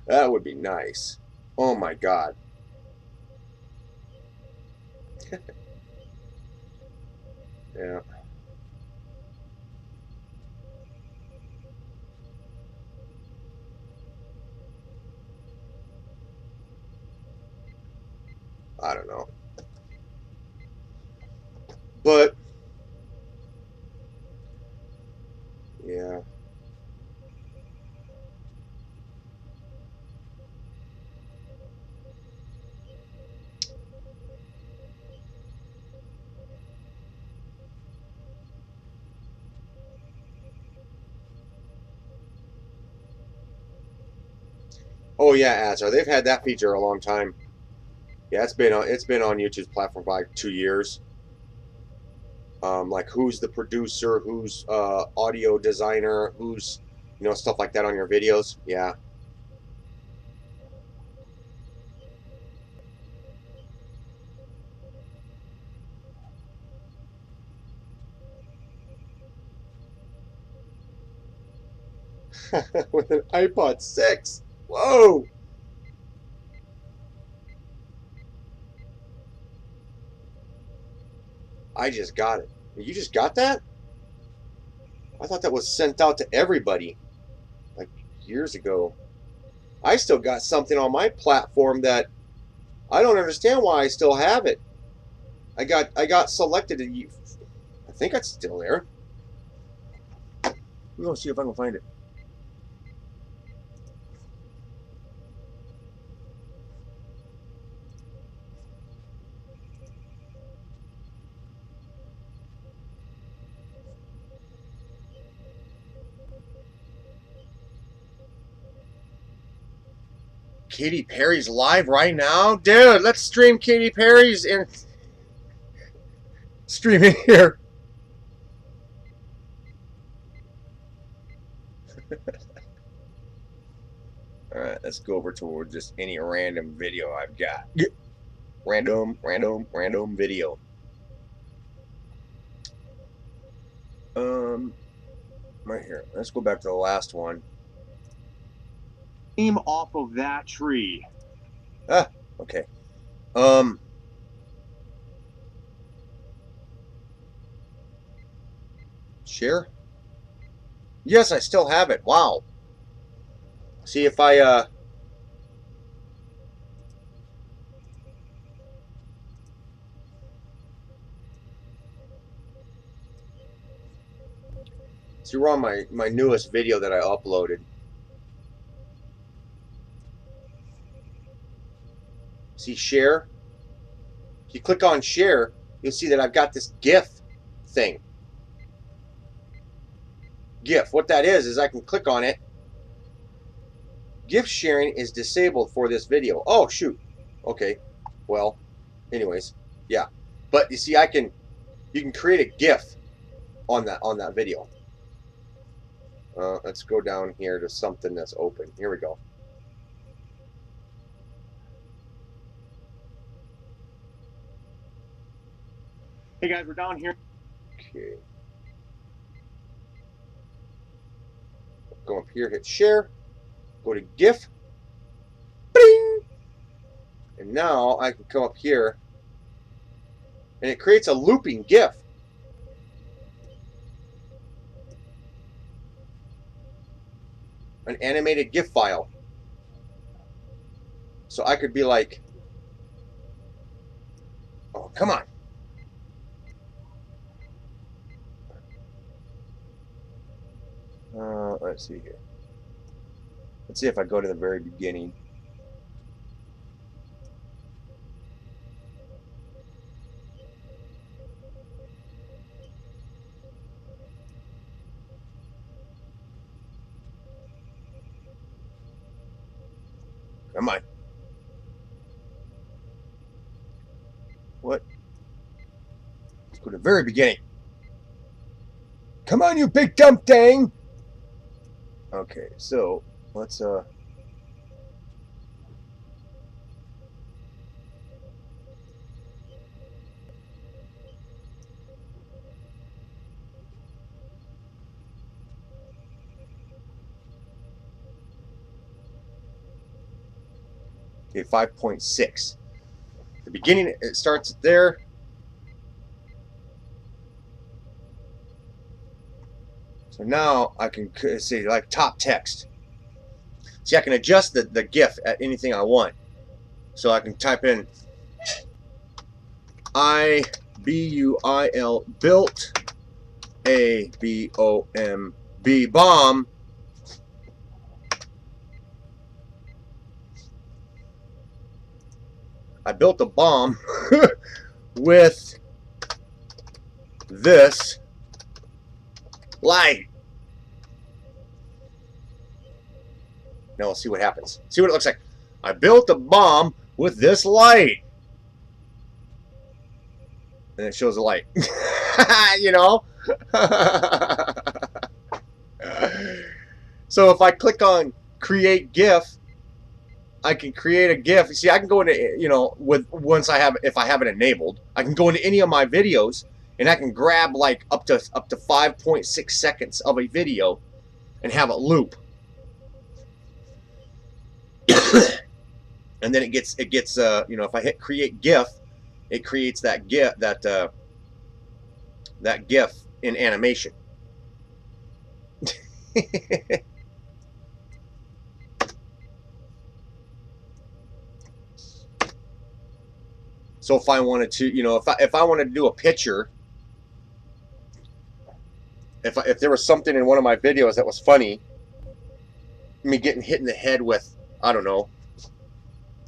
that would be nice. Oh my God. Yeah. I don't know. But yeah. Oh yeah, Azar. They've had that feature a long time. Yeah, it's been on YouTube's platform for like 2 years. Like who's the producer, who's audio designer, who's, you know, stuff like that on your videos. Yeah. With an iPod 6. Whoa. I just got it. You just got that? I thought that was sent out to everybody like years ago. I still got something on my platform that I don't understand why I still have it. I got selected. I think it's still there. We're gonna see if I can find it. Katy Perry's live right now? Dude, let's stream Katy Perry's in. Stream it here. Alright, let's go over to just any random video I've got. Random video. Right here. Let's go back to the last one. Aim off of that tree. Ah, okay. Share? Yes, I still have it. Wow. See if I, see, we're on my newest video that I uploaded. See, share? If you click on share, you'll see that I've got this GIF thing. GIF. What that is I can click on it. GIF sharing is disabled for this video. Oh, shoot. Okay. Well, anyways, yeah. But you see, you can create a GIF on that video. Let's go down here to something that's open. Here we go. Hey guys, we're down here. Okay. Go up here, hit share. Go to GIF. Bing! And now I can come up here. And it creates a looping GIF. An animated GIF file. So I could be like, oh, come on. Let's see here. Let's see if I go to the very beginning. Come on. What? Let's go to the very beginning. Come on, you big dumb thing! Okay, so let's okay, 5.6. The beginning, it starts there. So now I can see like top text. See, I can adjust the GIF at anything I want. So I can type in I-B-U-I-L built A-B-O-M-B bomb. I built a bomb with this light. Now we'll see what happens. See what it looks like. I built a bomb with this light. And it shows a light. You know? So if I click on create GIF, I can create a GIF. See, I can go into, you know, if I have it enabled, I can go into any of my videos and I can grab like up to 5.6 seconds of a video and have it loop. And then it gets you know, if I hit create GIF, it creates that GIF that GIF in animation. So if I wanted to, you know, if I wanted to do a picture, if there was something in one of my videos that was funny, me getting hit in the head with, I don't know,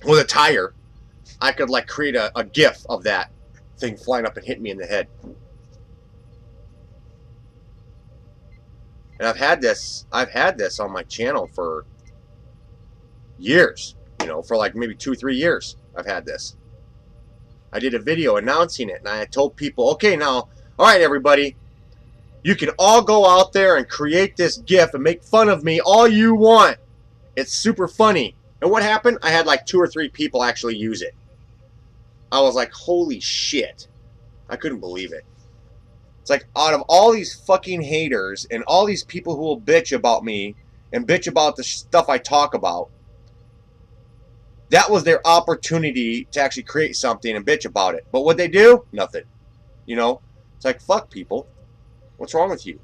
with a tire, I could like create a GIF of that thing flying up and hitting me in the head. And I've had this on my channel for years, you know, for like maybe 2-3 years. I've had this. I did a video announcing it, and I told people, okay, now, all right, everybody, You can all go out there and create this GIF and make fun of me all you want. It's super funny. And what happened? I had like 2 or 3 people actually use it. I was like, holy shit. I couldn't believe it. It's like, out of all these fucking haters and all these people who will bitch about me and bitch about the stuff I talk about, that was their opportunity to actually create something and bitch about it. But what they do? Nothing. You know? It's like, fuck people. What's wrong with you?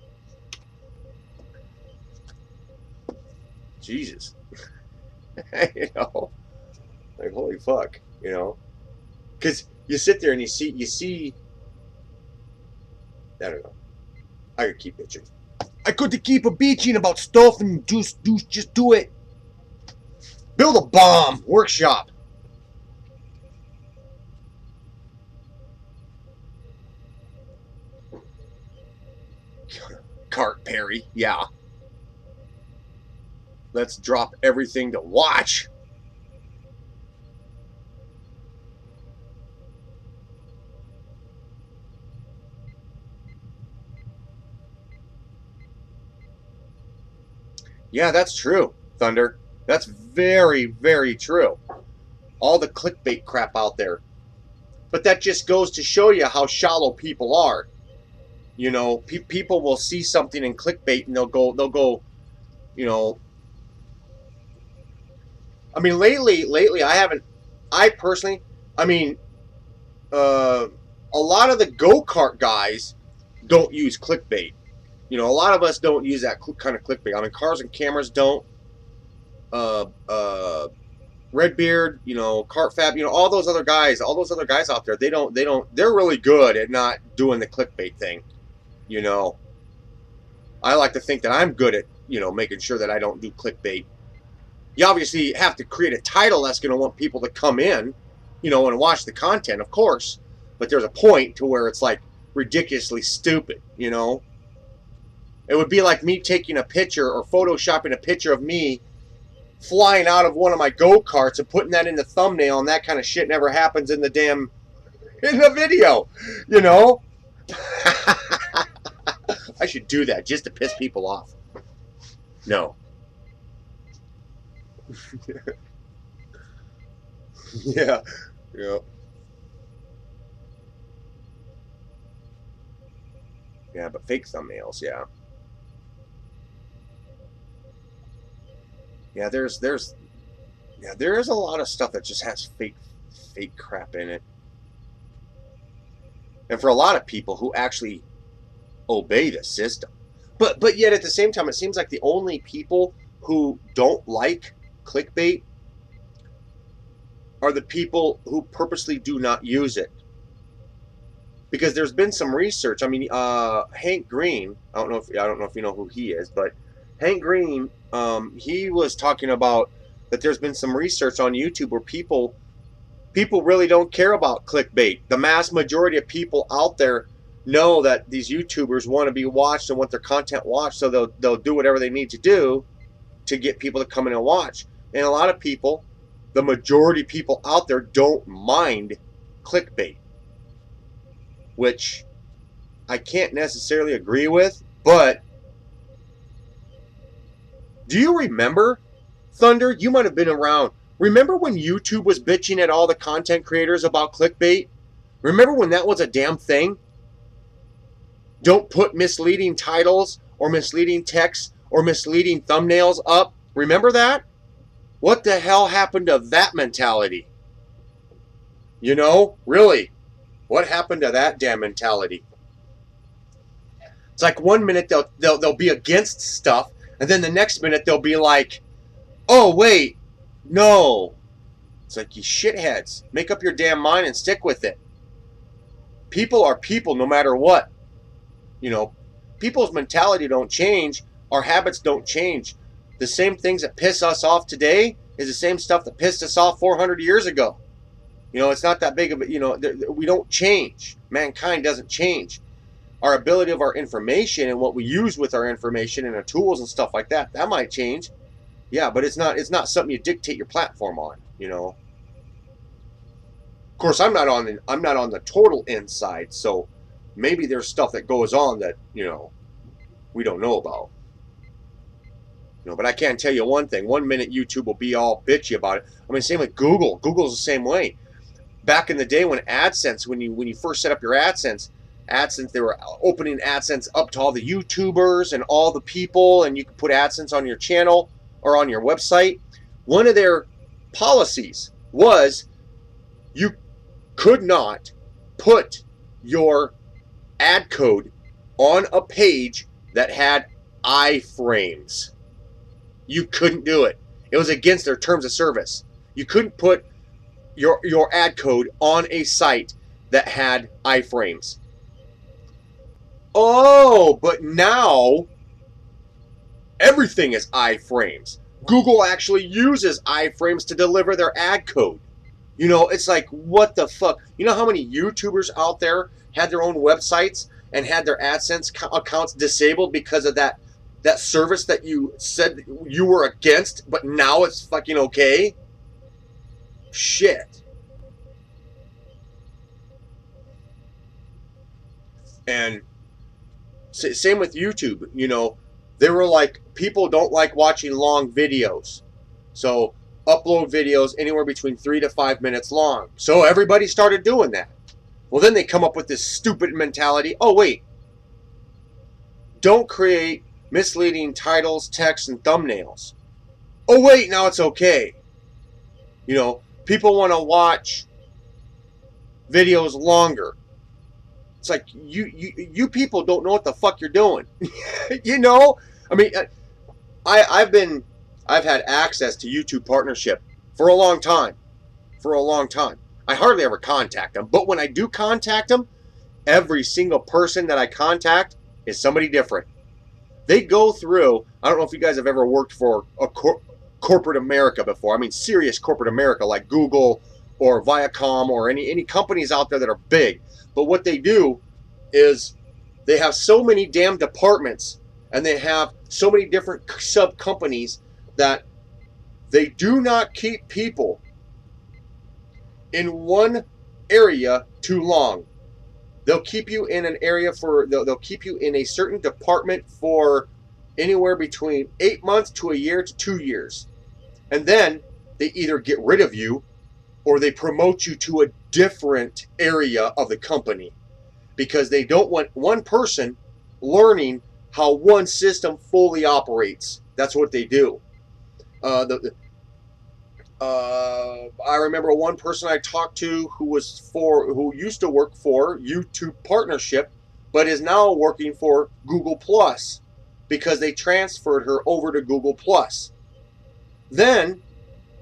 Jesus. You know? Like, holy fuck. You know? Because you sit there and you see, I don't know. I could keep bitching. I could keep bitching about stuff and just do it. Build a bomb. Workshop. Kart Perry. Yeah. Let's drop everything to watch. Yeah, that's true, Thunder. That's very, very true. All the clickbait crap out there. But that just goes to show you how shallow people are. You know, people will see something in clickbait and they'll go, you know. I mean, lately, I personally, I mean, a lot of the go-kart guys don't use clickbait. You know, a lot of us don't use that kind of clickbait. I mean, Cars and Cameras don't. Redbeard, you know, Cartfab, you know, all those other guys out there, they're really good at not doing the clickbait thing. You know, I like to think that I'm good at, you know, making sure that I don't do clickbait. You obviously have to create a title that's going to want people to come in, you know, and watch the content, of course. But there's a point to where it's like ridiculously stupid, you know. It would be like me taking a picture or photoshopping a picture of me flying out of one of my go-karts and putting that in the thumbnail, and that kind of shit never happens in the video, you know? I should do that just to piss people off. No. Yeah. Yeah. Yeah, but fake thumbnails, yeah. Yeah, there is a lot of stuff that just has fake crap in it. And for a lot of people who actually obey the system. But yet at the same time, it seems like the only people who don't like clickbait are the people who purposely do not use it. Because there's been some research. I mean, Hank Green, I don't know if you know who he is, but Hank Green, he was talking about that there's been some research on YouTube where people really don't care about clickbait. The mass majority of people out there know that these YouTubers want to be watched and want their content watched, so they'll do whatever they need to do to get people to come in and watch. And a lot of people, the majority of people out there, don't mind clickbait, which I can't necessarily agree with. But do you remember, Thunder? You might have been around. Remember when YouTube was bitching at all the content creators about clickbait? Remember when that was a damn thing? Don't put misleading titles or misleading text or misleading thumbnails up. Remember that? What the hell happened to that mentality? You know, really, what happened to that damn mentality? It's like one minute they'll be against stuff, and then the next minute they'll be like, oh wait, no. It's like, you shitheads, make up your damn mind and stick with it. People are people no matter what. You know, people's mentality don't change. Our habits don't change. The same things that piss us off today is the same stuff that pissed us off 400 years ago. You know, it's not that big of a, you know, we don't change. Mankind doesn't change. Our ability of our information and what we use with our information and our tools and stuff like that, that might change. Yeah, but it's not something you dictate your platform on, you know. Of course, I'm not on the total inside, so maybe there's stuff that goes on that, you know, we don't know about. You know, but I can tell you one thing. 1 minute YouTube will be all bitchy about it. I mean, same with Google. Google's the same way. Back in the day when AdSense, when you first set up your AdSense, they were opening AdSense up to all the YouTubers and all the people, and you could put AdSense on your channel or on your website. One of their policies was you could not put your ad code on a page that had iframes. You couldn't do it. It was against their terms of service. You couldn't put your ad code on a site that had iframes. Oh, but now everything is iframes. Google actually uses iframes to deliver their ad code. You know, it's like, what the fuck? You know how many YouTubers out there had their own websites and had their AdSense accounts disabled because of that service that you said you were against, but now it's fucking okay? Shit. And same with YouTube. You know, they were like, people don't like watching long videos, so upload videos anywhere between 3 to 5 minutes long. So everybody started doing that. Well, then they come up with this stupid mentality. Oh, wait. Don't create misleading titles, text, and thumbnails. Oh, wait, now it's okay. You know, people want to watch videos longer. It's like, you people don't know what the fuck you're doing. You know? I mean, I've had access to YouTube Partnership for a long time. For a long time. I hardly ever contact them. But when I do contact them, every single person that I contact is somebody different. They go through, I don't know if you guys have ever worked for a corporate America before. I mean, serious corporate America like Google or Viacom or any companies out there that are big. But what they do is they have so many damn departments and they have so many different sub companies that they do not keep people in one area too long. They'll keep you in an area for, they'll keep you in a certain department for anywhere between 8 months to a year to 2 years. And then they either get rid of you or they promote you to a different area of the company because they don't want one person learning how one system fully operates. That's what they do. I remember one person I talked to who used to work for YouTube Partnership, but is now working for Google Plus because they transferred her over to Google Plus. Then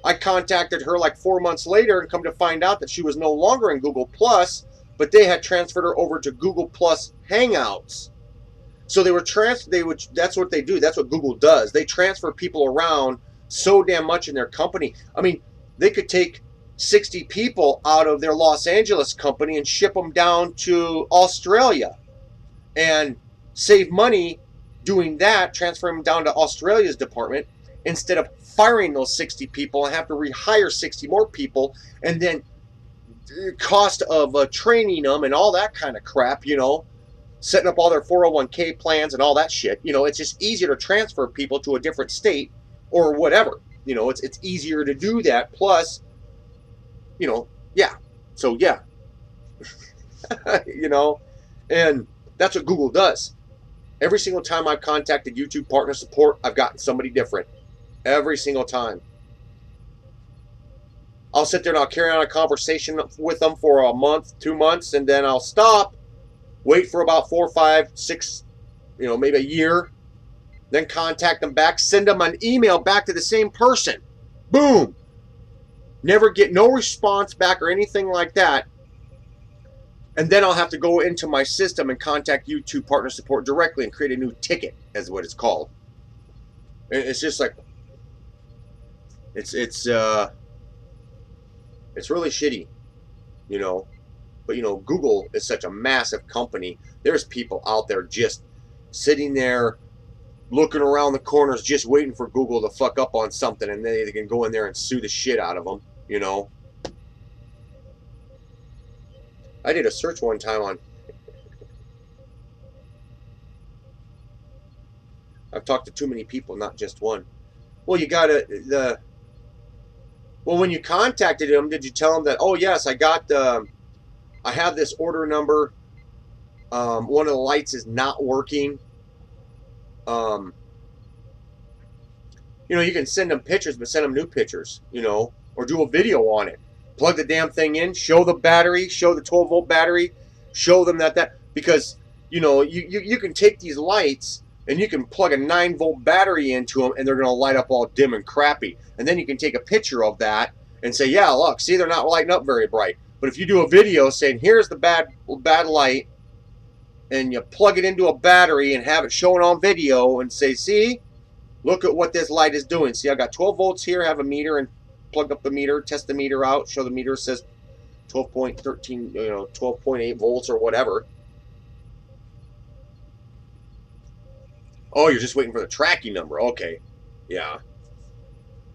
I contacted her like 4 months later and come to find out that she was no longer in Google Plus, but they had transferred her over to Google Plus Hangouts. So that's what they do. That's what Google does. They transfer people around so damn much in their company. I mean, they could take 60 people out of their Los Angeles company and ship them down to Australia and save money doing that, transferring them down to Australia's department instead of firing those 60 people and have to rehire 60 more people and then cost of training them and all that kind of crap, you know, setting up all their 401k plans and all that shit. You know, it's just easier to transfer people to a different state or whatever. You know, it's easier to do that. Plus, you know, yeah. So, yeah. You know, and that's what Google does. Every single time I've contacted YouTube Partner Support, I've gotten somebody different. Every single time. I'll sit there and I'll carry on a conversation with them for a month, 2 months, and then I'll stop, wait for about 4, 5, 6, you know, maybe a year, then contact them back, send them an email back to the same person. Boom. Never get no response back or anything like that. And then I'll have to go into my system and contact YouTube Partner Support directly and create a new ticket, is what it's called. And it's just like, it's really shitty, you know. But, you know, Google is such a massive company. There's people out there just sitting there looking around the corners just waiting for Google to fuck up on something, and then they can go in there and sue the shit out of them, you know. I did a search one time on I've talked to too many people, not just one. Well, you gotta well, when you contacted him, did you tell him that? Oh yes, I got I have this order number. One of the lights is not working. You know, you can send them pictures, but send them new pictures. You know, or do a video on it. Plug the damn thing in. Show the battery. Show the 12-volt battery. Show them that because you know you can take these lights and you can plug a 9-volt battery into them and they're gonna light up all dim and crappy. And then you can take a picture of that and say, yeah, look, see, they're not lighting up very bright. But if you do a video saying, here's the bad light, and you plug it into a battery and have it shown on video and say, see, look at what this light is doing. See, I got 12 volts here, have a meter, and plug up the meter, test the meter out, show the meter says 12.13, you know, 12.8 volts or whatever. Oh, you're just waiting for the tracking number. Okay. Yeah.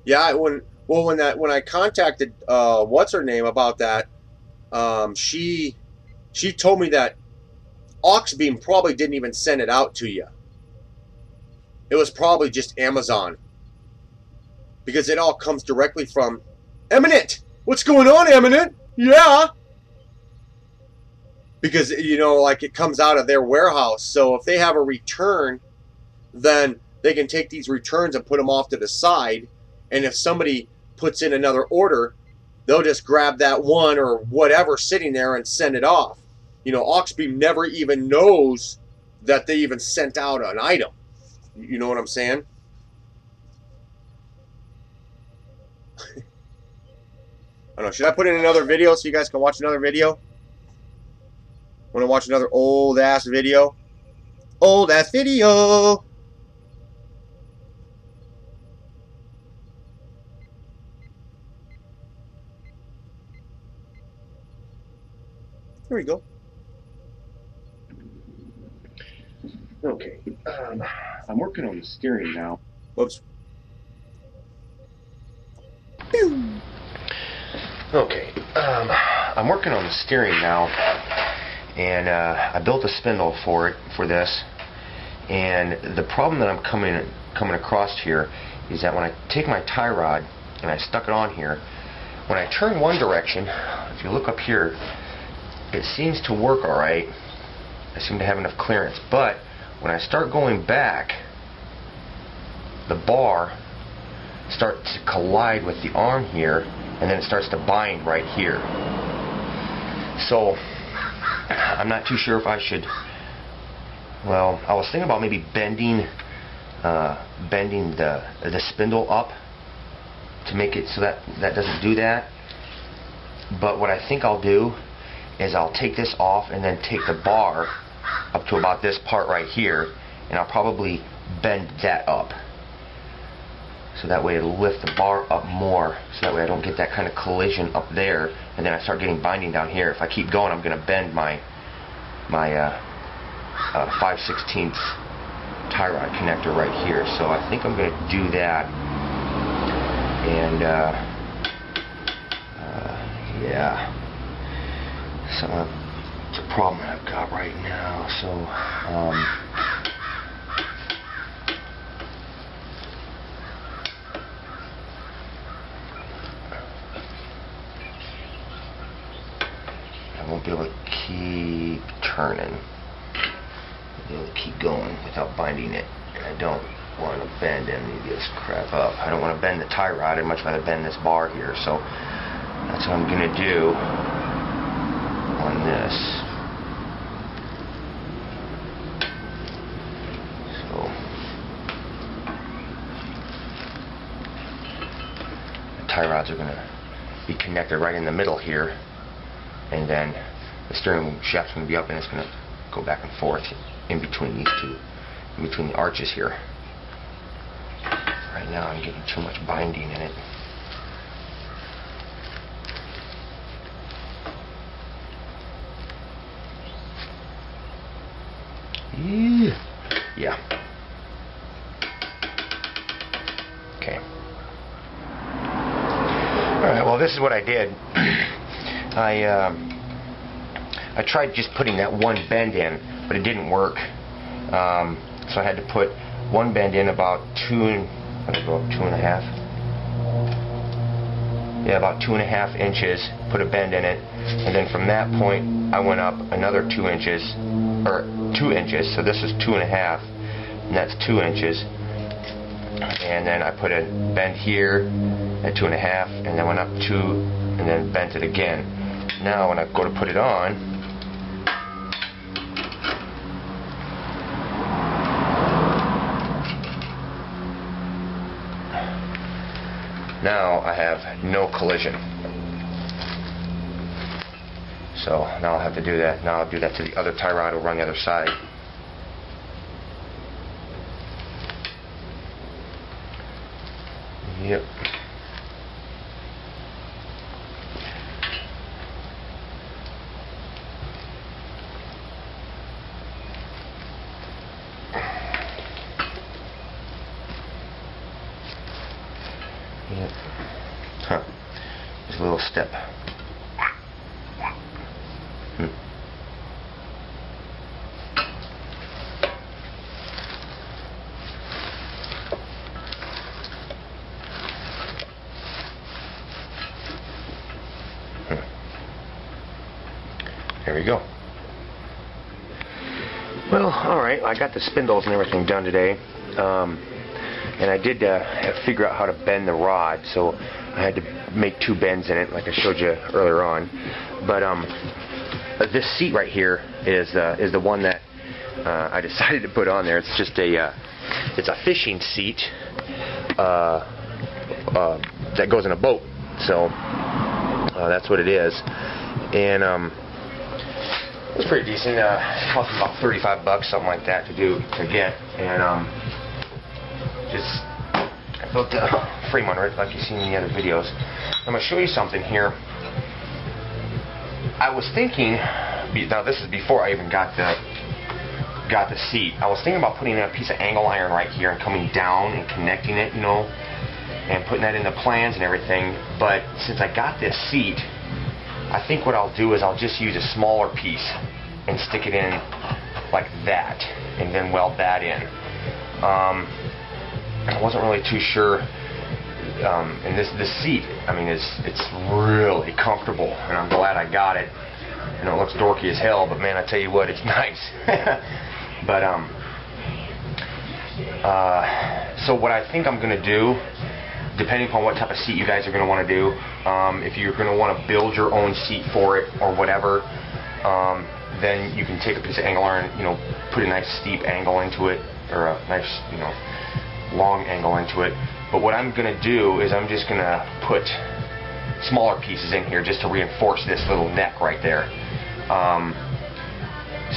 Yeah, when I contacted what's her name about that, she told me that Auxbeam probably didn't even send it out to you. It was probably just Amazon. Because it all comes directly from Eminent. What's going on, Eminent? Yeah. Because, you know, like it comes out of their warehouse. So if they have a return, then they can take these returns and put them off to the side. And if somebody puts in another order, they'll just grab that one or whatever sitting there and send it off. You know, Auxbeam never even knows that they even sent out an item. You know what I'm saying? I don't know. Should I put in another video so you guys can watch another video? Want to watch another old-ass video? Old-ass video! There we go. Okay. I'm working on the steering now. Whoops. Okay, I'm working on the steering now, and I built a spindle for this, and the problem that I'm coming across here is that when I take my tie rod and I stuck it on here, when I turn one direction, if you look up here, it seems to work alright. I seem to have enough clearance, but when I start going back, the bar starts to collide with the arm here, and then it starts to bind right here. So I'm not too sure if I should, well, I was thinking about maybe bending the spindle up to make it so that doesn't do that. But what I think I'll do is I'll take this off and then take the bar up to about this part right here, and I'll probably bend that up. So that way it'll lift the bar up more, so that way I don't get that kind of collision up there, and then I start getting binding down here. If I keep going, I'm going to bend my 5/16 tie rod connector right here. So I think I'm going to do that. And yeah, so it's a problem that I've got right now. So I won't be able to keep turning. I'll be able to keep going without binding it. And I don't want to bend any of this crap up. I don't want to bend the tie rod. I'd much rather bend this bar here. So that's what I'm going to do on this. So the tie rods are going to be connected right in the middle here. And then the steering shaft's going to be up, and it's going to go back and forth in between these two, in between the arches here. Right now I'm getting too much binding in it. Yeah. Okay. Alright, well, this is what I did. I tried just putting that one bend in, but it didn't work. So I had to put one bend in about I'm gonna go up 2.5. Yeah, about 2.5 inches. Put a bend in it, and then from that point I went up another 2 inches, or 2 inches. So this is 2.5, and that's 2 inches. And then I put a bend here at 2.5, and then went up 2, and then bent it again. Now when I go to put it on, now I have no collision. So now I'll have to do that. Now I'll do that to the other tie rod over on the other side. Yep. Yep. Huh. Just a little step. There we go. Well, alright, I got the spindles and everything done today. And I did figure out how to bend the rod, so I had to make 2 bends in it, like I showed you earlier on. But this seat right here is the one that I decided to put on there. It's just it's a fishing seat that goes in a boat. So that's what it is. And it was pretty decent. It cost me about $35, something like that, to get. And I built a frame under it, like you've seen in the other videos. I'm going to show you something here. I was thinking, now this is before I even got the seat. I was thinking about putting a piece of angle iron right here and coming down and connecting it, you know, and putting that in the plans and everything. But since I got this seat, I think what I'll do is I'll just use a smaller piece and stick it in like that, and then weld that in. I wasn't really too sure. And this seat, I mean, it's really comfortable, and I'm glad I got it. You know, it looks dorky as hell, but man, I tell you what, it's nice. But so what I think I'm gonna do, depending upon what type of seat you guys are going to want to do, if you're going to want to build your own seat for it or whatever, then you can take a piece of angle iron, you know, put a nice steep angle into it, or a nice, you know, long angle into it. But what I'm going to do is I'm just going to put smaller pieces in here just to reinforce this little neck right there.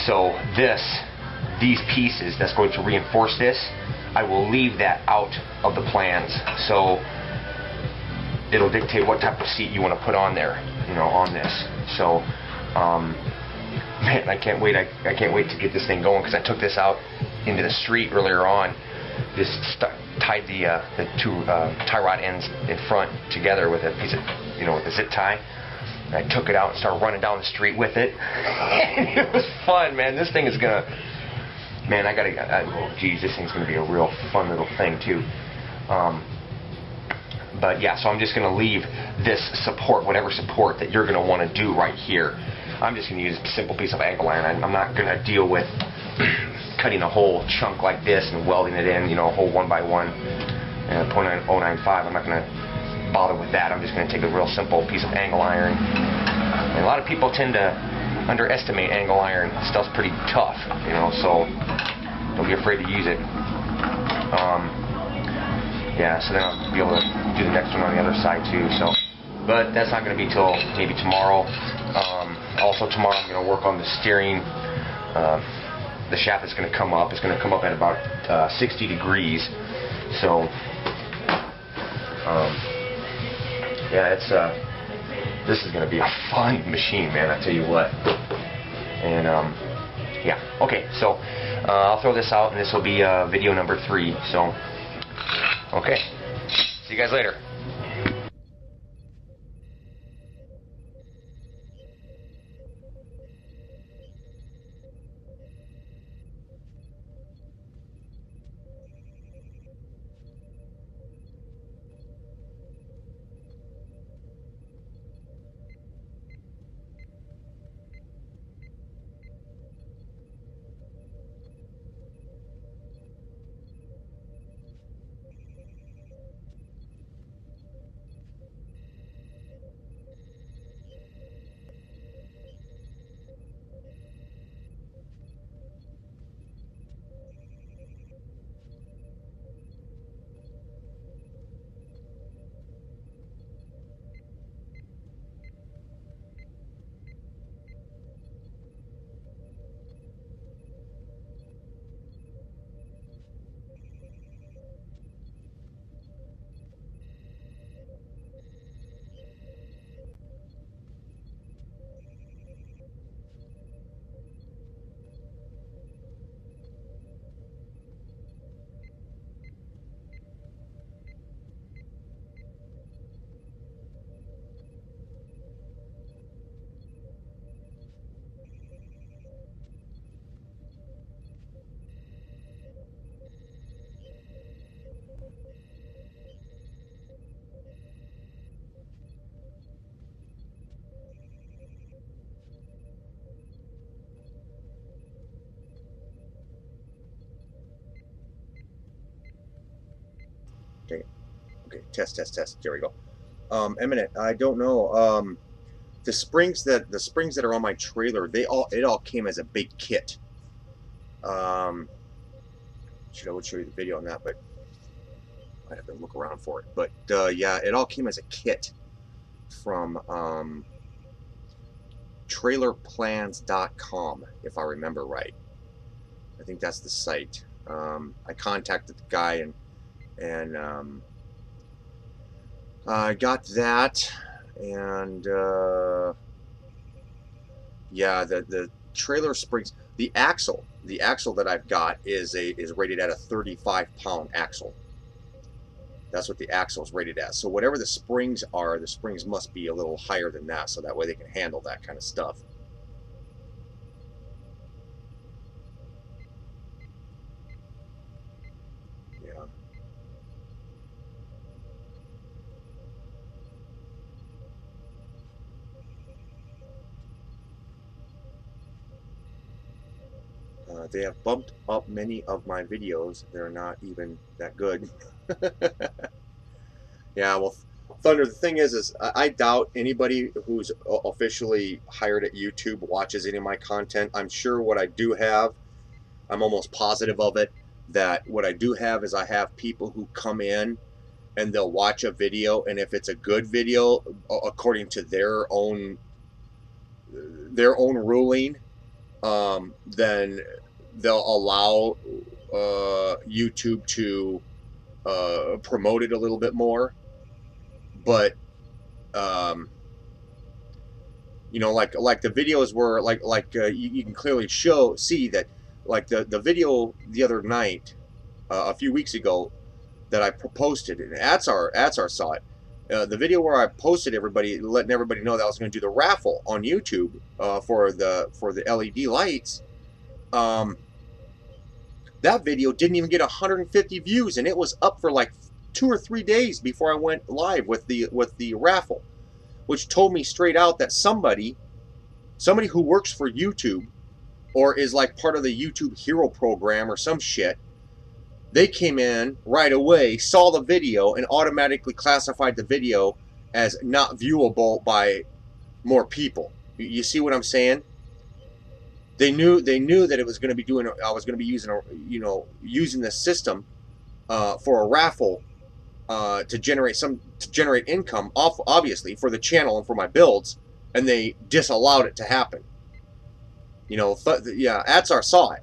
So these pieces that's going to reinforce this, I will leave that out of the plans, so it'll dictate what type of seat you want to put on there, you know, on this. So, man, I can't wait. I can't wait to get this thing going, because I took this out into the street earlier on. Just tied the 2 tie rod ends in front together with a piece of, you know, with a zip tie. And I took it out and started running down the street with it. And it was fun, man. This thing is gonna. Man, geez, this thing's going to be a real fun little thing, too. But, yeah, so I'm just going to leave this support, whatever support that you're going to want to do right here. I'm just going to use a simple piece of angle iron. I'm not going to deal with cutting a whole chunk like this and welding it in, you know, a whole 1x1 and 0.095. I'm not going to bother with that. I'm just going to take a real simple piece of angle iron. And a lot of people tend to underestimate angle iron. Stuff's pretty tough, you know, so don't be afraid to use it. Yeah, so then I'll be able to do the next one on the other side too. So, but that's not going to be till maybe tomorrow. Also tomorrow I'm going to work on the steering. The shaft is going to come up. It's going to come up at about 60 degrees. So, yeah, it's this is going to be a fun machine, man, I tell you what. And yeah, okay, so I'll throw this out, and this will be video number 3. So, okay, see you guys later. Dang it. Okay, test. There we go. Eminent, I don't know. The springs that are on my trailer, it all came as a big kit. I would show you the video on that, but I'd have to look around for it. But yeah, it all came as a kit from trailerplans.com, if I remember right. I think that's the site. I contacted the guy and I got that, and yeah, the trailer springs, the axle that I've got is rated at a 35-pound axle. That's what the axle is rated at. So whatever the springs are, the springs must be a little higher than that, so that way they can handle that kind of stuff. Yeah. They have bumped up many of my videos. They're not even that good. Yeah, well, Thunder, the thing is I doubt anybody who's officially hired at YouTube watches any of my content. I'm sure what I do have, I'm almost positive of it, that what I do have is I have people who come in and they'll watch a video, and if it's a good video, according to their own ruling, then they'll allow YouTube to promote it a little bit more. But you know, like the videos were you can clearly see that, like the video the other night, a few weeks ago, that I posted, and Atsar saw it. The video where I posted letting everybody know that I was going to do the raffle on YouTube for the LED lights. That video didn't even get 150 views, and it was up for like 2 or 3 days before I went live with the raffle, which told me straight out that somebody who works for YouTube or is like part of the YouTube Hero program or some shit, they came in right away, saw the video, and automatically classified the video as not viewable by more people. You see what I'm saying? They knew that it was going to be I was going to be using this system for a raffle to generate income, obviously, for the channel and for my builds, and they disallowed it to happen. Yeah, Atsar saw it.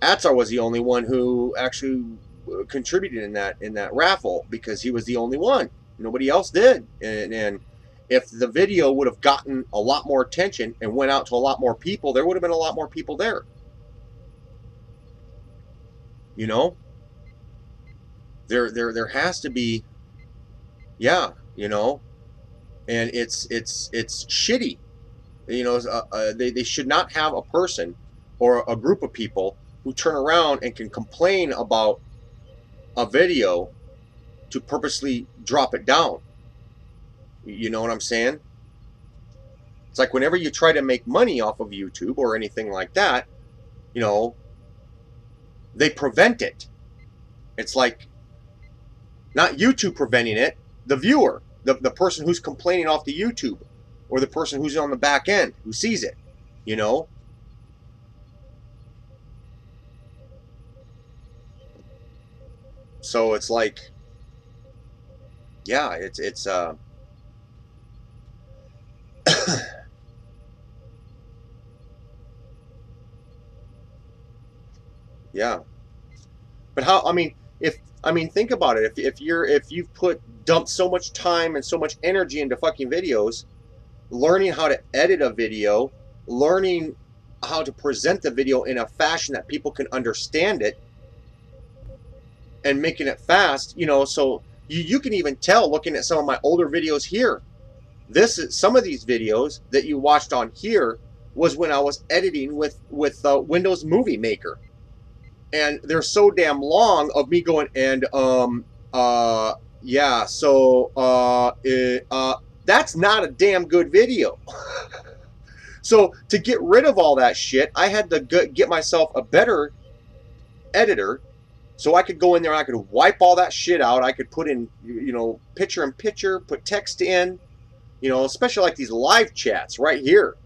Atsar was the only one who actually contributed in that raffle, because he was the only one. Nobody else did. And if the video would have gotten a lot more attention and went out to a lot more people, there would have been a lot more people there. There has to be, yeah, and it's shitty. They should not have a person or a group of people who turn around and can complain about a video to purposely drop it down. You know what I'm saying? It's like whenever you try to make money off of YouTube or anything like that, they prevent it. It's like not YouTube preventing it, the viewer, the person who's complaining off the YouTube, or the person who's on the back end who sees it, So it's like, yeah, it's yeah. But how? Think about it. If you've dumped so much time and so much energy into fucking videos, learning how to edit a video, learning how to present the video in a fashion that people can understand it, and making it fast, so you can even tell looking at some of my older videos here. Some of these videos that you watched on here was when I was editing with Windows Movie Maker. And they're so damn long of me going, and yeah, so that's not a damn good video. So to get rid of all that shit, I had to get myself a better editor So I could go in there, I could wipe all that shit out. I could put in, you know, picture in picture, put text in, you know, especially like these live chats right here.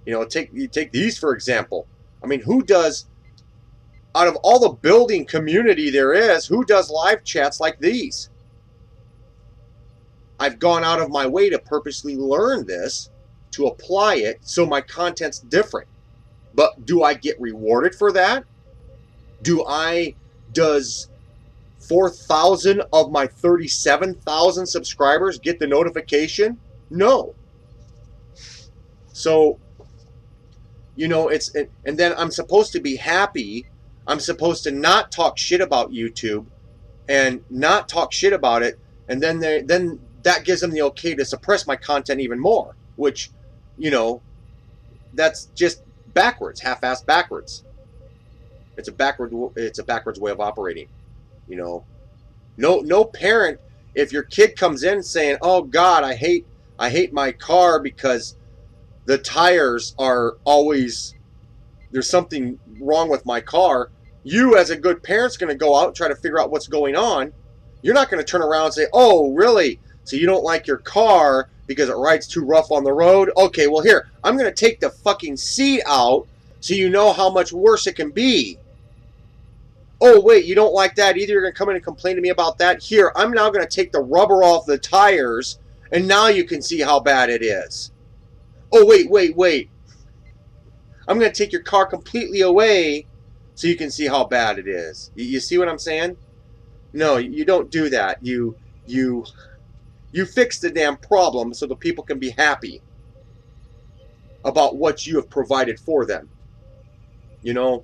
You know, you take these for example. I mean, who does, out of all the building community there is, who does live chats like these? I've gone out of my way to purposely learn this, to apply it so my content's different. But do I get rewarded for that? Does 4,000 of my 37,000 subscribers get the notification? No. So, you know, and then I'm supposed to be happy. I'm supposed to not talk shit about YouTube and not talk shit about it. And then that gives them the okay to suppress my content even more, which, you know, that's just backwards, half-assed backwards. It's a backwards way of operating. You know, no parent, if your kid comes in saying, "Oh God, I hate my car because the tires are always, there's something wrong with my car," you as a good parent's going to go out and try to figure out what's going on. You're not going to turn around and say, "Oh, really? So you don't like your car because it rides too rough on the road? Okay, well here, I'm going to take the fucking seat out so you know how much worse it can be. Oh, wait, you don't like that either? You're going to come in and complain to me about that? Here, I'm now going to take the rubber off the tires, and now you can see how bad it is. Oh, wait. I'm going to take your car completely away so you can see how bad it is." You see what I'm saying? No, you don't do that. You fix the damn problem so the people can be happy about what you have provided for them. You know?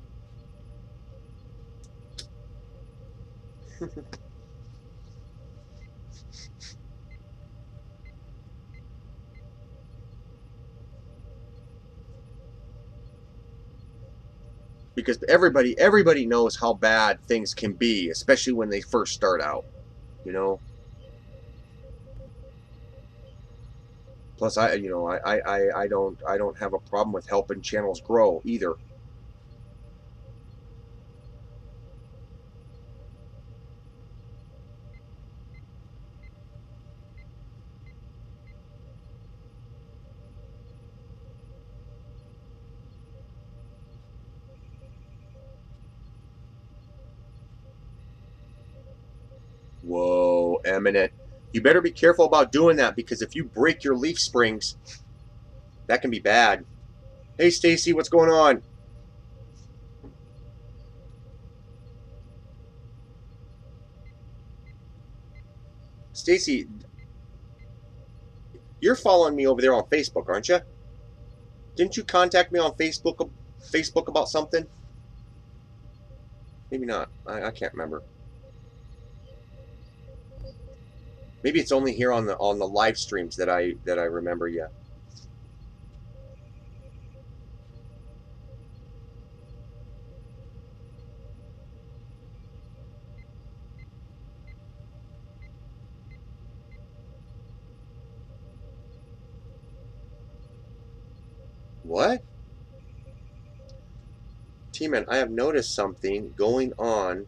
Because everybody knows how bad things can be, especially when they first start out, you know. Plus, I don't have a problem with helping channels grow either. Whoa, Eminent. You better be careful about doing that, because if you break your leaf springs, that can be bad. Hey, Stacy, what's going on? Stacy, you're following me over there on Facebook, aren't you? Didn't you contact me on Facebook about something? Maybe not. I can't remember. Maybe it's only here on the live streams that I remember you. What? T-Man, I have noticed something going on.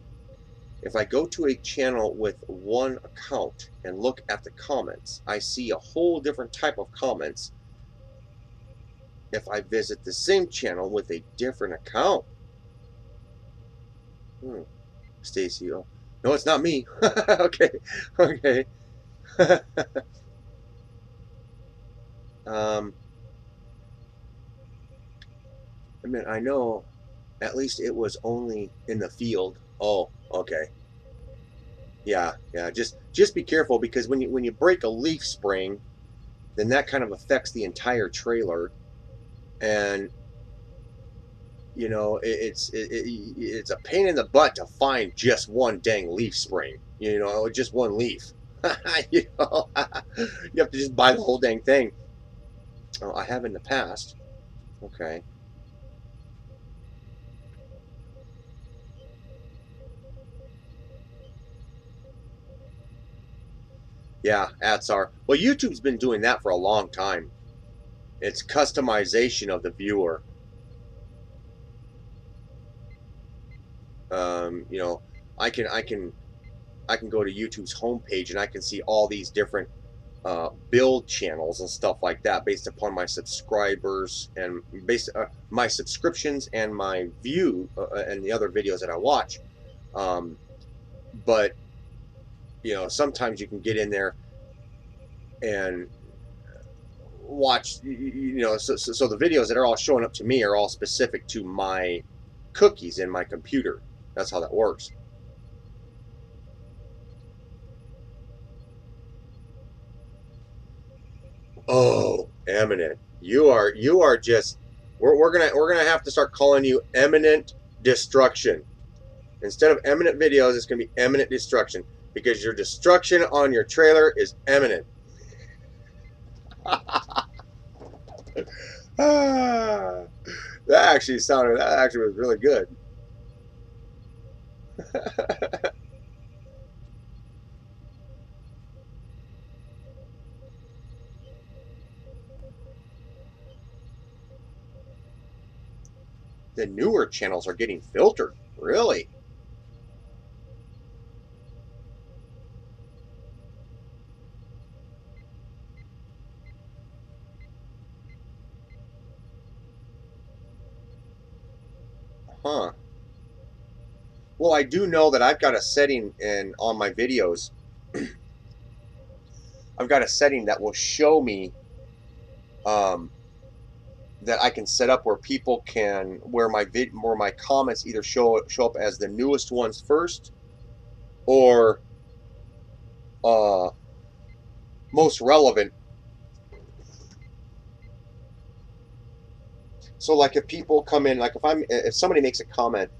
If I go to a channel with one account and look at the comments, I see a whole different type of comments if I visit the same channel with a different account. Stacy, oh. No, it's not me. Okay. I mean, I know at least it was only in the field. Oh, okay. Yeah. Just be careful, because when you break a leaf spring, then that kind of affects the entire trailer, and you know it's a pain in the butt to find just one dang leaf spring. You know, just one leaf. You know, you have to just buy the whole dang thing. Oh, I have in the past. Okay. Yeah, Atsar. Well, YouTube's been doing that for a long time. It's customization of the viewer. You know, I can go to YouTube's homepage and I can see all these different build channels and stuff like that based upon my subscribers and based my subscriptions and my view and the other videos that I watch. But you know, sometimes you can get in there and watch, you know, so the videos that are all showing up to me are all specific to my cookies in my computer. That's how that works. Oh, Eminent, you are just, we're gonna have to start calling you Eminent Destruction. Instead of Eminent Videos, it's gonna be Eminent Destruction, because your destruction on your trailer is imminent. That actually was really good. The newer channels are getting filtered, really. Huh. Well, I do know that I've got a setting on my videos. I've got a setting that will show me that I can set up where people can, where my comments either show up as the newest ones first, or most relevant. So like if people come in, like if somebody makes a comment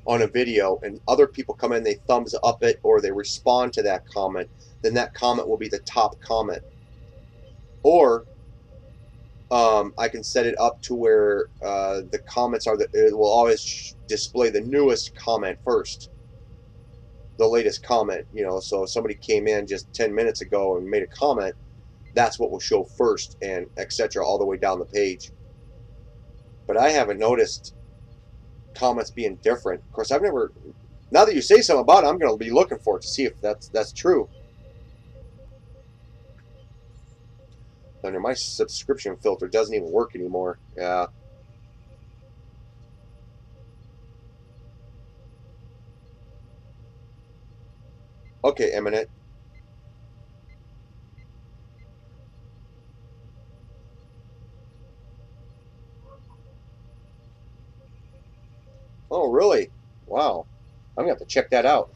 on a video and other people come in, they thumbs up it or they respond to that comment, then that comment will be the top comment. Or I can set it up to where the comments are it will always display the newest comment first, the latest comment. You know, so if somebody came in just 10 minutes ago and made a comment, that's what will show first, and etc. all the way down the page. But I haven't noticed comments being different. Of course, I've never. Now that you say something about it, I'm going to be looking for it to see if that's true. Under my subscription filter doesn't even work anymore. Yeah. Okay, Eminent. Oh, really? Wow. I'm going to have to check that out.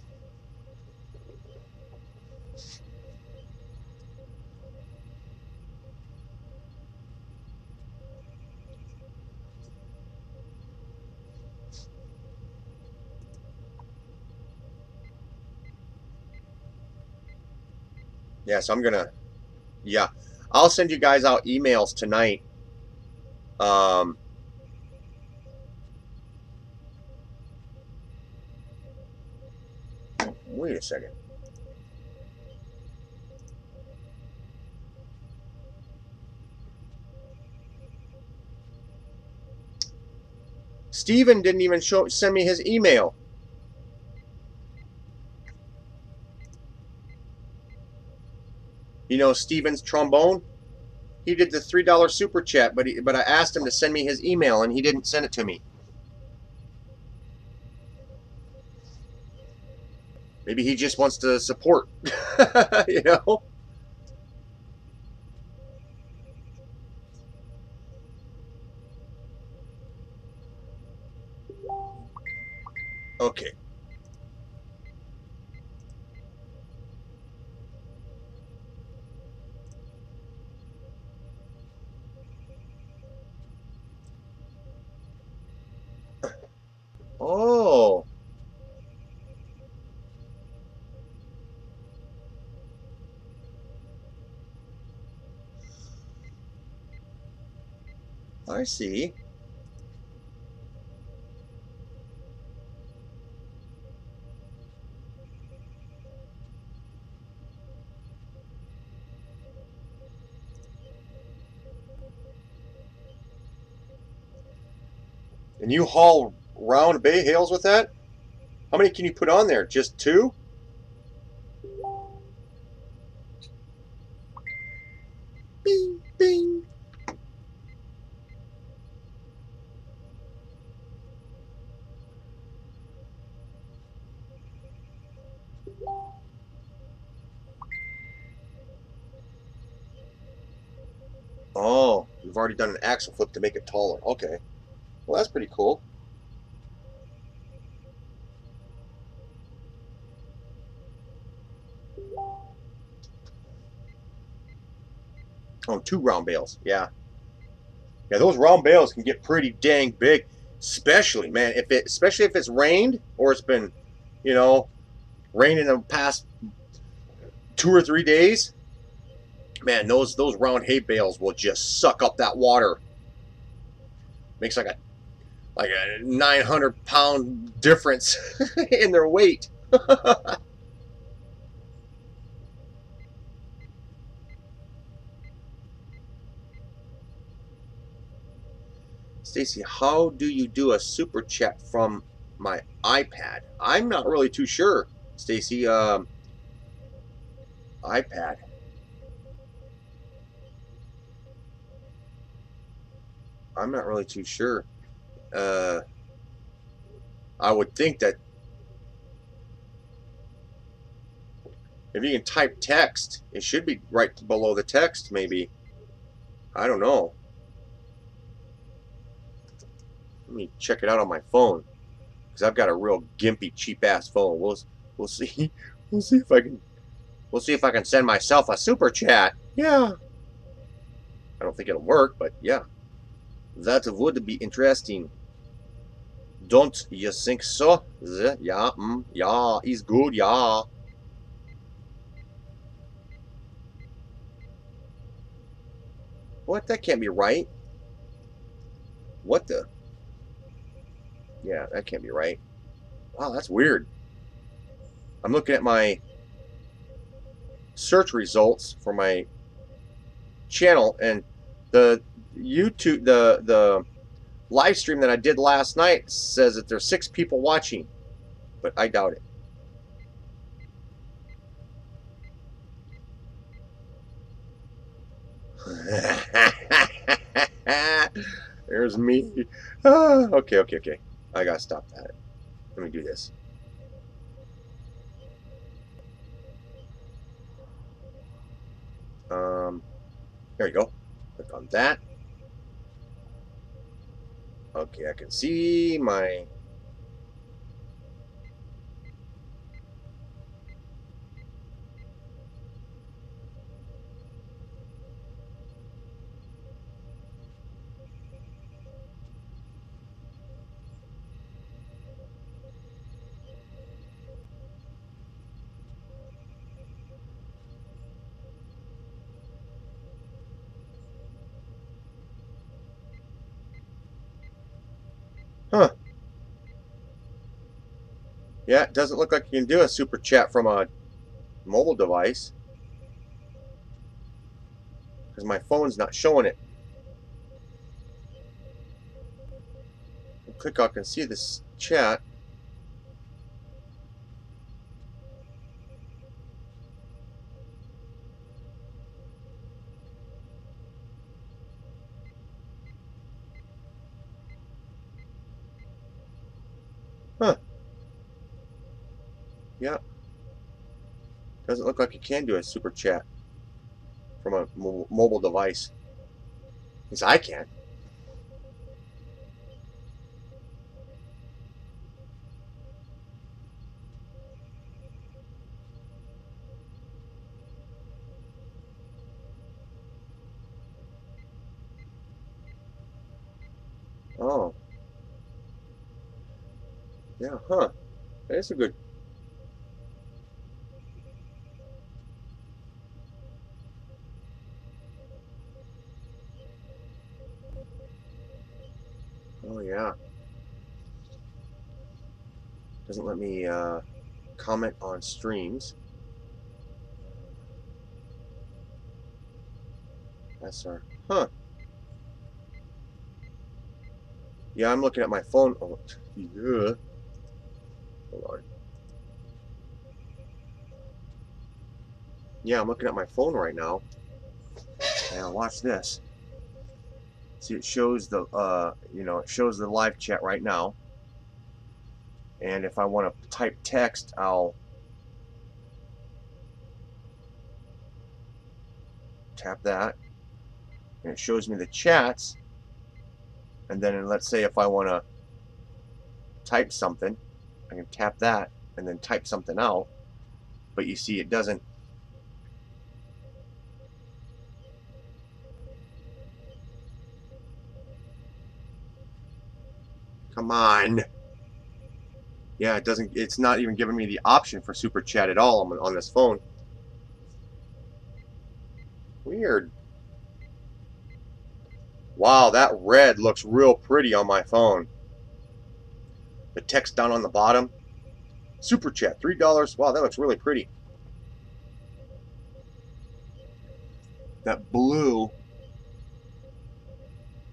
Yeah, so I'm going to, yeah. I'll send you guys out emails tonight. Wait a second. Steven didn't even send me his email. You know Steven's trombone? He did the $3 super chat, but I asked him to send me his email and he didn't send it to me. Maybe he just wants to support. You know? Okay. Oh. I see. And you haul round bay hails with that? How many can you put on there? Just 2? Bing, bing. Oh, you've already done an axle flip to make it taller. Okay. Well, that's pretty cool. Oh, 2 round bales. Yeah. Yeah, those round bales can get pretty dang big. Especially, man, especially if it's rained or it's been, you know, rained in the past 2 or 3 days. Man, those round hay bales will just suck up that water. Makes like a 900-pound difference in their weight. Stacy, how do you do a super chat from my iPad? I'm not really too sure, Stacy. iPad. I'm not really too sure. I would think that if you can type text, it should be right below the text, maybe. I don't know. Let me check it out on my phone, because I've got a real gimpy, cheap-ass phone. We'll see. We'll see if I can send myself a super chat. Yeah. I don't think it'll work, but yeah. That would be interesting. Don't you think so? Yeah, yeah, he's good, yeah. What? That can't be right. What the? Yeah, that can't be right. Wow, that's weird. I'm looking at my search results for my channel, and the YouTube, the live stream that I did last night says that there's 6 people watching, but I doubt it. There's me. Okay. I gotta stop that. Let me do this. There you go. Click on that. Okay, I can see my... Huh. Yeah, it doesn't look like you can do a super chat from a mobile device, because my phone's not showing it. I'll click, I can see this chat. Huh. Yeah. Doesn't look like you can do a super chat from a mobile device. At least I can. Oh. Yeah, huh. That's a good... Oh, yeah. Doesn't let me comment on streams. That's our... Huh. Yeah, I'm looking at my phone. Oh, yeah. Hold on. Yeah, I'm looking at my phone right now. Now watch this. See, it shows the it shows the live chat right now. And if I want to type text, I'll tap that, and it shows me the chats. And then let's say if I want to type something, I can tap that and then type something out. But you see, it doesn't. Come on. Yeah, it doesn't. It's not even giving me the option for super chat at all on this phone. Weird. Wow, that red looks real pretty on my phone. The text down on the bottom. Super chat, $3. Wow, that looks really pretty. That blue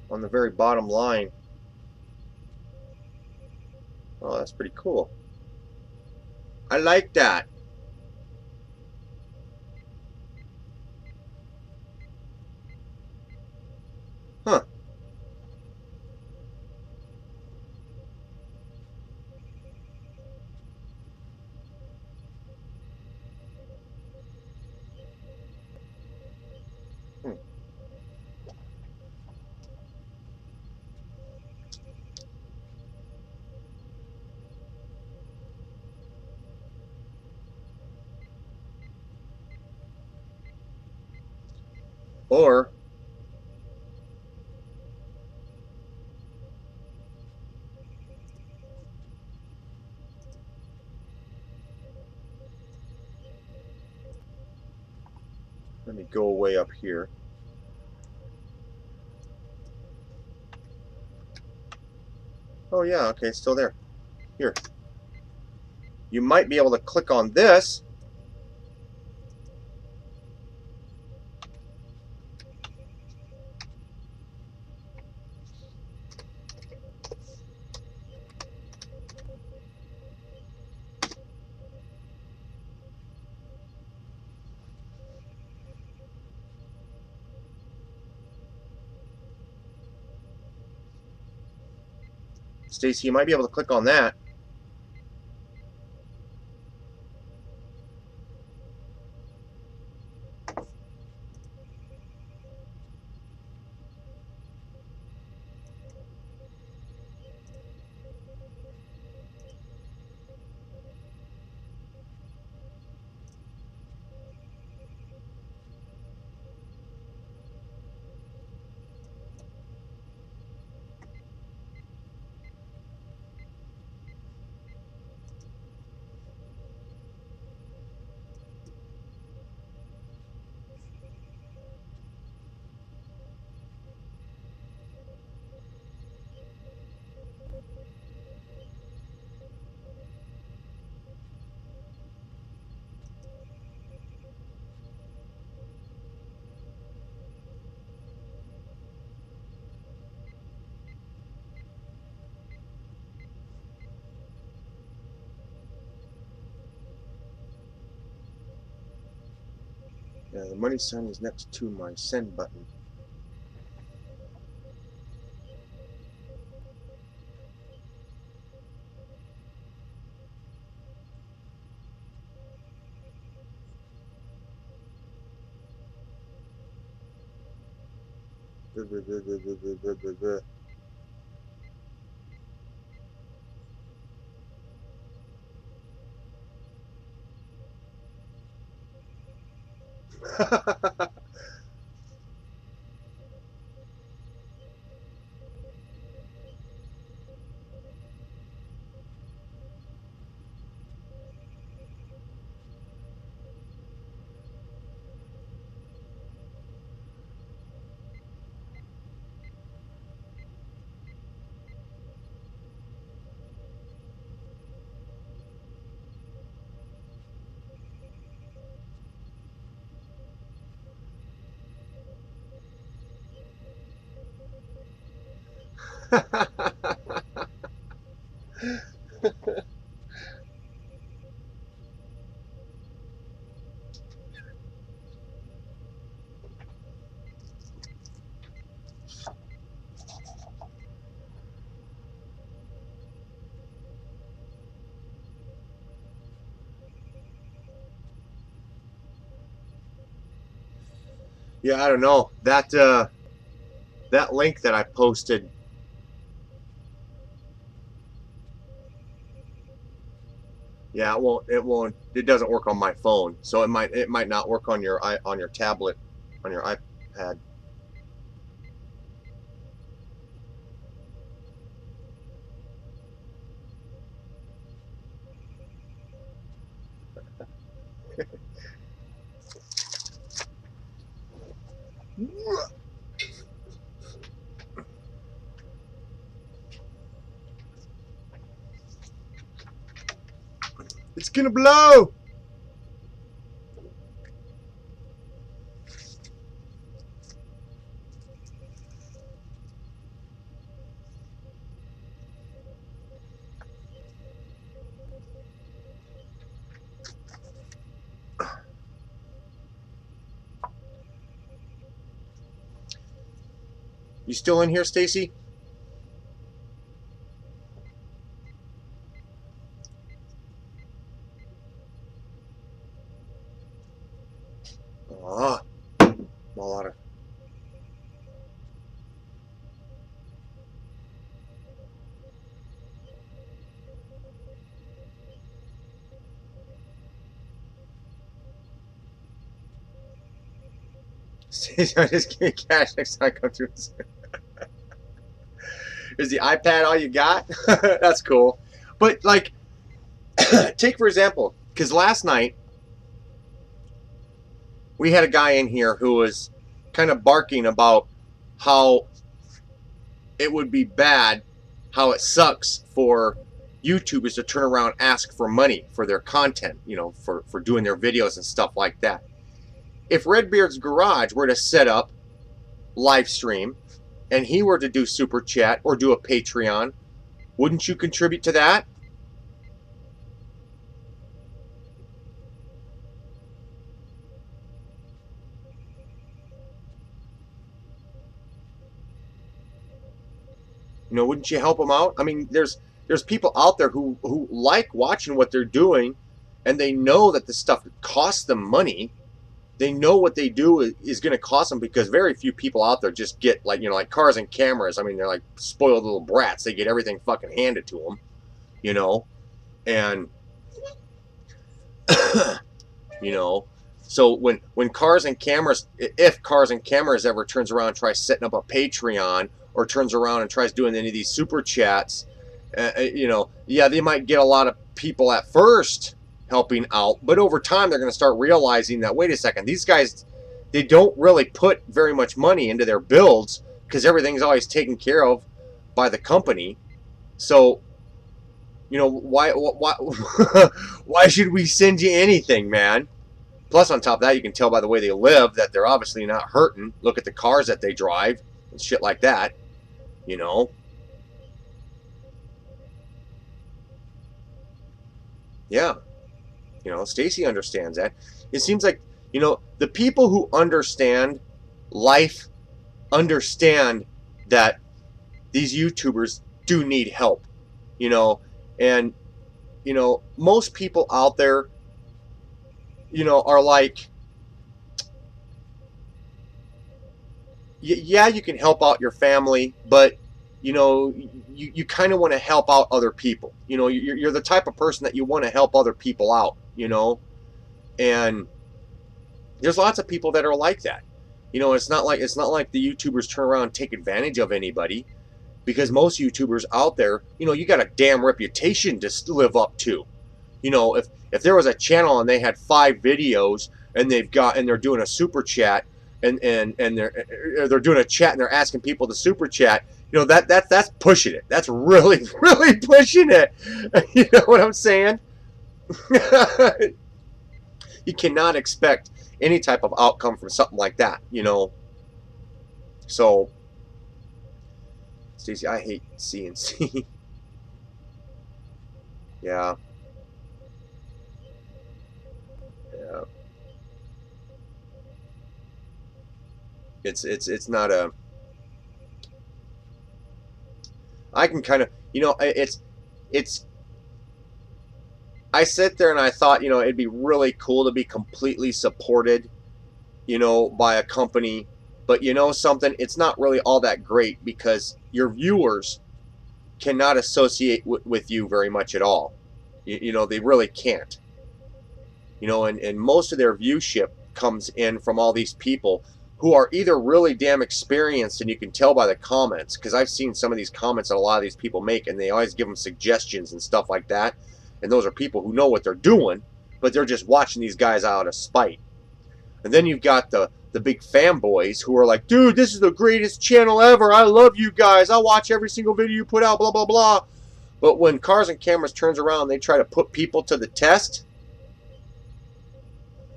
on the very bottom line. Oh, that's pretty cool. I like that. Huh. Hmm. Or let me go way up here. Oh yeah, okay, it's still there. Here. You might be able to click on this. Stacy, you might be able to click on that. Yeah, the money sign is next to my send button. Yeah, I don't know. That that link that I posted. Yeah, it won't. It won't. It doesn't work on my phone, so it might not work on your tablet, on your iPad. It's gonna blow. You still in here, Stacy? Ah, I'm all out of. Stacy, I just give me cash next time I come through. Is the iPad all you got? That's cool. But like, take for example, because last night we had a guy in here who was kind of barking about how it would be bad, how it sucks for YouTubers to turn around and ask for money for their content, you know, for doing their videos and stuff like that. If Redbeard's Garage were to set up live stream and he were to do super chat or do a Patreon, wouldn't you contribute to that? You know, wouldn't you help them out? I mean, there's people out there who like watching what they're doing, and they know that this stuff costs them money. They know what they do is going to cost them, because very few people out there just get, like, you know, like Cars and Cameras. I mean, they're like spoiled little brats. They get everything fucking handed to them, you know, and you know. So when Cars and Cameras, if Cars and Cameras ever turns around and tries setting up a Patreon, or turns around and tries doing any of these super chats, you know, yeah, they might get a lot of people at first helping out, but over time they're going to start realizing that, wait a second, these guys, they don't really put very much money into their builds, because everything's always taken care of by the company. So, you know, why why should we send you anything, man? Plus, on top of that, you can tell by the way they live that they're obviously not hurting. Look at the cars that they drive and shit like that, you know. Yeah. You know, Stacy understands that. It seems like, you know, the people who understand life understand that these YouTubers do need help, you know. And, you know, most people out there, you know, are like, yeah, you can help out your family, but, you know, you kind of want to help out other people. You know, you're the type of person that you want to help other people out, you know. And there's lots of people that are like that. You know, it's not like the YouTubers turn around and take advantage of anybody, because most YouTubers out there, you know, you got a damn reputation to live up to. You know, if there was a channel and they had 5 videos and they're doing a super chat, and they're doing a chat and they're asking people to super chat, you know, that's pushing it. That's really pushing it. You know what I'm saying? You cannot expect any type of outcome from something like that, you know. So, Stacey, I hate CNC. Yeah. Yeah. It's not a. I can kind of, you know, it's. I sit there and I thought, you know, it'd be really cool to be completely supported, you know, by a company. But you know something? It's not really all that great because your viewers cannot associate with you very much at all. You know, they really can't. You know, and most of their viewership comes in from all these people who are either really damn experienced, and you can tell by the comments, because I've seen some of these comments that a lot of these people make, and they always give them suggestions and stuff like that. And those are people who know what they're doing, but they're just watching these guys out of spite. And then you've got the big fanboys who are like, dude, this is the greatest channel ever. I love you guys. I watch every single video you put out, blah, blah, blah. But when Cars and Cameras turns around, they try to put people to the test.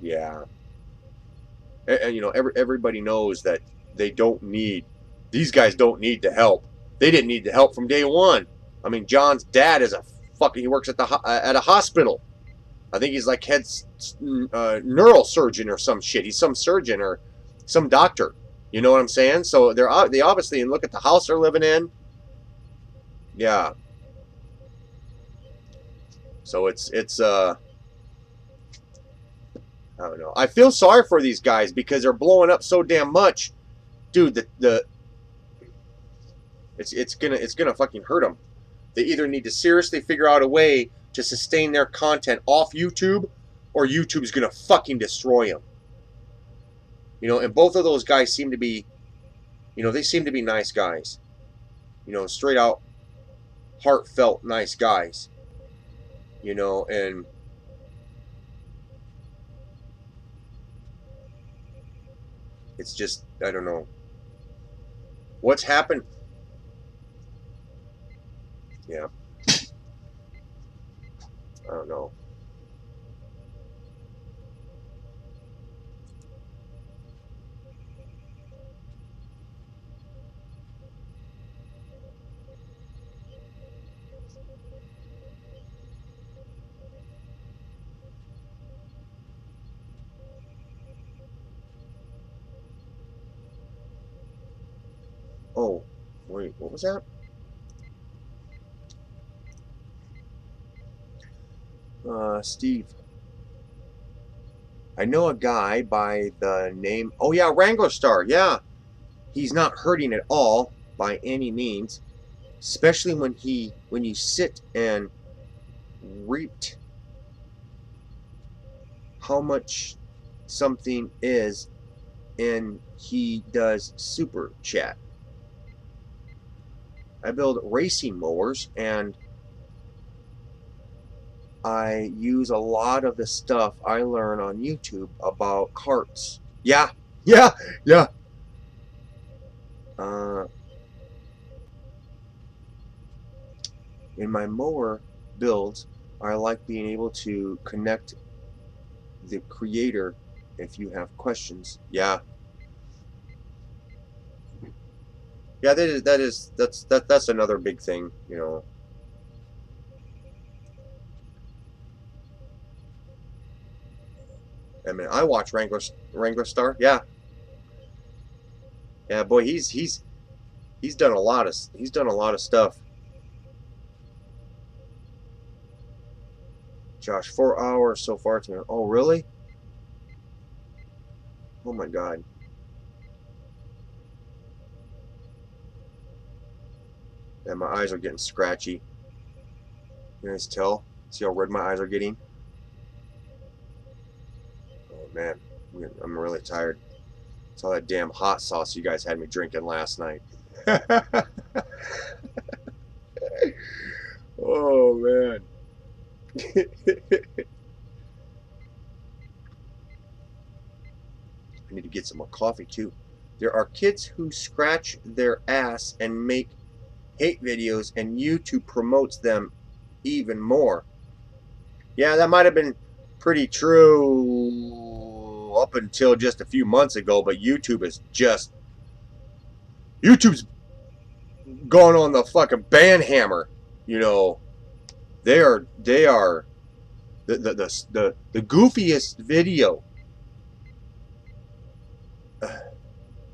Yeah. And you know, everybody knows that they don't need, these guys don't need the help. They didn't need the help from day one. I mean, John's dad is he works at a hospital. I think he's like head neurosurgeon or some shit. He's some surgeon or some doctor. You know what I'm saying? So they obviously, and look at the house they're living in. Yeah. So it's I don't know. I feel sorry for these guys because they're blowing up so damn much, dude. It's gonna fucking hurt them. They either need to seriously figure out a way to sustain their content off YouTube, or YouTube's gonna fucking destroy them. You know, and both of those guys seem to be, you know, they seem to be nice guys. You know, straight out, heartfelt, nice guys. You know, and it's just, I don't know. What's happened? Yeah. I don't know. Oh, wait, what was that? Steve. I know a guy by the name... Oh, yeah, Wrangler Star. Yeah. He's not hurting at all by any means. Especially when you sit and read how much something is, and he does super chat. I build racing mowers, and I use a lot of the stuff I learn on YouTube about carts. Yeah, yeah, yeah. In my mower builds, I like being able to connect the creator if you have questions. Yeah. Yeah, that's another big thing, you know. I mean, I watch Wrangler Star. Yeah. Yeah, boy, he's done a lot of stuff. Josh, 4 hours so far tonight. Oh, really? Oh my God. And my eyes are getting scratchy. You guys tell? See how red my eyes are getting? Oh man, I'm really tired. It's all that damn hot sauce you guys had me drinking last night. Oh man. I need to get some more coffee too. There are kids who scratch their ass and make hate videos, and YouTube promotes them even more. Yeah, that might have been pretty true up until just a few months ago, but YouTube's gone on the fucking ban hammer. You know, they are the goofiest video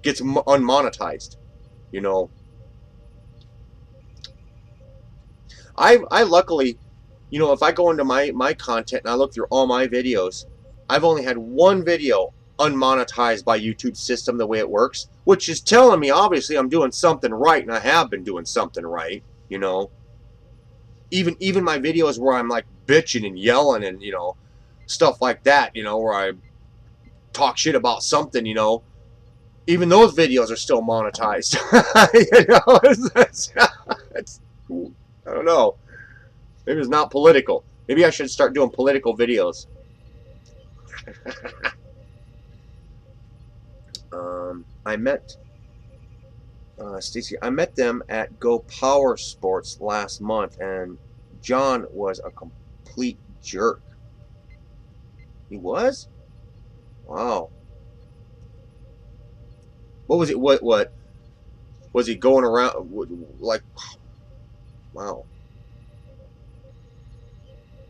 gets unmonetized. You know, I luckily, you know, if I go into my content and I look through all my videos, I've only had one video unmonetized by YouTube's system the way it works, which is telling me obviously I'm doing something right, and I have been doing something right, you know. Even my videos where I'm like bitching and yelling and, you know, stuff like that, you know, where I talk shit about something, you know, even those videos are still monetized. You know, it's, I don't know. Maybe it's not political. Maybe I should start doing political videos. I met Stacy. I met them at Go Power Sports last month, and John was a complete jerk. He was? Wow. What was it? What was he going around like? Wow.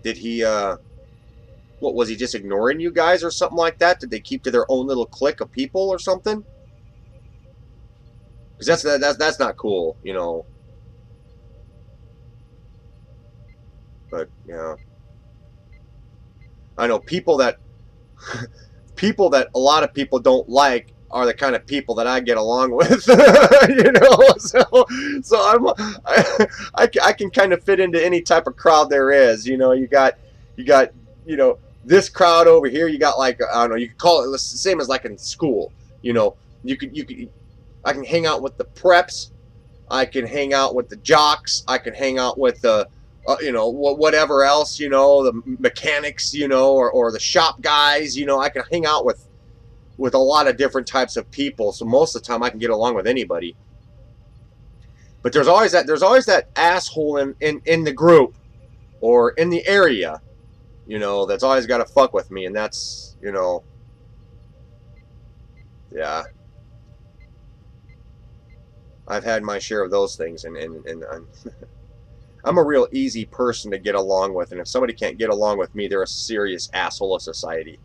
Did he? What was he just ignoring you guys or something like that? Did they keep to their own little clique of people or something? Because that's not cool, you know. But yeah, I know people that a lot of people don't like are the kind of people that I get along with. You know, so I can kind of fit into any type of crowd there is. You know, you got you know, this crowd over here. You got like, I don't know, you could call it the same as like in school. You know, you could I can hang out with the preps. I can hang out with the jocks. I can hang out with the you know, whatever else, you know, the mechanics, you know, or the shop guys. You know, I can hang out with a lot of different types of people. So most of the time I can get along with anybody. But there's always that asshole in the group or in the area, you know, that's always got to fuck with me. And that's, you know, yeah. I've had my share of those things, and I'm a real easy person to get along with, and if somebody can't get along with me, they're a serious asshole of society.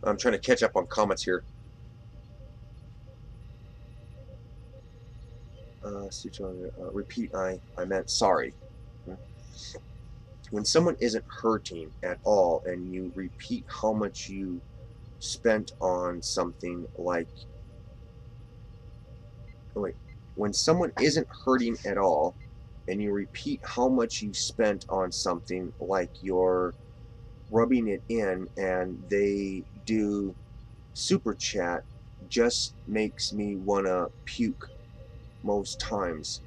I'm trying to catch up on comments here. Repeat, I meant sorry. When someone isn't hurting at all and you repeat how much you spent on something like... Oh, wait. When someone isn't hurting at all and you repeat how much you spent on something like you're rubbing it in and they do super chat, just makes me wanna puke most times.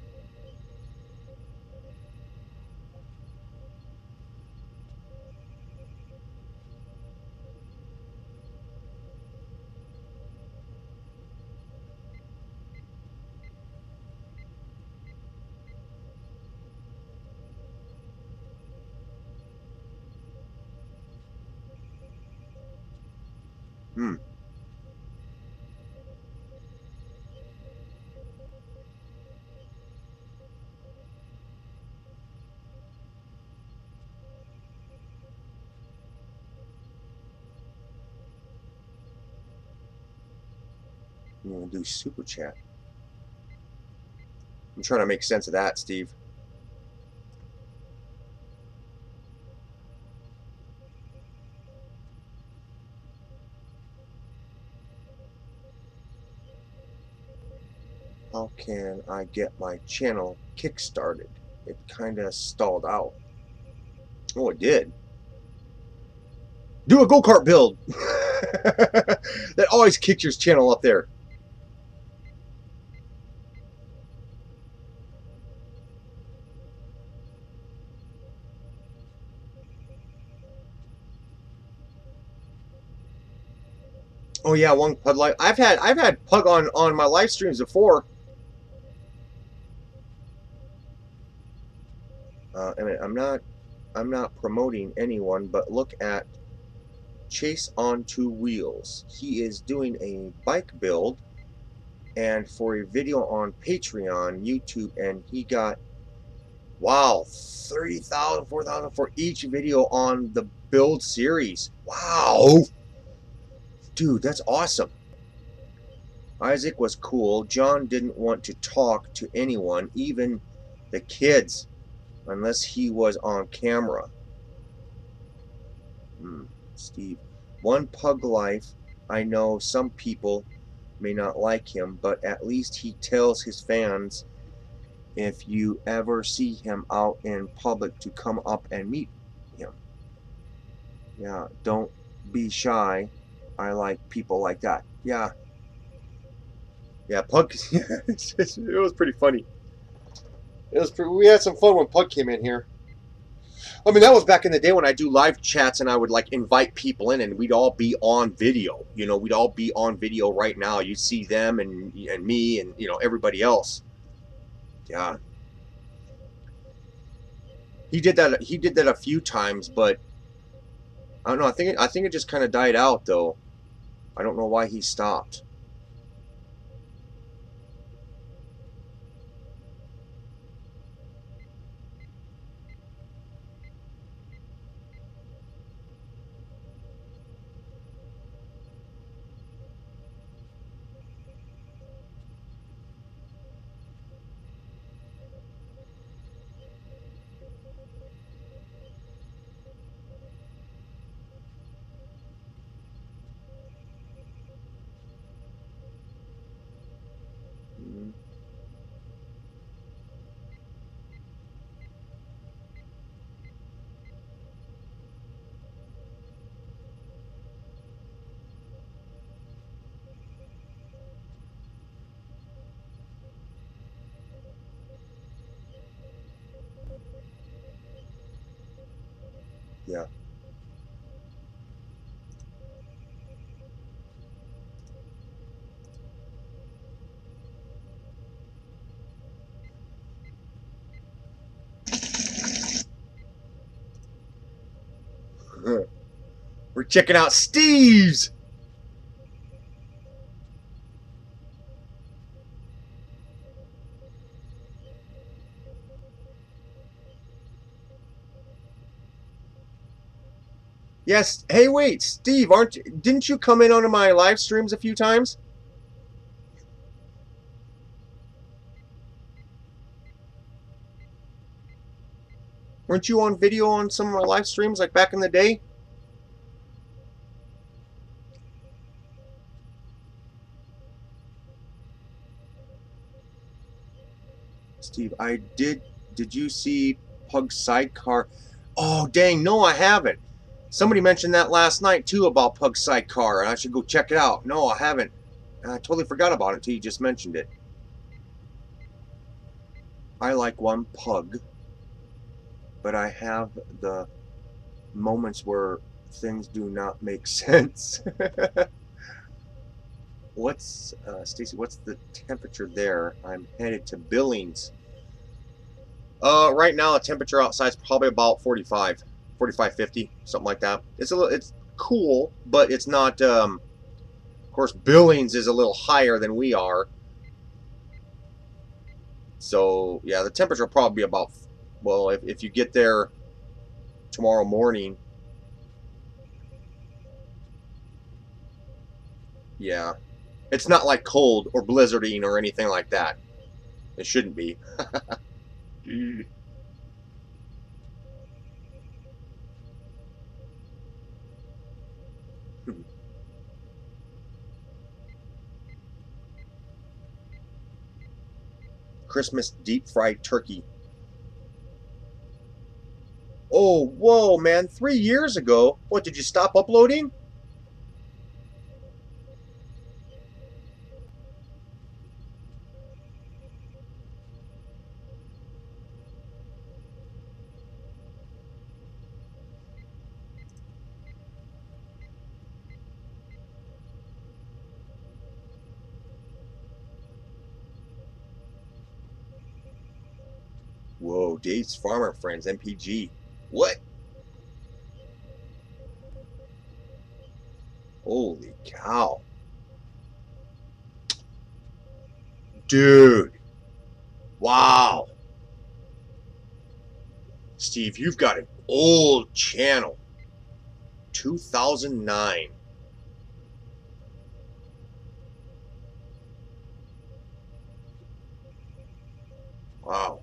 I'm gonna do super chat. I'm trying to make sense of that, Steve. How can I get my channel kick-started? It kinda stalled out. Oh, it did. Do a go-kart build! That always kicks your channel up there. Oh yeah, one Pug live. I've had Pug on my live streams before. I mean, I'm not promoting anyone, but look at Chase on Two Wheels. He is doing a bike build and for a video on Patreon, YouTube, and he got, wow, 30,000, 4,000 for each video on the build series. Wow, dude, that's awesome. Isaac was cool. John didn't want to talk to anyone, even the kids, unless he was on camera. Steve, one pug life. I know some people may not like him, but at least he tells his fans if you ever see him out in public to come up and meet him. Yeah, don't be shy. I like people like that. Yeah. Yeah, Pug, it was pretty funny. We had some fun when Pug came in here. I mean, that was back in the day when I do live chats and I would like invite people in and we'd all be on video. You know, we'd all be on video right now. You see them and me and, you know, everybody else. Yeah. He did that a few times, but I don't know. I think it just kind of died out though. I don't know why he stopped. Yeah. We're checking out Steve's. Yes. Hey, wait, Steve, didn't you come in on my live streams a few times? Weren't you on video on some of my live streams like back in the day? Steve, did you see Pug's sidecar? Oh, dang, no, I haven't. Somebody mentioned that last night, too, about Pug's sidecar, and I should go check it out. No, I haven't. I totally forgot about it until you just mentioned it. I like one Pug, but I have the moments where things do not make sense. Stacy, what's the temperature there? I'm headed to Billings. Right now the temperature outside is probably about 45, 50, something like that. It's cool, but it's not, of course, Billings is a little higher than we are. So, yeah, the temperature will probably be about, well, if you get there tomorrow morning, yeah. It's not like cold or blizzarding or anything like that. It shouldn't be. Christmas deep fried turkey. Oh, whoa, man. 3 years ago? What, did you stop uploading? Whoa, Dave's Farmer Friends, MPG. What? Holy cow. Dude. Wow. Steve, you've got an old channel. 2009. Wow.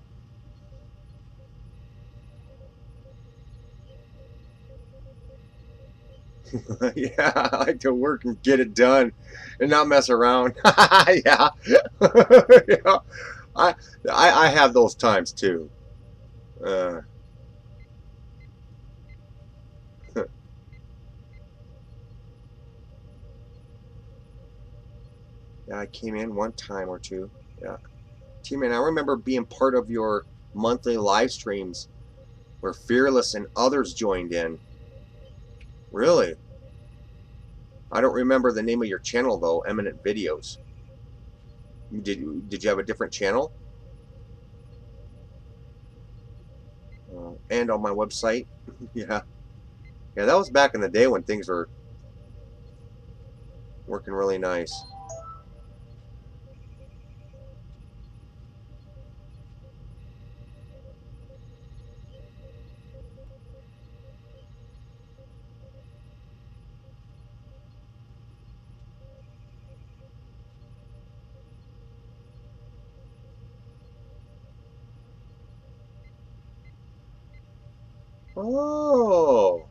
Yeah, I like to work and get it done and not mess around. Yeah. Yeah. I have those times too. Uh, yeah, I came in one time or two. Yeah. T-Man, I remember being part of your monthly live streams where Fearless and others joined in. Really? I don't remember the name of your channel though, Eminent Videos. Did you have a different channel? And on my website? Yeah. Yeah, that was back in the day when things were working really nice. Oh.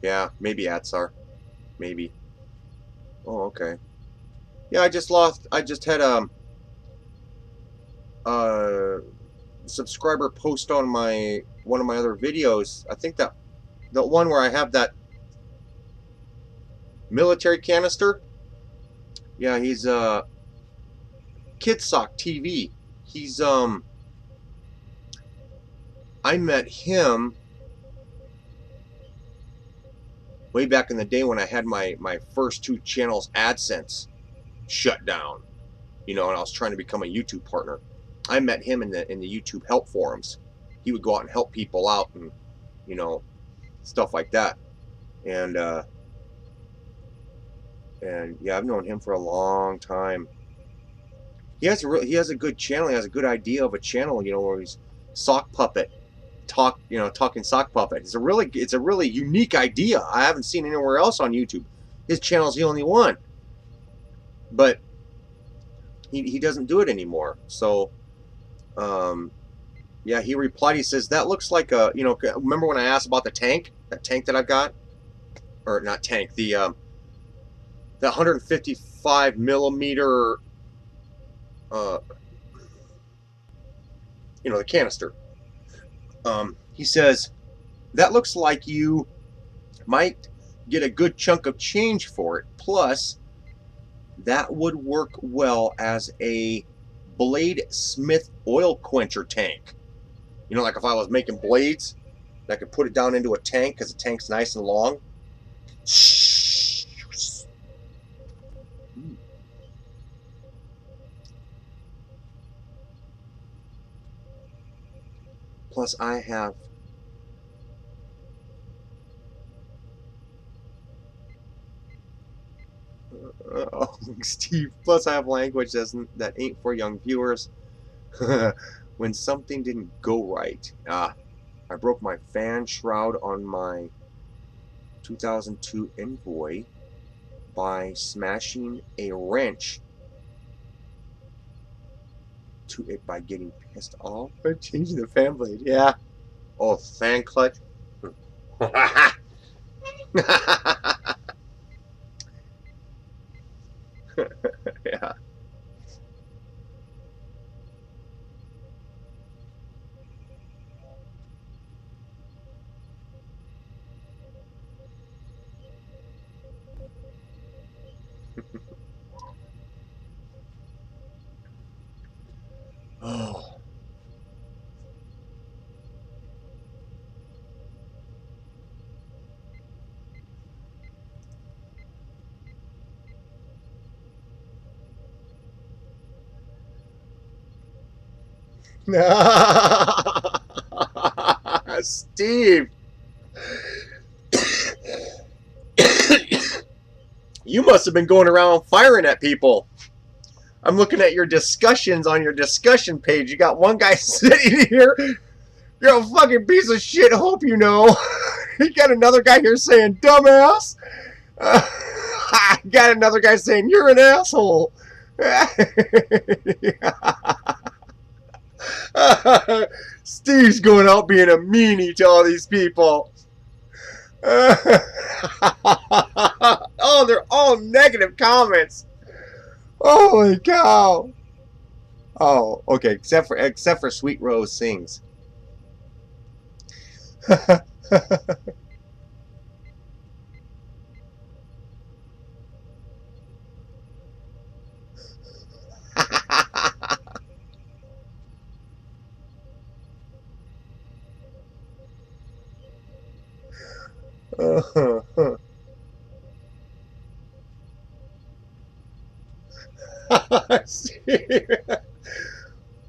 Yeah, maybe Atsar. Maybe. Oh, okay. Yeah, I just had a subscriber post on one of my other videos. I think that the one where I have that military canister. Yeah, he's Kidsock TV. He's I met him way back in the day when I had my first two channels AdSense shut down. You know, and I was trying to become a YouTube partner. I met him in the YouTube help forums. He would go out and help people out and, you know, stuff like that. And yeah, I've known him for a long time. He has a good channel. He has a good idea of a channel, you know, where he's sock puppet, talking sock puppet. It's a really unique idea. I haven't seen anywhere else on YouTube. His channel's the only one, but he doesn't do it anymore. So, yeah, he replied. He says that looks like a, you know, remember when I asked about the tank, that tank that I've got, or not tank, the 155 millimeter, you know, the canister. He says that looks like you might get a good chunk of change for it. Plus, that would work well as a Blade Smith oil quencher tank. You know, like if I was making blades, I could put it down into a tank because the tank's nice and long. Plus, I have Steve. Plus, I have language that ain't for young viewers. When something didn't go right. I broke my fan shroud on my 2002 Envoy by smashing a wrench to it by getting pissed off by changing the fan blade. Yeah. Oh, fan clutch. Yeah. Oh. Steve. You must have been going around firing at people. I'm looking at your discussions on your discussion page. You got one guy sitting here. You're a fucking piece of shit, hope you know. You got another guy here saying, dumbass. Got another guy saying, you're an asshole. Steve's going out being a meanie to all these people. Oh, they're all negative comments. Holy cow. Oh, okay, except for Sweet Rose Sings.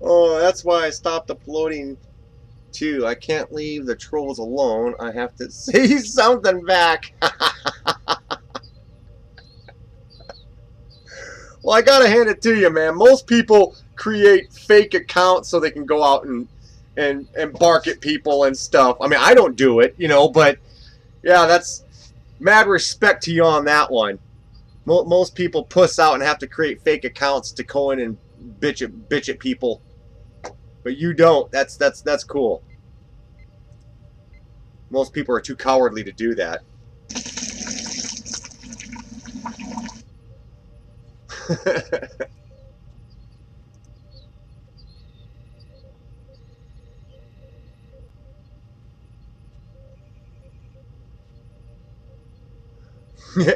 Oh, that's why I stopped uploading too. I can't leave the trolls alone. I have to say something back. Well, I gotta hand it to you, man. Most people create fake accounts so they can go out and bark at people and stuff. I mean, I don't do it, you know, but yeah, that's mad respect to you on that one. Most people puss out and have to create fake accounts to go in and bitch at people, but you don't. That's cool. Most people are too cowardly to do that.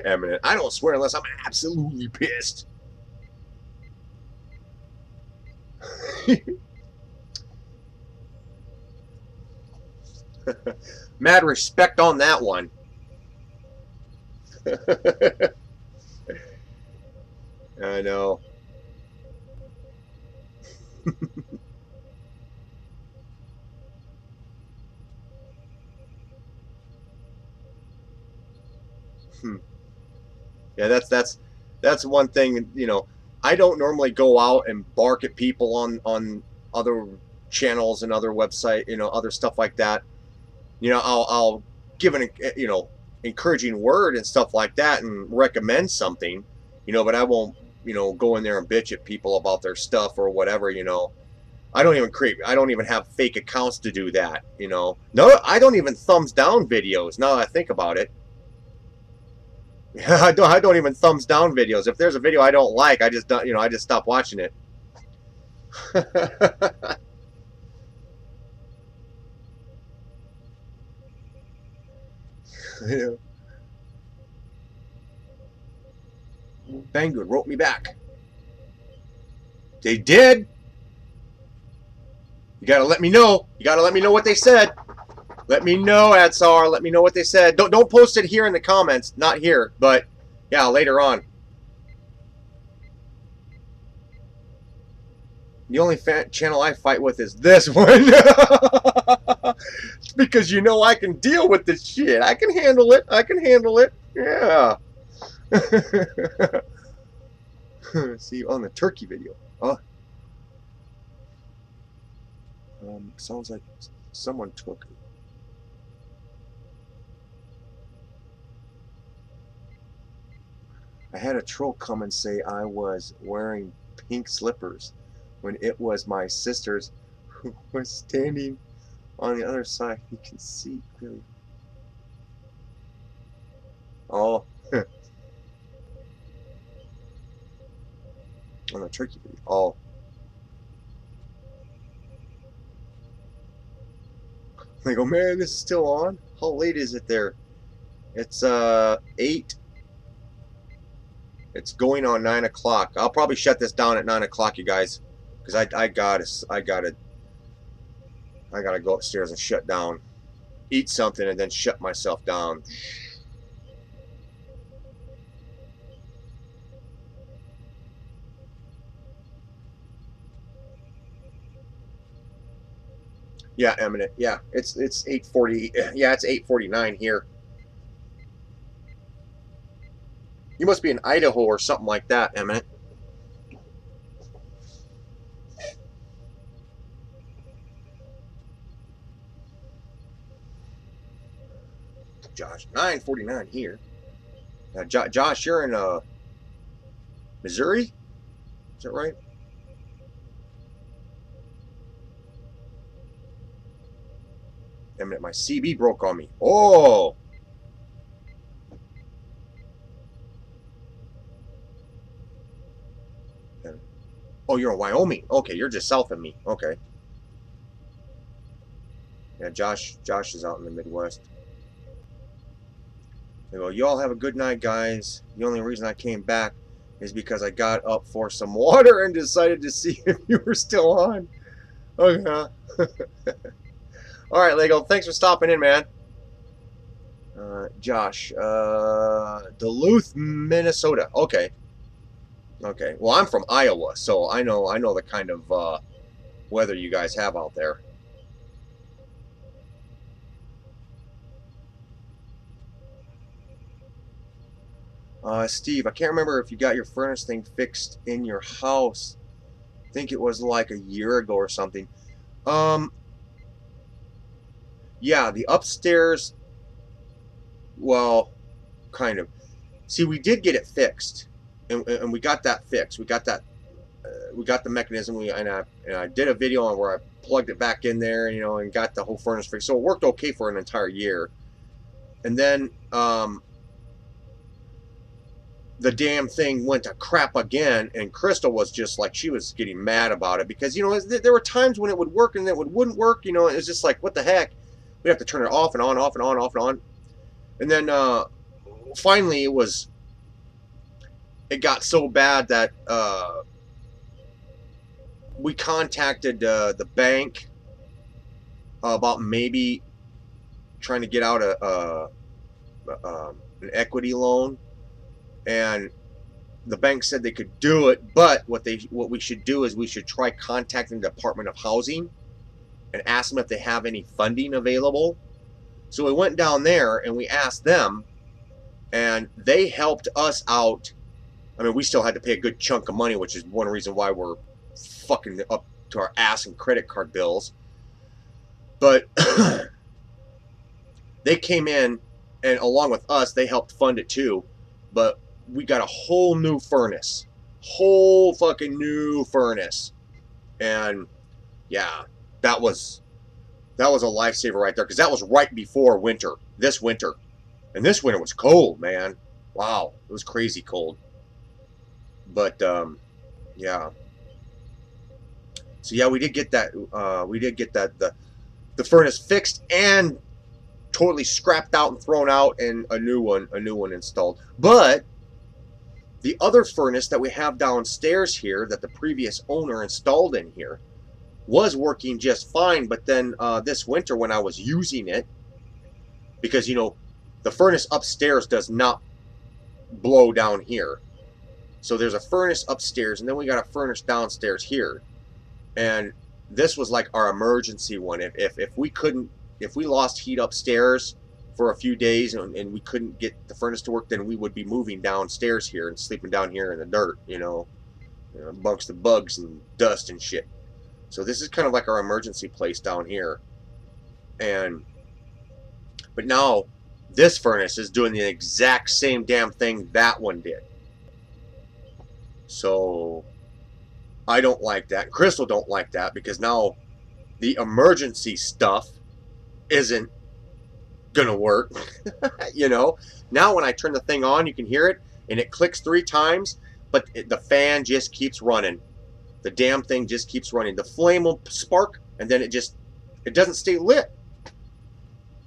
Eminent. I don't swear unless I'm absolutely pissed. Mad respect on that one. I know. Yeah, that's one thing, you know. I don't normally go out and bark at people on other channels and other website, you know, other stuff like that. You know, I'll give an, you know, encouraging word and stuff like that and recommend something, you know, but I won't, you know, go in there and bitch at people about their stuff or whatever, you know. I don't even have fake accounts to do that, you know. No, I don't even thumbs down videos now that I think about it. I don't even thumbs down videos. If there's a video I don't like, I just don't, you know, I just stop watching it. Yeah. Banggood wrote me back. They did. You gotta let me know. You gotta let me know what they said. Let me know, Adsar. Let me know what they said. Don't post it here in the comments. Not here, but yeah, later on. The only channel I fight with is this one. It's because you know I can deal with this shit. I can handle it. I can handle it. Yeah. See on the turkey video. Oh. Sounds like someone took it. I had a troll come and say I was wearing pink slippers when it was my sisters who was standing on the other side. You can see clearly. Oh. On the turkey video. Oh. They go, man, this is still on? How late is it there? It's 8. It's going on 9 o'clock. I'll probably shut this down at 9 o'clock, you guys, because I gotta go upstairs and shut down, eat something, and then shut myself down. Yeah, eminent. Yeah, it's 8:40. Yeah, it's 8:49 here. You must be in Idaho or something like that, eminent. Josh, 9:49 here. Now, Josh, you're in Missouri? Is that right? Eminent, my CB broke on me. Oh! Oh, you're in Wyoming. Okay, you're just south of me. Okay. Yeah, Josh is out in the Midwest. They go, you all have a good night, guys. The only reason I came back is because I got up for some water and decided to see if you were still on. Okay. All right, Lego. Thanks for stopping in, man. Josh, Duluth, Minnesota. Okay. Okay. Well, I'm from Iowa, so I know the kind of weather you guys have out there. Steve, I can't remember if you got your furnace thing fixed in your house. I think it was like a year ago or something. Yeah, the upstairs, well, kind of. See, we did get it fixed, and we got that fixed. We got that. We got the mechanism. And I did a video on where I plugged it back in there, you know, and got the whole furnace fixed. So it worked okay for an entire year. And then the damn thing went to crap again, and Crystal was just like, she was getting mad about it because, you know, there were times when it would work and then it wouldn't work. You know, it was just like, what the heck? We'd have to turn it off and on, off and on, off and on. And then finally it got so bad that we contacted the bank about maybe trying to get out an equity loan, and the bank said they could do it, but what we should do is we should try contacting the Department of Housing and ask them if they have any funding available. So we went down there and we asked them, and they helped us out. I mean, we still had to pay a good chunk of money, which is one reason why we're fucking up to our ass in credit card bills. But they came in, and along with us, they helped fund it too. But we got a whole new furnace. Whole fucking new furnace. And yeah, that was a lifesaver right there, because that was right before winter. This winter. And this winter was cold, man. Wow, it was crazy cold. But yeah. So yeah, we did get that. The furnace fixed and totally scrapped out and thrown out, and a new one installed. But the other furnace that we have downstairs here, that the previous owner installed in here, was working just fine. But then this winter, when I was using it, because, you know, the furnace upstairs does not blow down here. So there's a furnace upstairs, and then we got a furnace downstairs here. And this was like our emergency one. If we lost heat upstairs for a few days and we couldn't get the furnace to work, then we would be moving downstairs here and sleeping down here in the dirt, you know, amongst the bugs and dust and shit. So this is kind of like our emergency place down here. But now this furnace is doing the exact same damn thing that one did. So I don't like that. Crystal don't like that, because now the emergency stuff isn't gonna work. You know, now when I turn the thing on, you can hear it, and it clicks 3 times, but the fan just keeps running. The damn thing just keeps running. The flame will spark, and then it doesn't stay lit.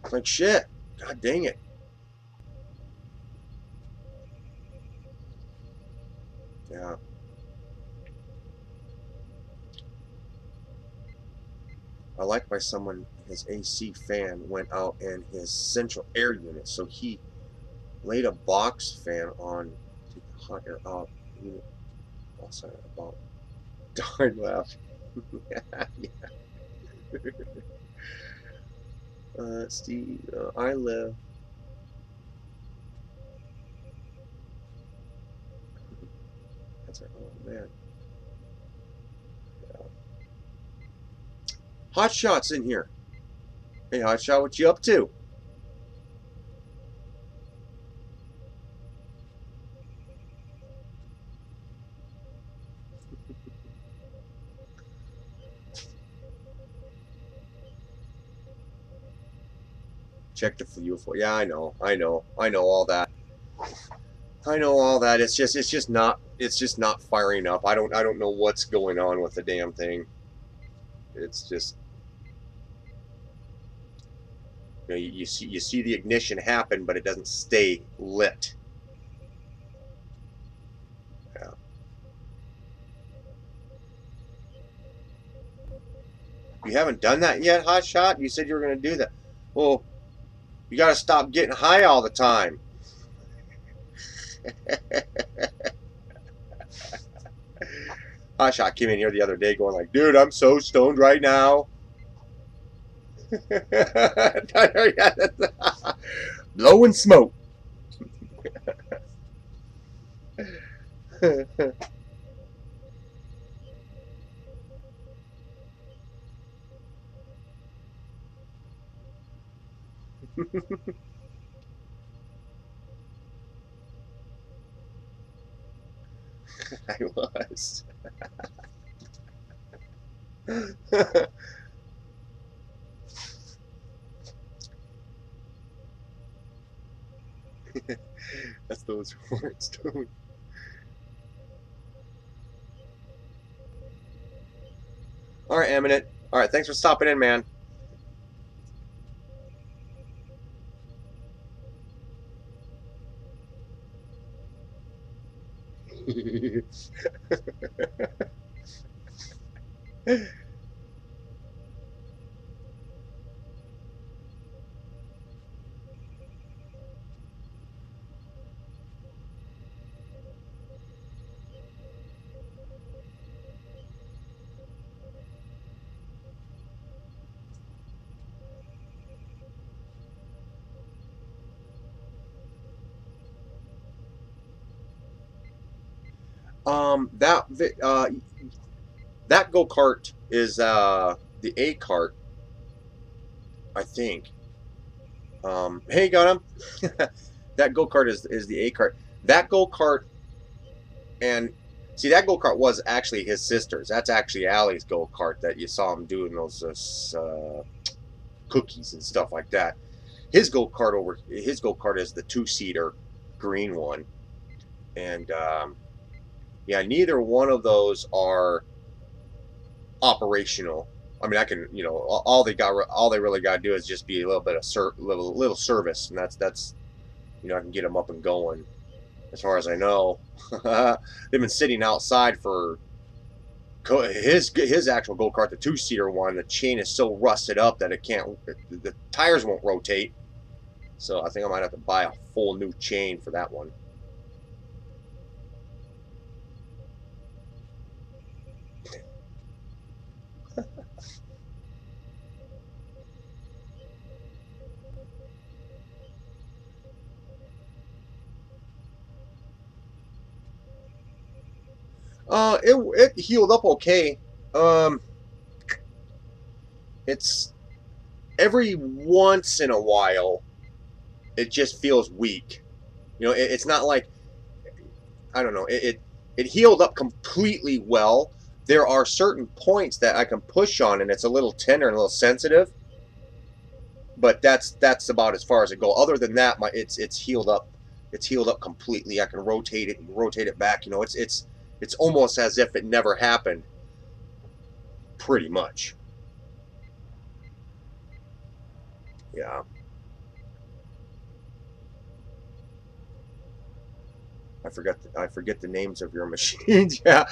It's like, shit. God dang it. Yeah. I like by someone, his AC fan went out in his central air unit, so he laid a box fan on to keep the hot air out. Also about died laughing. Yeah. Steve, I live. That's right. Oh man. Yeah. Hot Shot's in here. Hey, Hot Shot, what you up to? Check the fuel for. Yeah, I know all that. I know all that. It's just not firing up. I don't know what's going on with the damn thing. It's just, you know, you see the ignition happen, but it doesn't stay lit. Yeah. You haven't done that yet, Hot Shot? You said you were going to do that. Well, you got to stop getting high all the time. Hot Shot came in here the other day going like, dude, I'm so stoned right now. Blowing smoke. I was. That's those words, too. All right, Eminent. All right, thanks for stopping in, man. That go-kart is the A kart, I think. Hey, got him. That go-kart is the A kart. That go-kart, and see, that go-kart was actually his sister's. That's actually Allie's go-kart that you saw him doing those cookies and stuff like that. His go-kart is the two-seater green one, and yeah, neither one of those are operational. I mean, I can, you know, all they really got to do is just be a little bit of little service, and that's, you know, I can get them up and going. As far as I know, they've been sitting outside for his actual go-kart, the two-seater one. The chain is so rusted up that the tires won't rotate. So I think I might have to buy a full new chain for that one. It healed up okay. It's every once in a while it just feels weak. You know, it's not like, I don't know, it healed up completely well. There are certain points that I can push on and it's a little tender and a little sensitive, but that's about as far as it goes. Other than that, it's healed up. It's healed up completely. I can rotate it and rotate it back. You know, it's almost as if it never happened, pretty much. Yeah. I forget the names of your machines. Yeah.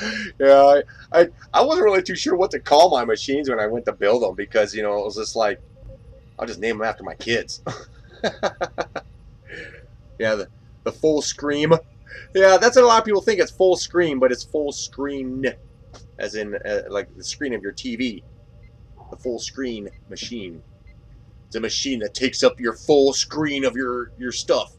I wasn't really too sure what to call my machines when I went to build them, because, you know, it was just like, I'll just name them after my kids. Yeah, the full scream. Yeah, that's what a lot of people think. It's full screen, but it's full screen, as in like the screen of your TV. The full screen machine. It's a machine that takes up your full screen of your stuff.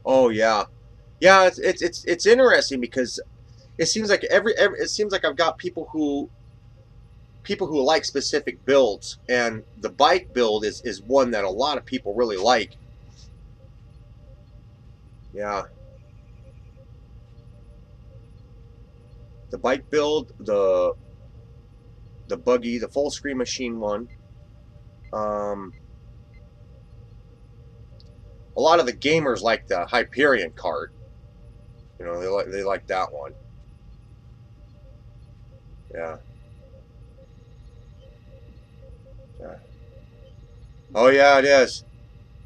Oh yeah, yeah. It's interesting because it seems like it seems like I've got people who like specific builds, and the bike build is one that a lot of people really like. Yeah. The bike build, the buggy, the full screen machine one. A lot of the gamers like the Hyperion Kart. You know, they like that one. Yeah. Yeah. Oh yeah, it is.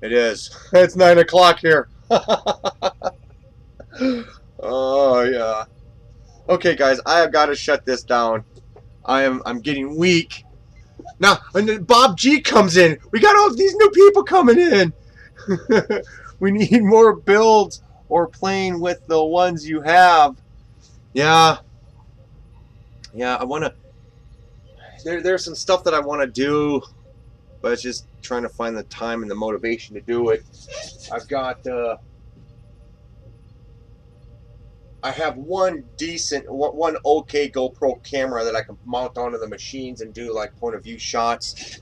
It is. It's 9 o'clock here. Oh yeah. Okay, guys, I have got to shut this down. I'm getting weak. Now, and then Bob G comes in. We got all these new people coming in. We need more builds or playing with the ones you have. Yeah. Yeah, I want to... There's some stuff that I want to do, but it's just trying to find the time and the motivation to do it. I've got... I have one okay GoPro camera that I can mount onto the machines and do like point of view shots.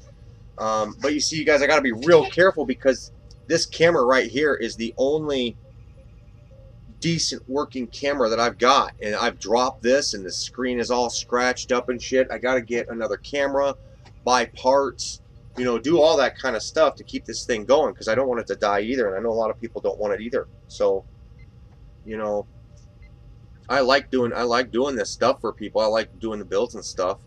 But you see, you guys, I got to be real careful because this camera right here is the only decent working camera that I've got, and I've dropped this and the screen is all scratched up and shit. I got to get another camera, buy parts, you know, do all that kind of stuff to keep this thing going because I don't want it to die either, and I know a lot of people don't want it either. So, you know, I like doing this stuff for people. I like doing the builds and stuff.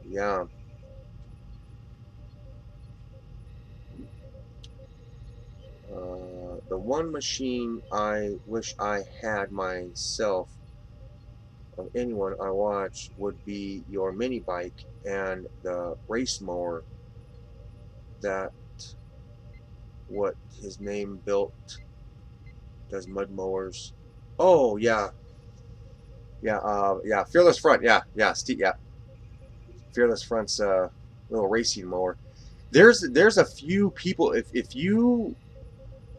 Yeah. The one machine I wish I had myself of anyone I watch would be your mini bike and the race mower that what his name built. Does mud mowers. Oh yeah. Yeah, Fearless Front, yeah, Steve, yeah. Fearless Front's little racing mower. There's a few people, if you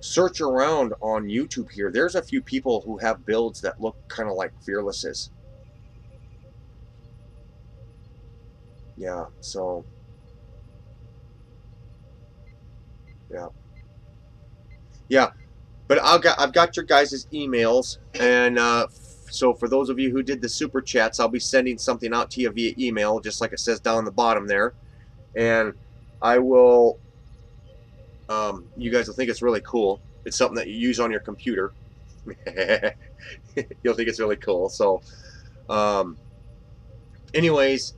search around on YouTube here, there's a few people who have builds that look kind of like Fearless's. Yeah, so yeah. But I've got your guys' emails, and so for those of you who did the super chats, I'll be sending something out to you via email, just like it says down the bottom there, and I will. You guys will think it's really cool. It's something that you use on your computer. You'll think it's really cool. So, anyways,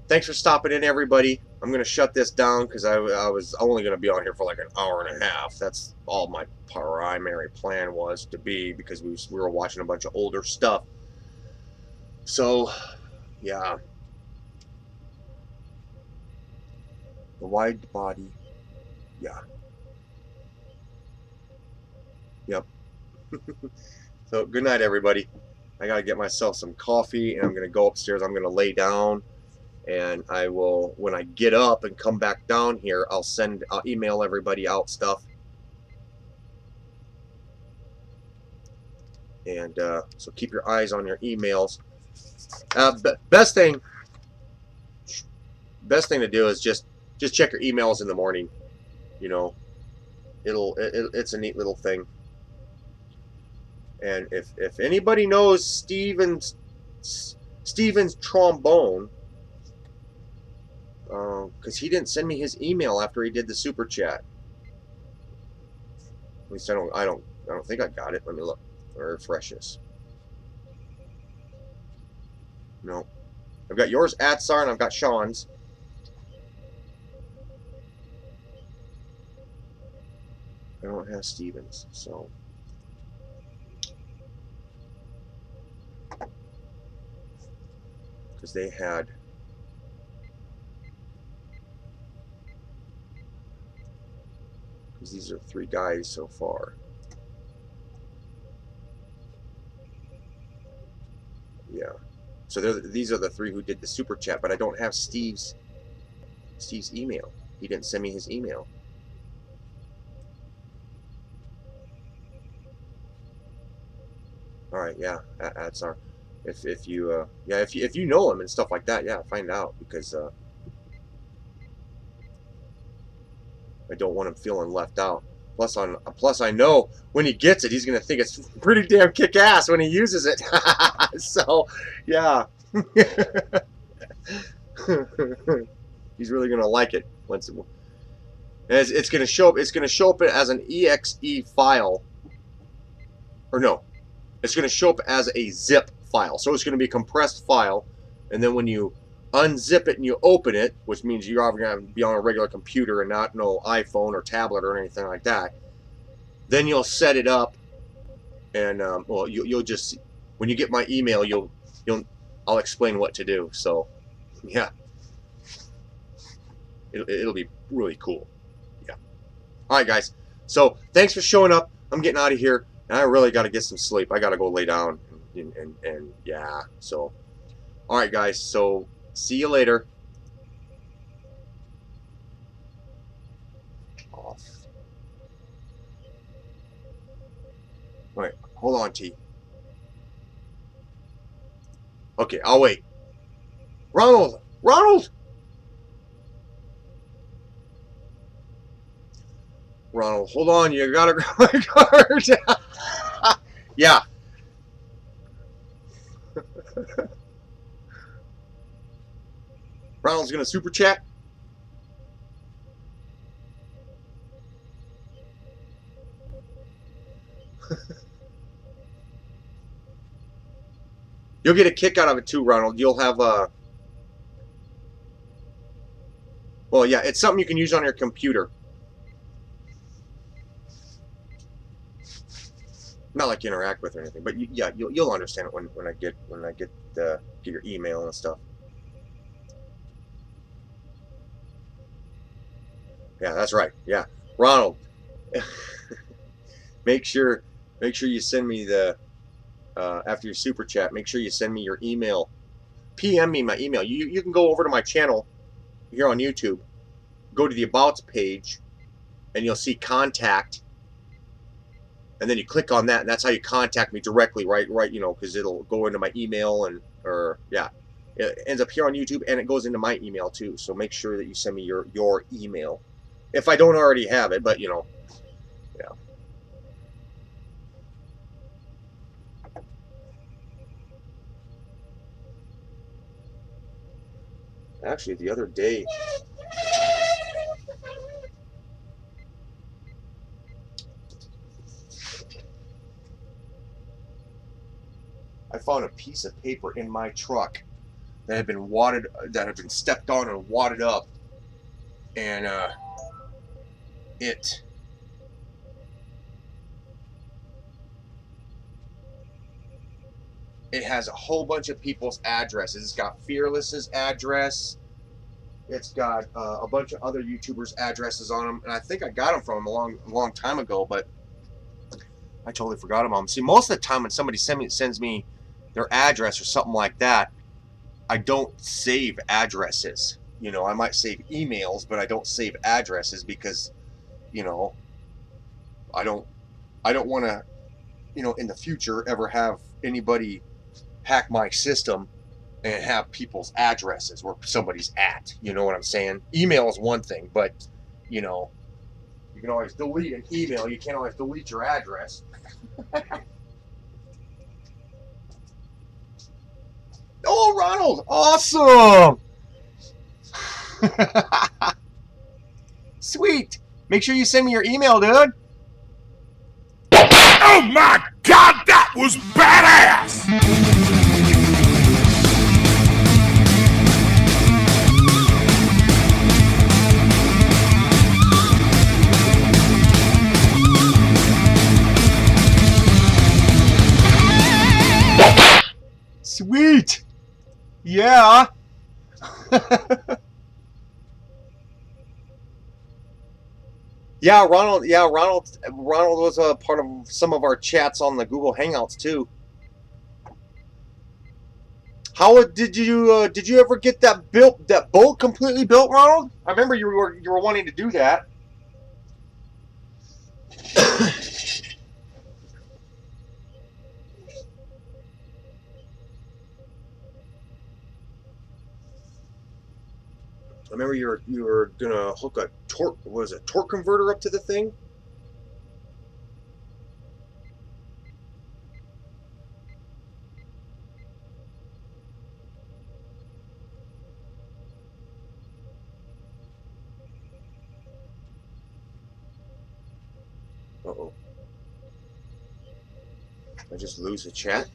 thanks for stopping in, everybody. I'm going to shut this down because I was only going to be on here for like an hour and a half. That's all my primary plan was to be, because we were watching a bunch of older stuff. So, yeah. The wide body. Yeah. Yep. So, good night, everybody. I got to get myself some coffee, and I'm going to go upstairs. I'm going to lay down. And I will, when I get up and come back down here, I'll email everybody out stuff. And so keep your eyes on your emails. Best thing to do is just check your emails in the morning. You know, it's a neat little thing. And if anybody knows Steven's trombone, because he didn't send me his email after he did the super chat. At least I don't think I got it. Let me look. Or refresh this. No. I've got yours, Atsar, and I've got Sean's. have Stevens, so. Because they had. Because these are 3 guys so far. Yeah. So these are the 3 who did the super chat, but I don't have Steve's email. He didn't send me his email. All right, yeah, that's our. If you know him and stuff like that, yeah, find out, because I don't want him feeling left out. Plus I know when he gets it, he's gonna think it's pretty damn kick-ass when he uses it. So, yeah, he's really gonna like it once. It's gonna show up. It's gonna show up as an exe file, or no, it's gonna show up as a zip file. So it's gonna be a compressed file, and then when you unzip it and you open it, which means you're obviously going to be on a regular computer and not no iPhone or tablet or anything like that, then you'll set it up, and well, you'll just, when you get my email, I'll explain what to do. So yeah, it'll be really cool. Yeah. All right, guys, so thanks for showing up. I'm getting out of here, and I really got to get some sleep. I got to go lay down, and yeah, so all right, guys, so see you later. Off. Wait, hold on, T. Okay, I'll wait. Ronald! Ronald! Ronald, hold on, you gotta grab my card. Yeah. Ronald's gonna super chat. You'll get a kick out of it too, Ronald. You'll have well, yeah, it's something you can use on your computer. Not like you interact with or anything, but yeah, you'll understand it when I get your email and stuff. Yeah, that's right. Yeah, Ronald. make sure you send me the after your super chat. Make sure you send me your email. PM me my email. You can go over to my channel here on YouTube. Go to the About page, and you'll see contact. And then you click on that, and that's how you contact me directly, right? You know, because it'll go into my email, yeah, it ends up here on YouTube, and it goes into my email too. So make sure that you send me your email, if I don't already have it. But you know, yeah. Actually, the other day, I found a piece of paper in my truck that had been wadded, that had been stepped on and wadded up, and it has a whole bunch of people's addresses. It's got Fearless's address. It's got a bunch of other YouTubers' addresses on them, and I think I got them from them a long time ago, but I totally forgot about them. See, most of the time when somebody sends me their address or something like that, I don't save addresses. You know, I might save emails, but I don't save addresses because, you know, I don't want to, you know, in the future ever have anybody hack my system and have people's addresses where somebody's at. You know what I'm saying? Email is one thing, but, you know, you can always delete an email. You can't always delete your address. Oh, Ronald! Awesome! Sweet! Make sure you send me your email, dude! Oh my god, that was badass! Yeah. Yeah, Ronald. Yeah, Ronald. Ronald was a part of some of our chats on the Google Hangouts too. How did you ever get that built? That boat completely built, Ronald? I remember you were wanting to do that. I remember you were gonna hook a torque converter up to the thing. Uh-oh. I just lose the chat.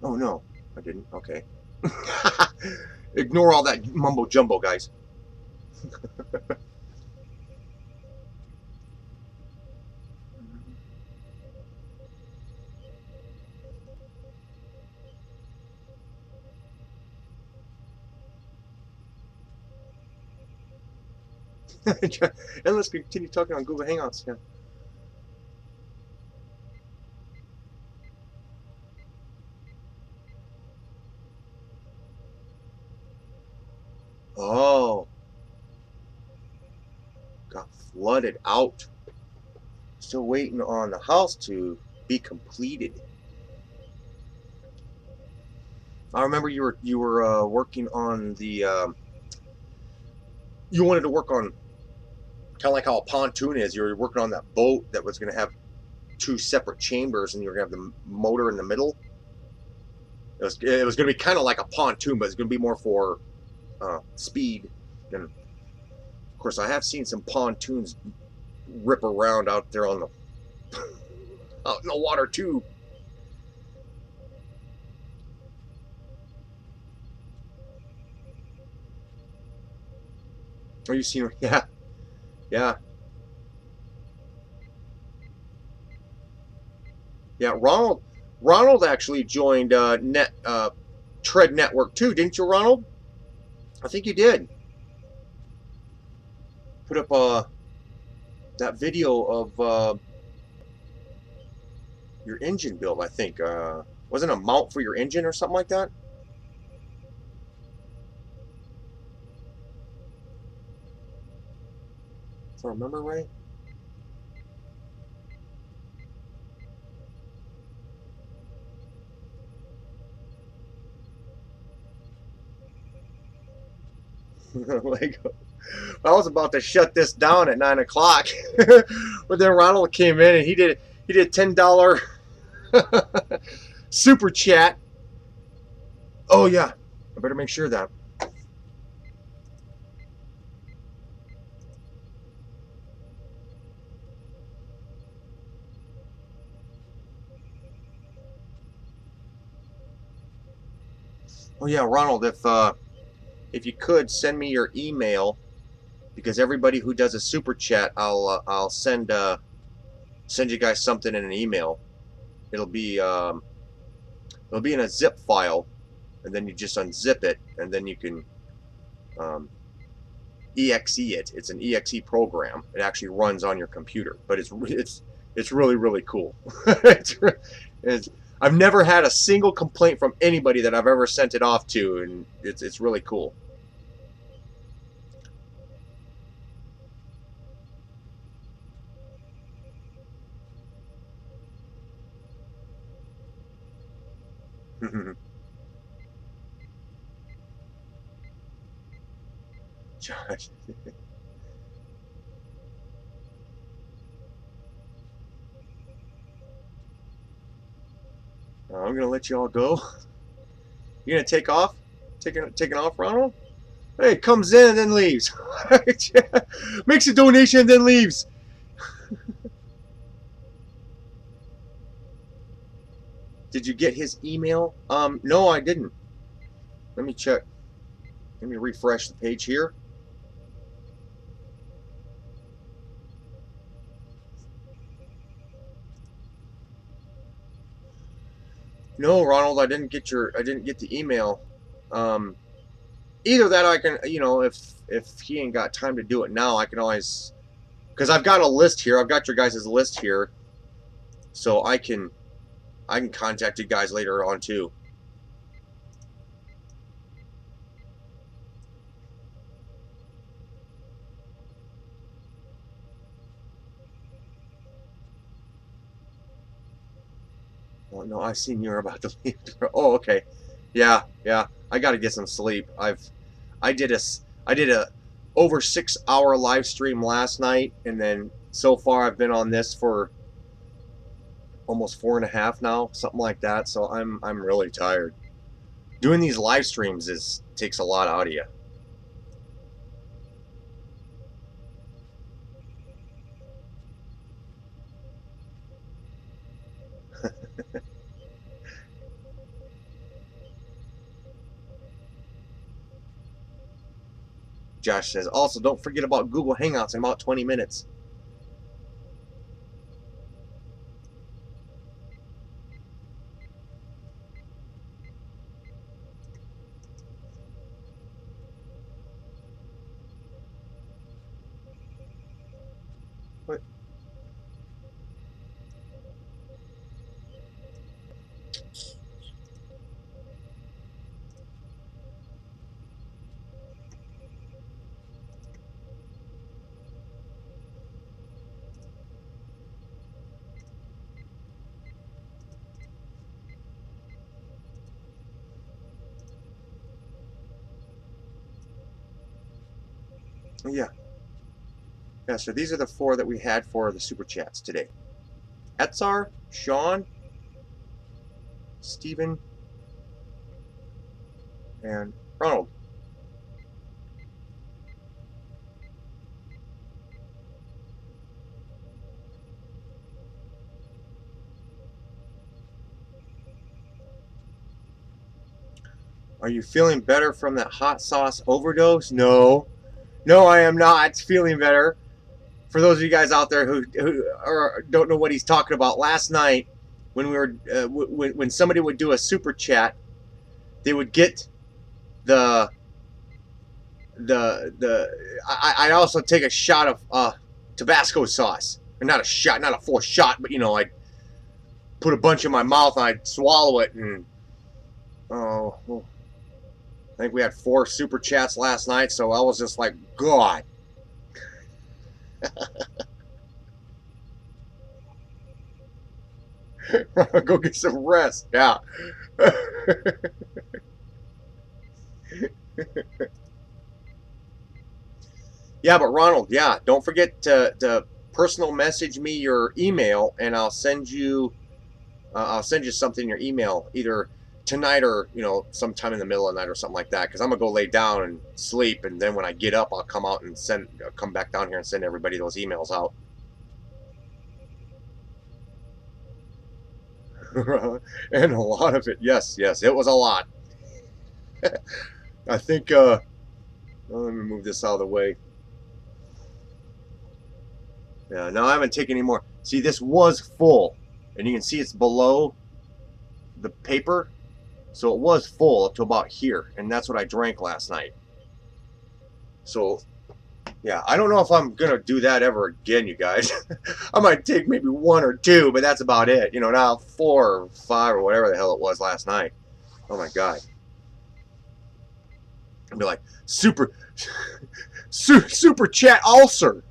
Oh no, I didn't. Okay. Ignore all that mumbo jumbo, guys. And let's continue talking on Google Hangouts. Yeah. Oh, got flooded out. Still waiting on the house to be completed. I remember you were working on the. You wanted to work on kind of like how a pontoon is. You were working on that boat that was going to have two separate chambers, and you were going to have the motor in the middle. It was going to be kind of like a pontoon, but it's going to be more for speed. And of course, I have seen some pontoons rip around out there on the out in the water too. Are you seeing? Yeah, yeah, yeah. Ronald actually joined Tread Network too, didn't you, Ronald? I think you did. Put up that video of your engine build. I think wasn't a mount for your engine or something like that. If I remember right. Lego. I was about to shut this down at 9 o'clock, but then Ronald came in and he did $10 super chat. Oh yeah, I better make sure of that. Oh yeah, Ronald, if you could send me your email, because everybody who does a super chat, I'll send you guys something in an email. It'll be in a zip file, and then you just unzip it, and then you can exe it. It's an exe program. It actually runs on your computer, but it's really really cool. I've never had a single complaint from anybody that I've ever sent it off to, and it's really cool. Josh. I'm gonna let you all go. You gonna take off? Taking off, Ronald? Hey, comes in and then leaves. Makes a donation and then leaves. Did you get his email? No, I didn't. Let me check. Let me refresh the page here. No, Ronald, I didn't get the email. Either that, I can, you know, if he ain't got time to do it now, I can always, because I've got a list here. I've got your guys' list here, so I can contact you guys later on too. Oh no, I seen you're about to leave. Oh, okay. Yeah. I got to get some sleep. I did a over 6 hour live stream last night, and then so far I've been on this for almost 4.5 now, something like that. So I'm really tired. Doing these live streams takes a lot out of you. Josh says, also don't forget about Google Hangouts in about 20 minutes. What? Yeah. Yeah, so these are the 4 that we had for the Super Chats today. Etzar, Sean, Steven, and Ronald. Are you feeling better from that hot sauce overdose? No. No, I am not feeling better. For those of you guys out there who don't know what he's talking about, last night when we were when somebody would do a super chat, they would get I also take a shot of Tabasco sauce. Or not a shot, not a full shot, but you know, I'd put a bunch in my mouth and I'd swallow it, and I think we had 4 super chats last night, so I was just like, God. Go get some rest. Yeah. Yeah, but Ronald, yeah, don't forget to personal message me your email, and I'll send you something in your email either tonight or, you know, sometime in the middle of the night or something like that, because I'm gonna go lay down and sleep, and then when I get up I'll come out and come back down here and send everybody those emails out. And a lot of it, yes, it was a lot. I think let me move this out of the way. Yeah, no, I haven't taken any more. See, this was full, and you can see it's below the paper, so it was full up to about here, and that's what I drank last night. So yeah, I don't know if I'm gonna do that ever again, you guys. I might take maybe 1 or 2, but that's about it. You know, now 4 or 5 or whatever the hell it was last night. Oh my God. I'd be like, super chat ulcer.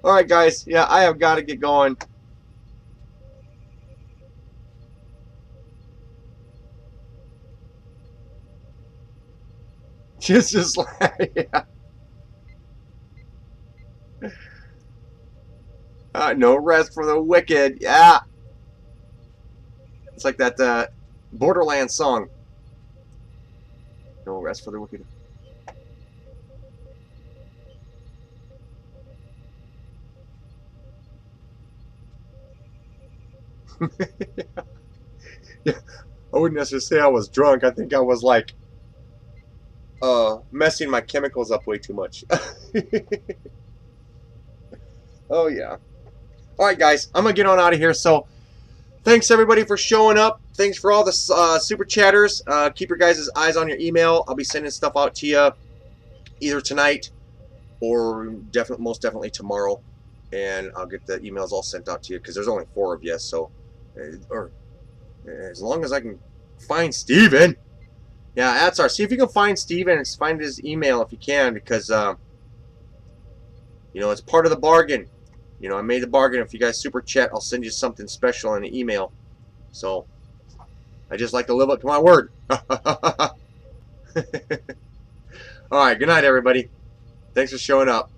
All right, guys. Yeah, I have got to get going. Just like, yeah. No rest for the wicked. Yeah. It's like that Borderlands song. No rest for the wicked. Yeah, I wouldn't necessarily say I was drunk. I think I was like messing my chemicals up way too much. Oh yeah. All right, guys, I'm gonna get on out of here. So, thanks everybody for showing up. Thanks for all the super chatters. Keep your guys' eyes on your email. I'll be sending stuff out to you either tonight or most definitely tomorrow, and I'll get the emails all sent out to you because there's only 4 of you. So, or as long as I can find Steven. Yeah, that's our. See if you can find Steven and find his email if you can, because you know, it's part of the bargain. You know, I made the bargain. If you guys super chat, I'll send you something special in an email. So, I just like to live up to my word. All right, good night, everybody. Thanks for showing up.